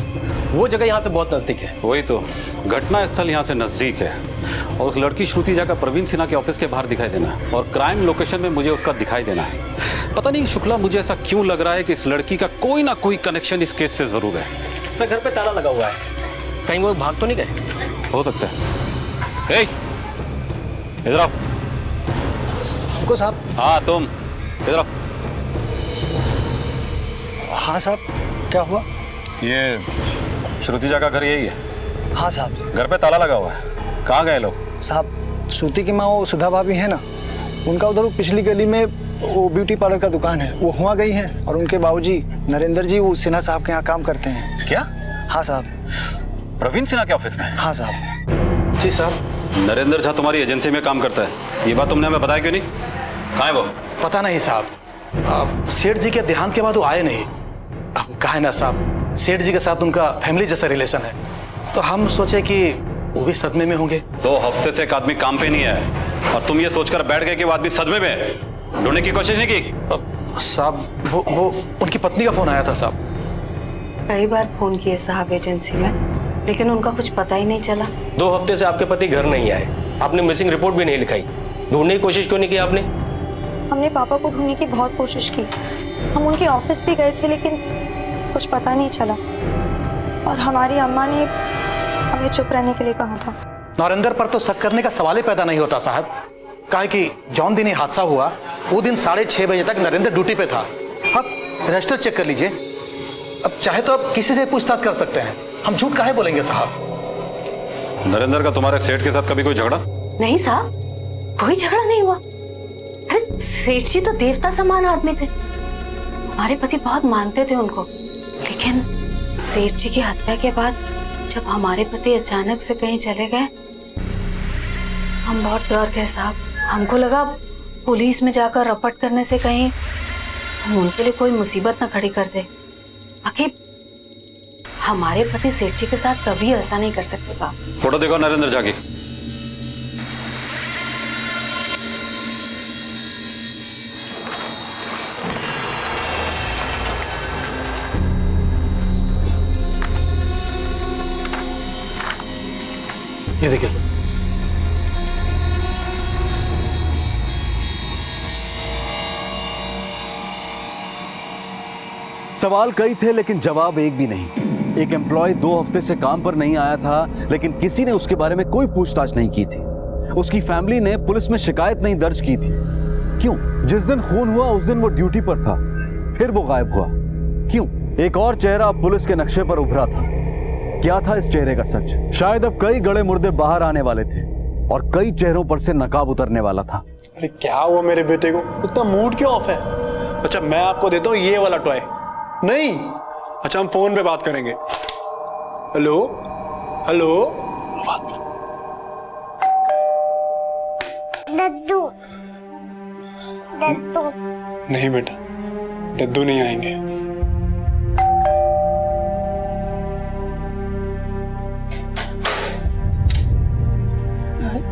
[SPEAKER 14] वो जगह यहाँ से बहुत नजदीक है।
[SPEAKER 8] वही तो, घटना स्थल यहाँ से नजदीक है और उस लड़की श्रुति झा का प्रवीण सिन्हा के ऑफिस के बाहर दिखाई देना है और क्राइम लोकेशन में मुझे उसका दिखाई देना है। पता नहीं शुक्ला, मुझे ऐसा क्यों लग रहा है कि इस लड़की का कोई ना कोई कनेक्शन इस केस से जरूर है।
[SPEAKER 14] सर घर पे ताला लगा हुआ है, कहीं वो भाग तो नहीं गए?
[SPEAKER 8] हो सकता है। इधर आओ।
[SPEAKER 1] हमको साहब।
[SPEAKER 8] हाँ तुम इधर आओ।
[SPEAKER 1] हाँ साहब, क्या हुआ?
[SPEAKER 8] ये श्रुति झा का घर यही है?
[SPEAKER 1] हाँ साहब।
[SPEAKER 8] घर पे ताला लगा हुआ है। कहाँ गए लोग?
[SPEAKER 1] साहब श्रुति की माँ वो सुधा भाभी है ना, उनका उधर वो पिछली गली में वो ब्यूटी पार्लर का दुकान है, वो हुआ गई हैं। और उनके बाबूजी नरेंद्र जी वो सिन्हा साहब के यहाँ काम करते हैं।
[SPEAKER 8] क्या?
[SPEAKER 1] हाँ साहब।
[SPEAKER 8] प्रवीण सिन्हा के ऑफिस में?
[SPEAKER 1] हाँ साहब। जी साहब।
[SPEAKER 8] नरेंद्र झा तुम्हारी एजेंसी में काम करता है, ये बात तुमने हमें बताया क्यों नहीं? कहाँ है वो?
[SPEAKER 1] पता नहीं साहब, सेठ जी के देहांत के बाद वो आए नहीं। अब कहा है ना साहब, सेठ जी के साथ उनका फैमिली जैसा रिलेशन है, तो हम सोचे कि वो भी सदमे में होंगे।
[SPEAKER 8] 2 हफ्ते से एक आदमी काम पे नहीं है और तुम ये सोचकर बैठ गए कि वो आदमी सदमे में है। ढूंढने की कोशिश नहीं की?
[SPEAKER 1] साहब वो उनकी पत्नी का फोन आया था साहब।
[SPEAKER 20] कई बार फोन किए साहब एजेंसी में, लेकिन उनका कुछ पता ही नहीं चला।
[SPEAKER 14] 2 हफ्ते से आपके पति घर नहीं आए, आपने मिसिंग रिपोर्ट भी नहीं लिखाई। ढूंढने की कोशिश क्यों नहीं की आपने?
[SPEAKER 16] हमने पापा को ढूंढने की बहुत कोशिश की, हम उनके ऑफिस भी गए थे लेकिन कुछ पता नहीं चला। और हमारी अम्मा ने हमें चुप रहने के लिए कहा था।
[SPEAKER 1] नरेंद्र पर तो शक करने का सवाल ही पैदा नहीं होता साहब। काहे कि जौन दिन ये हादसा हुआ वो दिन 6:30 बजे तक नरेंद्र ड्यूटी पे था। आप रजिस्टर चेक कर लीजिए। अब चाहे तो आप किसी से पूछताछ कर सकते हैं, हम झूठ काहे बोलेंगे साहब।
[SPEAKER 8] नरेंद्र का तुम्हारे सेठ के साथ कभी कोई झगड़ा?
[SPEAKER 20] नहीं साहब, कोई झगड़ा नहीं हुआ। अरे सेठ जी तो देवता समान आदमी थे, हमारे पति बहुत मानते थे उनको। लेकिन सेठ जी की हत्या के बाद जब हमारे पति अचानक से कहीं चले गए, हम बहुत डर गए साहब। हमको लगा पुलिस में जाकर रपट करने से कहीं हम उनके लिए कोई मुसीबत न खड़ी कर दे। बाकी हमारे पति सेठ जी के साथ कभी ऐसा नहीं कर सकते साहब।
[SPEAKER 8] फोटो देखो नरेंद्र झा की।
[SPEAKER 1] ये देखिए सर।
[SPEAKER 4] सवाल कई थे लेकिन जवाब एक भी नहीं। एक एम्प्लॉय 2 हफ्ते से काम पर नहीं आया था, लेकिन किसी ने उसके बारे में कोई पूछताछ नहीं की थी। उसकी फैमिली ने पुलिस में शिकायत नहीं दर्ज की थी। क्यों? जिस दिन खून हुआ उस दिन वो ड्यूटी पर था, फिर वो गायब हुआ। क्यों? एक और चेहरा पुलिस के नक्शे पर उभरा था। क्या था इस चेहरे का सच? शायद अब कई गड़े मुर्दे बाहर आने वाले थे और कई चेहरों पर से नकाब उतरने वाला था।
[SPEAKER 1] अरे क्या हुआ मेरे बेटे को? इतना मूड क्यों ऑफ है? अच्छा मैं आपको देता हूँ ये वाला टॉय। नहीं, अच्छा हम फोन पे बात करेंगे। हेलो हेलो, बात कर।
[SPEAKER 11] दद्दू दद्दू।
[SPEAKER 1] नहीं बेटा, दद्दू नहीं आएंगे।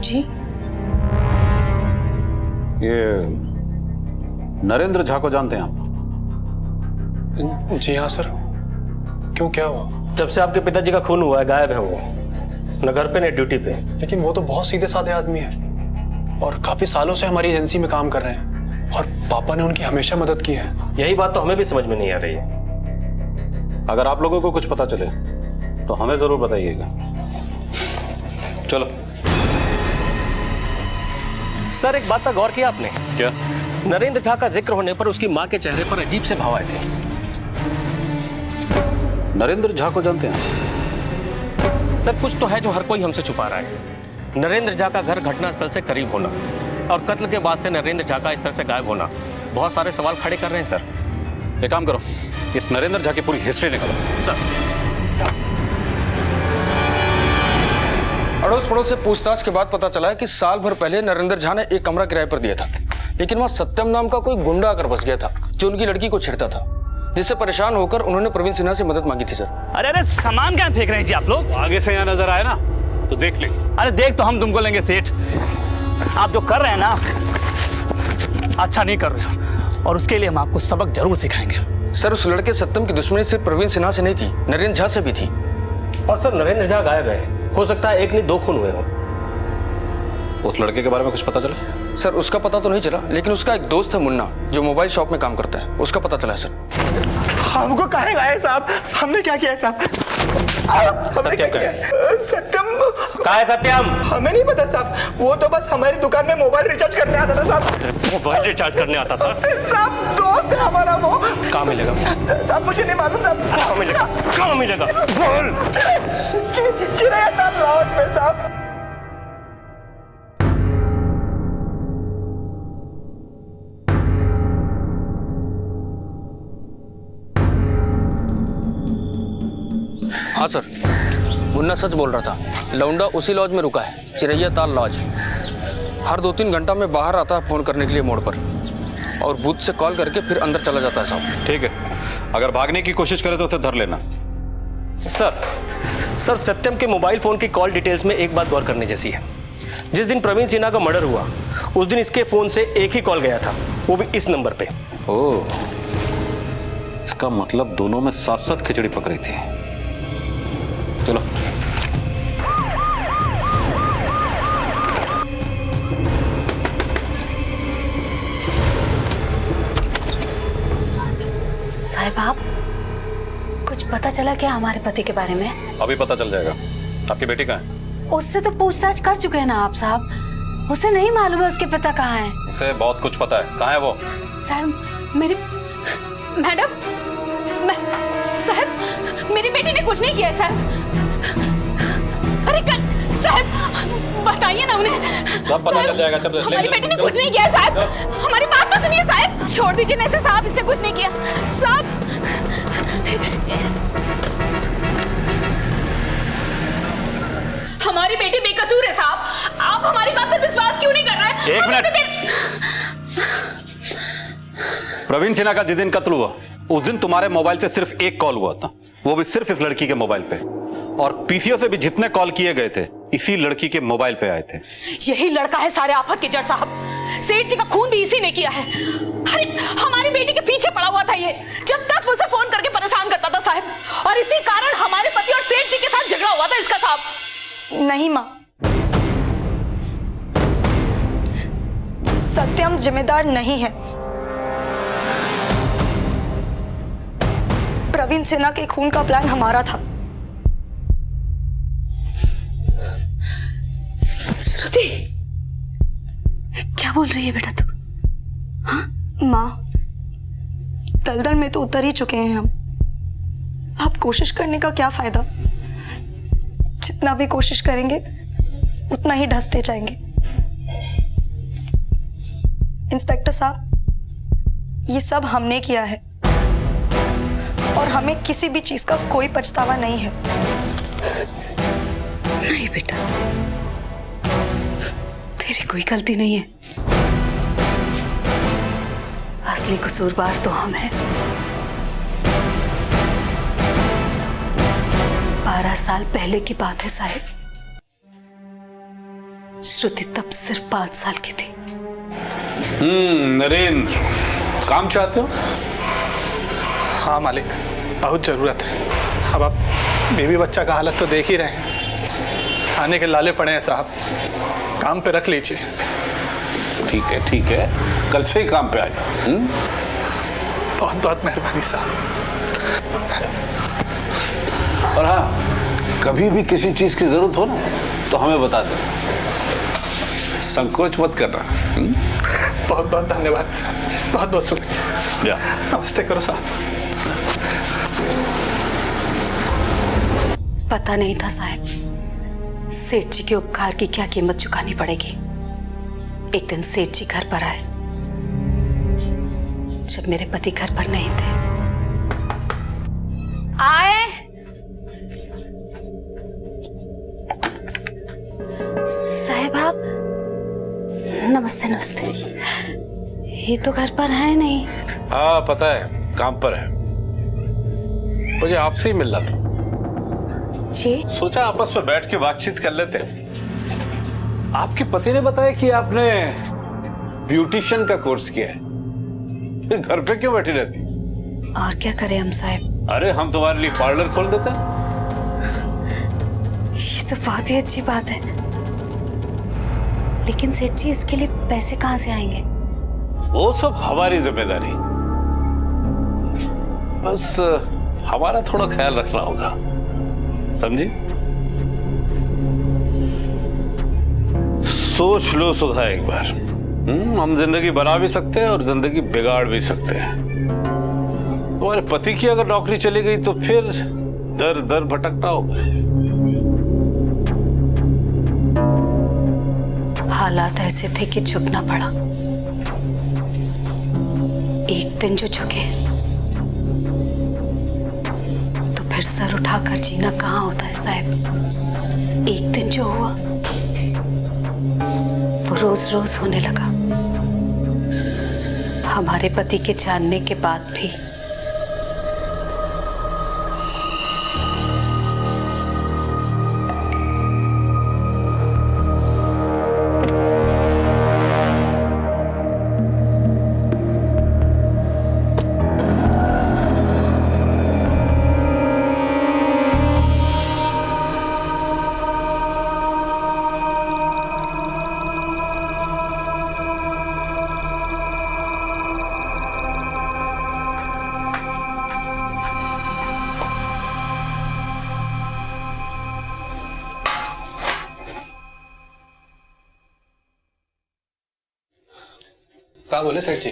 [SPEAKER 7] जी
[SPEAKER 8] ये नरेंद्र झा को जानते हैं आप?
[SPEAKER 1] जी हाँ सर। क्यों, क्या हुआ?
[SPEAKER 14] जब से आपके पिताजी का खून हुआ है गायब है वो, न घर पे न ड्यूटी पे।
[SPEAKER 1] लेकिन वो तो बहुत सीधे साधे आदमी है और काफी सालों से हमारी एजेंसी में काम कर रहे हैं और पापा ने उनकी हमेशा मदद की है।
[SPEAKER 14] यही बात तो हमें भी समझ में नहीं आ रही है।
[SPEAKER 8] अगर आप लोगों को कुछ पता चले तो हमें जरूर बताइएगा। चलो।
[SPEAKER 14] सर एक बात का गौर किया आपने?
[SPEAKER 8] क्या?
[SPEAKER 14] नरेंद्र झा का जिक्र होने पर उसकी माँ के चेहरे पर अजीब से भाव आए थे।
[SPEAKER 8] नरेंद्र झा को जानते हैं?
[SPEAKER 14] सर कुछ तो है जो हर कोई हमसे छुपा रहा है। नरेंद्र झा का घर घटनास्थल से करीब होना और कत्ल के बाद से नरेंद्र झा का इस तरह से गायब होना बहुत सारे सवाल खड़े कर रहे हैं सर।
[SPEAKER 8] एक काम करो, इस नरेंद्र झा की पूरी हिस्ट्री निकालो।
[SPEAKER 14] सर
[SPEAKER 17] अड़ोस पड़ोस से पूछताछ के बाद पता चला है कि साल भर पहले नरेंद्र झा ने एक कमरा किराए पर दिया था, लेकिन वहां सत्यम नाम का कोई गुंडा आकर बस गया था जो उनकी लड़की को छेड़ता था, जिससे परेशान होकर उन्होंने प्रवीण सिन्हा से मदद मांगी थी सर।
[SPEAKER 18] अरे अरे सामान क्या फेंक रहे हैं जी आप लोग?
[SPEAKER 8] आगे से यहाँ नजर आए ना तो देख ले।
[SPEAKER 18] अरे देख तो हम तुमको लेंगे सेठ, आप जो कर रहे हैं ना अच्छा नहीं कर रहे हो और उसके लिए हम आपको सबक जरूर सिखाएंगे।
[SPEAKER 17] सर उस लड़के सत्यम की दुश्मनी सिर्फ प्रवीण सिन्हा से नहीं थी, नरेंद्र झा से भी थी।
[SPEAKER 14] और सर नरेंद्र झा गायब है, हो सकता है एक नहीं 2 खून हुए हो।
[SPEAKER 8] उस लड़के के बारे में कुछ पता चला?
[SPEAKER 17] सर उसका पता तो नहीं चला, लेकिन उसका एक दोस्त है मुन्ना जो मोबाइल शॉप में काम करता है, उसका पता चला है सर।
[SPEAKER 3] हमको कहे गए साहब? हमने क्या किया है साहब? हमने क्या किया? सत्यम
[SPEAKER 14] कहाँ है सत्यम?
[SPEAKER 3] हमें नहीं पता साहब, वो तो बस हमारी दुकान में मोबाइल रिचार्ज करने आता था साहब।
[SPEAKER 14] मोबाइल रिचार्ज करने आता था
[SPEAKER 3] साहब? दोस्त है हमारा वो।
[SPEAKER 14] कहाँ मिलेगा?
[SPEAKER 3] साहब मुझे नहीं मालूम साहब।
[SPEAKER 14] कहाँ मिलेगा? कहाँ मिलेगा? बोल।
[SPEAKER 3] चिड़ैया लॉज में साहब।
[SPEAKER 17] हाँ सर, मुन्ना सच बोल रहा था। लौंडा उसी लॉज में रुका है, चिरैया ताल लॉज। हर 2-3 घंटा में बाहर आता है फोन करने के लिए मोड़ पर और बूथ से कॉल करके फिर अंदर चला जाता है साहब।
[SPEAKER 8] ठीक है, अगर भागने की कोशिश करे तो उसे धर लेना।
[SPEAKER 14] सर सत्यम के मोबाइल फोन की कॉल डिटेल्स में एक बात गौर करने जैसी है। जिस दिन प्रवीण सिन्हा का मर्डर हुआ उस दिन इसके फोन से एक ही कॉल गया था, वो भी इस नंबर पे।
[SPEAKER 8] ओह, इसका मतलब दोनों में साथ साथ खिचड़ी पक रही थी। चलो।
[SPEAKER 20] साहब आप कुछ पता चला क्या हमारे पति के बारे में?
[SPEAKER 8] अभी पता चल जाएगा। आपकी बेटी कहाँ है?
[SPEAKER 20] उससे तो पूछताछ कर चुके हैं ना आप साहब। उसे नहीं मालूम है उसके पिता कहाँ हैं।
[SPEAKER 23] उसे बहुत कुछ पता है। कहाँ है वो?
[SPEAKER 20] साहब मेरी
[SPEAKER 7] मैडम, साहब मेरी बेटी ने कुछ नहीं किया साहब। अरे साहब बताइए ना उन्हें।
[SPEAKER 23] सब पता चल जाएगा। चल
[SPEAKER 7] हमारी बेटी ने कुछ नहीं किया साहब। हमारी बात तो सुनिए साहब। छोड़ दीजिए ना इसे साहब, इसने कुछ नहीं किया साहब। हमारी बेटी बेकसूर है साहब। आप हमारी बात पर विश्वास क्यों नहीं कर रहे?
[SPEAKER 23] एक मिनट। प्रवीण सिन्हा का जिस दिन कत्ल हुआ उस दिन तुम्हारे मोबाइल से सिर्फ एक कॉल हुआ था, वो भी सिर्फ इस लड़की के मोबाइल पे। और पीसीओ से भी जितने कॉल किए गए थे इसी लड़की के मोबाइल पे आए थे।
[SPEAKER 7] यही लड़का है सारे आफत की जड़ साहब। सेठ जी का खून भी इसी ने किया है। अरे हमारी बेटी के पीछे पड़ा हुआ था ये, जब तक मुझसे फोन करके परेशान करता था साहब। और इसी कारण हमारे पति और सेठ जी के साथ झगड़ा हुआ था इसका साहब।
[SPEAKER 10] नहीं माँ, सत्यम जिम्मेदार नहीं है। प्रवीण सिन्हा के खून का प्लान हमारा था।
[SPEAKER 20] श्रुति, क्या बोल रही है बेटा तू? हाँ?
[SPEAKER 10] माँ, दलदल में तो उतर ही चुके हैं हम। आप कोशिश करने का क्या फायदा? जितना भी कोशिश करेंगे उतना ही ढसते जाएंगे। इंस्पेक्टर साहब, ये सब हमने किया है और हमें किसी भी चीज का कोई पछतावा नहीं है।
[SPEAKER 20] नहीं बेटा, तेरी कोई गलती नहीं है। असली कसूरवार तो हम हैं। 12 साल पहले की बात है साहिब। श्रुति तब सिर्फ 5 साल की थी।
[SPEAKER 15] नरेंद्र, काम चाहते हो?
[SPEAKER 1] हाँ मालिक, बहुत जरूरत है। अब आप बीवी बच्चा का हालत तो देख ही रहे हैं। खाने के लाले पड़े हैं साहब, काम पे रख लीजिए।
[SPEAKER 15] ठीक है ठीक है, कल से ही काम पे आ जाओ।
[SPEAKER 1] बहुत बहुत मेहरबानी साहब।
[SPEAKER 15] और हाँ, कभी भी किसी चीज की जरूरत हो ना तो हमें बता देना, संकोच मत करना।
[SPEAKER 1] बहुत बहुत धन्यवाद साहब, बहुत बहुत शुक्रिया। नमस्ते करो साहब।
[SPEAKER 20] पता नहीं था साहब, सेठ जी के उपकार की क्या कीमत चुकानी पड़ेगी। एक दिन सेठ जी घर पर आए जब मेरे पति घर पर नहीं थे।
[SPEAKER 7] आए
[SPEAKER 20] साहब आप, नमस्ते नमस्ते। ये तो घर पर है नहीं।
[SPEAKER 15] हाँ पता है, काम पर है। मुझे आपसे ही मिलना था
[SPEAKER 20] जी।
[SPEAKER 15] सोचा आपस में बैठ के बातचीत कर लेते। आपके पति ने बताया कि आपने ब्यूटिशियन का कोर्स किया है, फिर घर पे क्यों बैठी रहती?
[SPEAKER 20] और क्या करें हम साहब?
[SPEAKER 15] अरे हम तुम्हारे लिए पार्लर खोल देते।
[SPEAKER 20] ये तो बहुत ही अच्छी बात है, लेकिन सेठ जी इसके लिए पैसे कहाँ से आएंगे?
[SPEAKER 15] वो सब हमारी जिम्मेदारी, बस हमारा थोड़ा ख्याल रखना होगा, समझी? सोच लो सुधा एक बार। हम जिंदगी बना भी सकते हैं और जिंदगी बिगाड़ भी सकते हैं। तुम्हारे पति की अगर नौकरी चली गई तो फिर दर दर भटकना होगा।
[SPEAKER 20] हालात ऐसे थे कि झुकना पड़ा। एक दिन जो झुके तो फिर सर उठाकर जीना कहाँ होता है साहब। एक दिन जो हुआ वो रोज रोज होने लगा। हमारे पति के जानने के बाद भी
[SPEAKER 1] क्या बोले सेठ जी?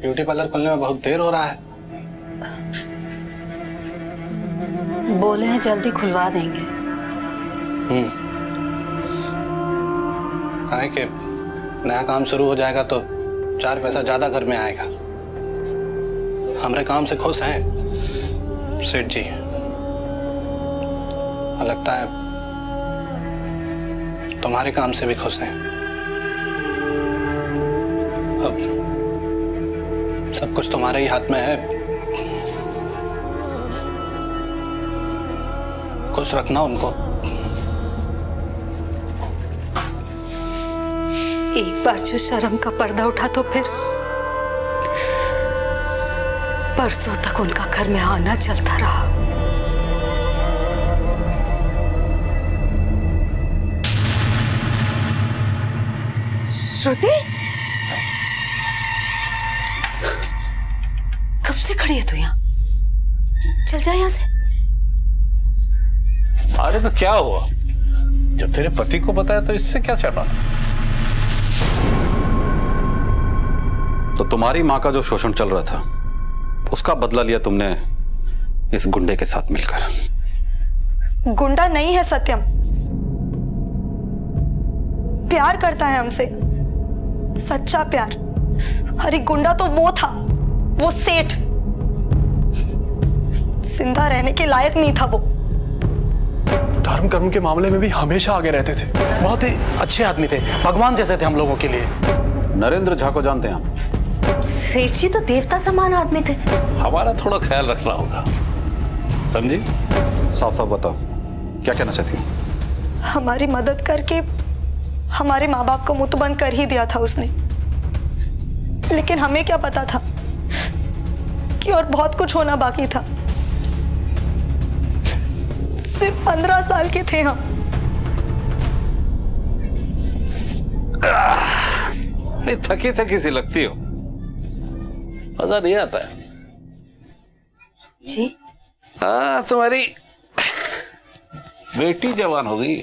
[SPEAKER 1] ब्यूटी पार्लर खोलने में बहुत देर हो रहा है।
[SPEAKER 20] बोले हैं जल्दी खुलवा देंगे।
[SPEAKER 1] काहे कि नया काम शुरू हो जाएगा तो 4 पैसा ज्यादा घर में आएगा। हमारे काम से खुश हैं सेठ जी। लगता है तुम्हारे काम से भी खुश हैं। अब सब कुछ तुम्हारे ही हाथ में है। खुश रखना उनको।
[SPEAKER 20] एक बार जो शर्म का पर्दा उठा तो फिर परसों तक उनका घर में आना चलता रहा। श्रुति, कब से खड़ी है तू यहाँ? चल जा यहाँ से।
[SPEAKER 5] अरे तो क्या हुआ? जब तेरे पति को पता है तो इससे क्या छुपाना?
[SPEAKER 8] तो तुम्हारी माँ का जो शोषण चल रहा था उसका बदला लिया तुमने इस गुंडे के साथ मिलकर।
[SPEAKER 10] गुंडा नहीं है सत्यम, प्यार करता है हमसे, सच्चा प्यार। अरे गुंडा तो वो था, वो सेठ। जिंदा रहने के लायक नहीं था वो।
[SPEAKER 1] धर्म कर्म के मामले में भी हमेशा आगे रहते थे। बहुत ही अच्छे आदमी थे, भगवान जैसे थे हम लोगों के लिए।
[SPEAKER 8] नरेंद्र झा को जानते हैं आप?
[SPEAKER 20] सेठ जी तो देवता समान आदमी थे।
[SPEAKER 5] हमारा थोड़ा ख्याल रखना होगा, समझी?
[SPEAKER 8] साफ साफ बताओ, क्या कहना चाहती हो?
[SPEAKER 10] हमारी मदद करके हमारे माँ बाप को मुंह तो बंद कर ही दिया था उसने। लेकिन हमें क्या पता था कि और बहुत कुछ होना बाकी था। सिर्फ 15 साल के थे हम।
[SPEAKER 5] थकी थकी सी लगती हो, मजा नहीं आता है।
[SPEAKER 20] जी?
[SPEAKER 5] हाँ, तुम्हारी बेटी जवान हो गई।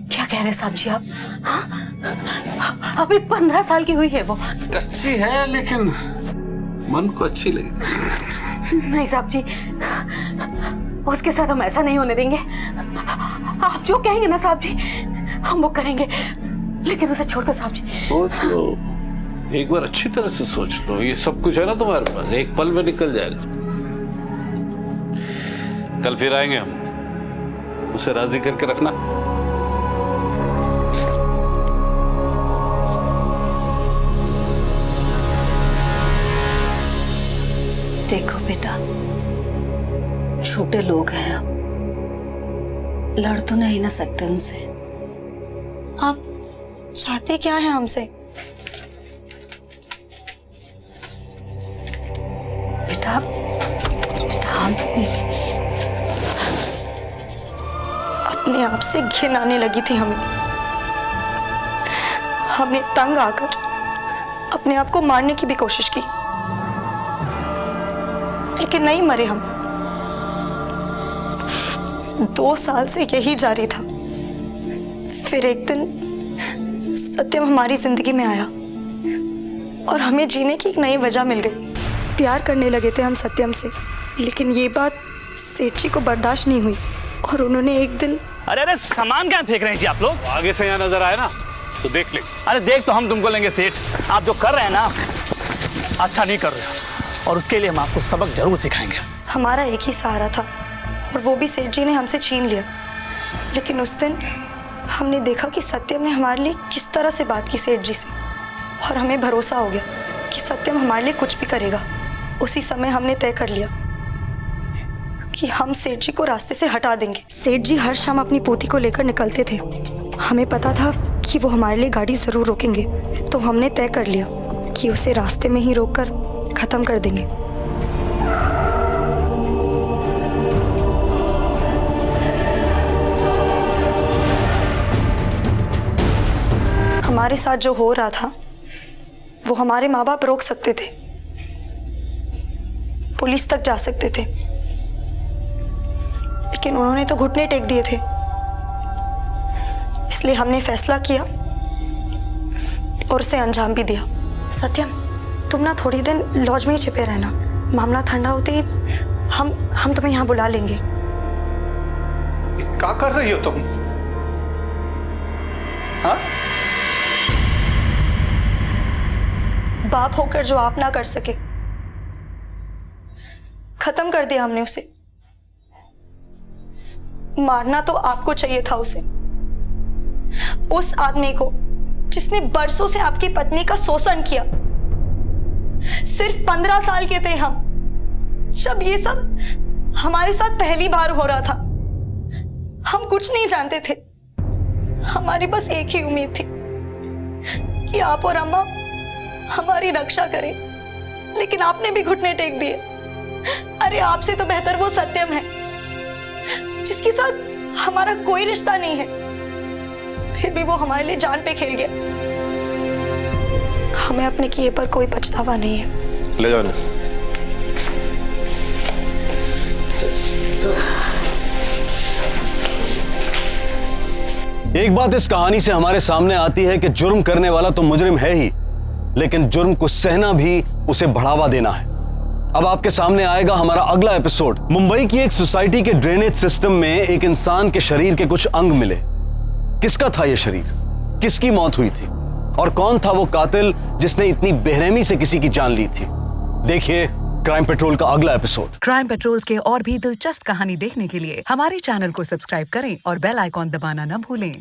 [SPEAKER 20] क्या कह रहे साहब जी आप? हाँ? अभी 15 साल की हुई है वो।
[SPEAKER 5] कच्ची है लेकिन मन को अच्छी लगी।
[SPEAKER 20] नहीं साहब जी, उसके साथ हम ऐसा नहीं होने देंगे। आप जो कहेंगे ना साहब जी, हम वो करेंगे। लेकिन उसे छोड़ दो साहब जी।
[SPEAKER 5] सोच लो, एक बार अच्छी तरह से सोच लो। ये सब कुछ है ना तुम्हारे पास, एक पल में निकल जाएगा। कल फिर आएंगे हम, उसे राजी करके रखना।
[SPEAKER 20] देखो बेटा, छोटे लोग हैं हम, लड़ तो नहीं ना सकते उनसे।
[SPEAKER 10] आप चाहते क्या है हमसे?
[SPEAKER 20] बेटा हम
[SPEAKER 10] अपने आप से घिन आने लगी थी हमें। हमने तंग आकर अपने आप को मारने की भी कोशिश की, लेकिन नहीं मरे हम। 2 साल से यही जारी था। फिर एक दिन सत्यम हमारी जिंदगी में आया और हमें जीने की एक नई वजह मिल गई। प्यार करने लगे थे हम सत्यम से, लेकिन ये बात सेठ जी को बर्दाश्त नहीं हुई और उन्होंने एक दिन।
[SPEAKER 18] अरे अरे, सामान क्या फेंक रहे हैं जी आप लोग?
[SPEAKER 5] आगे से यहाँ नजर आए ना तो देख ले।
[SPEAKER 18] अरे देख तो हम तुमको लेंगे सेठ। आप जो कर रहे हैं ना, अच्छा नहीं कर रहे हो, और उसके लिए हम आपको सबक जरूर सिखाएंगे।
[SPEAKER 10] हमारा एक ही सहारा था और वो भी सेठ जी ने हमसे छीन लिया। लेकिन उस दिन हमने देखा कि सत्यम ने हमारे लिए किस तरह से बात की सेठ जी से, और हमें भरोसा हो गया कि सत्यम हमारे लिए कुछ भी करेगा। उसी समय हमने तय कर लिया कि हम सेठ जी को रास्ते से हटा देंगे। सेठ जी हर शाम अपनी पोती को लेकर निकलते थे। हमें पता था कि वो हमारे लिए गाड़ी जरूर रोकेंगे, तो हमने तय कर लिया कि उसे रास्ते में ही रोककर खत्म कर देंगे। हमारे साथ जो हो रहा था वो हमारे माँ बाप रोक सकते थे, पुलिस तक जा सकते थे, लेकिन उन्होंने तो घुटने टेक दिए थे। इसलिए हमने फैसला किया और उसे अंजाम भी दिया। सत्यम, तुम ना थोड़ी दिन लॉज में ही छिपे रहना। मामला ठंडा होते ही हम तुम्हें यहाँ बुला लेंगे।
[SPEAKER 1] क्या कर रही हो तुम? हाँ?
[SPEAKER 10] बाप होकर जो आप ना कर सके, खत्म कर दिया हमने उसे। मारना तो आपको चाहिए था उसे, उस आदमी को जिसने बरसों से आपकी पत्नी का शोषण किया। सिर्फ 15 साल के थे हम जब ये सब हमारे साथ पहली बार हो रहा था। हम कुछ नहीं जानते थे। हमारी बस एक ही उम्मीद थी कि आप और अम्मा हमारी रक्षा करें, लेकिन आपने भी घुटने टेक दिए। अरे आपसे तो बेहतर वो सत्यम है जिसके साथ हमारा कोई रिश्ता नहीं है, फिर भी वो हमारे लिए जान पे खेल गया। हमें अपने किए पर कोई पछतावा नहीं है।
[SPEAKER 12] ले जाओ।
[SPEAKER 4] एक बात इस कहानी से हमारे सामने आती है कि जुर्म करने वाला तो मुजरिम है ही, लेकिन जुर्म को सहना भी उसे बढ़ावा देना है। अब आपके सामने आएगा हमारा अगला एपिसोड। मुंबई की एक सोसाइटी के ड्रेनेज सिस्टम में एक इंसान के शरीर के कुछ अंग मिले। किसका था यह शरीर? किसकी मौत हुई थी? और कौन था वो कातिल जिसने इतनी बेरहमी से किसी की जान ली थी? देखिए क्राइम पेट्रोल का अगला एपिसोड।
[SPEAKER 13] क्राइम पेट्रोल के और भी दिलचस्प कहानी देखने के लिए हमारे चैनल को सब्सक्राइब करें और बेल आइकॉन दबाना न भूलें।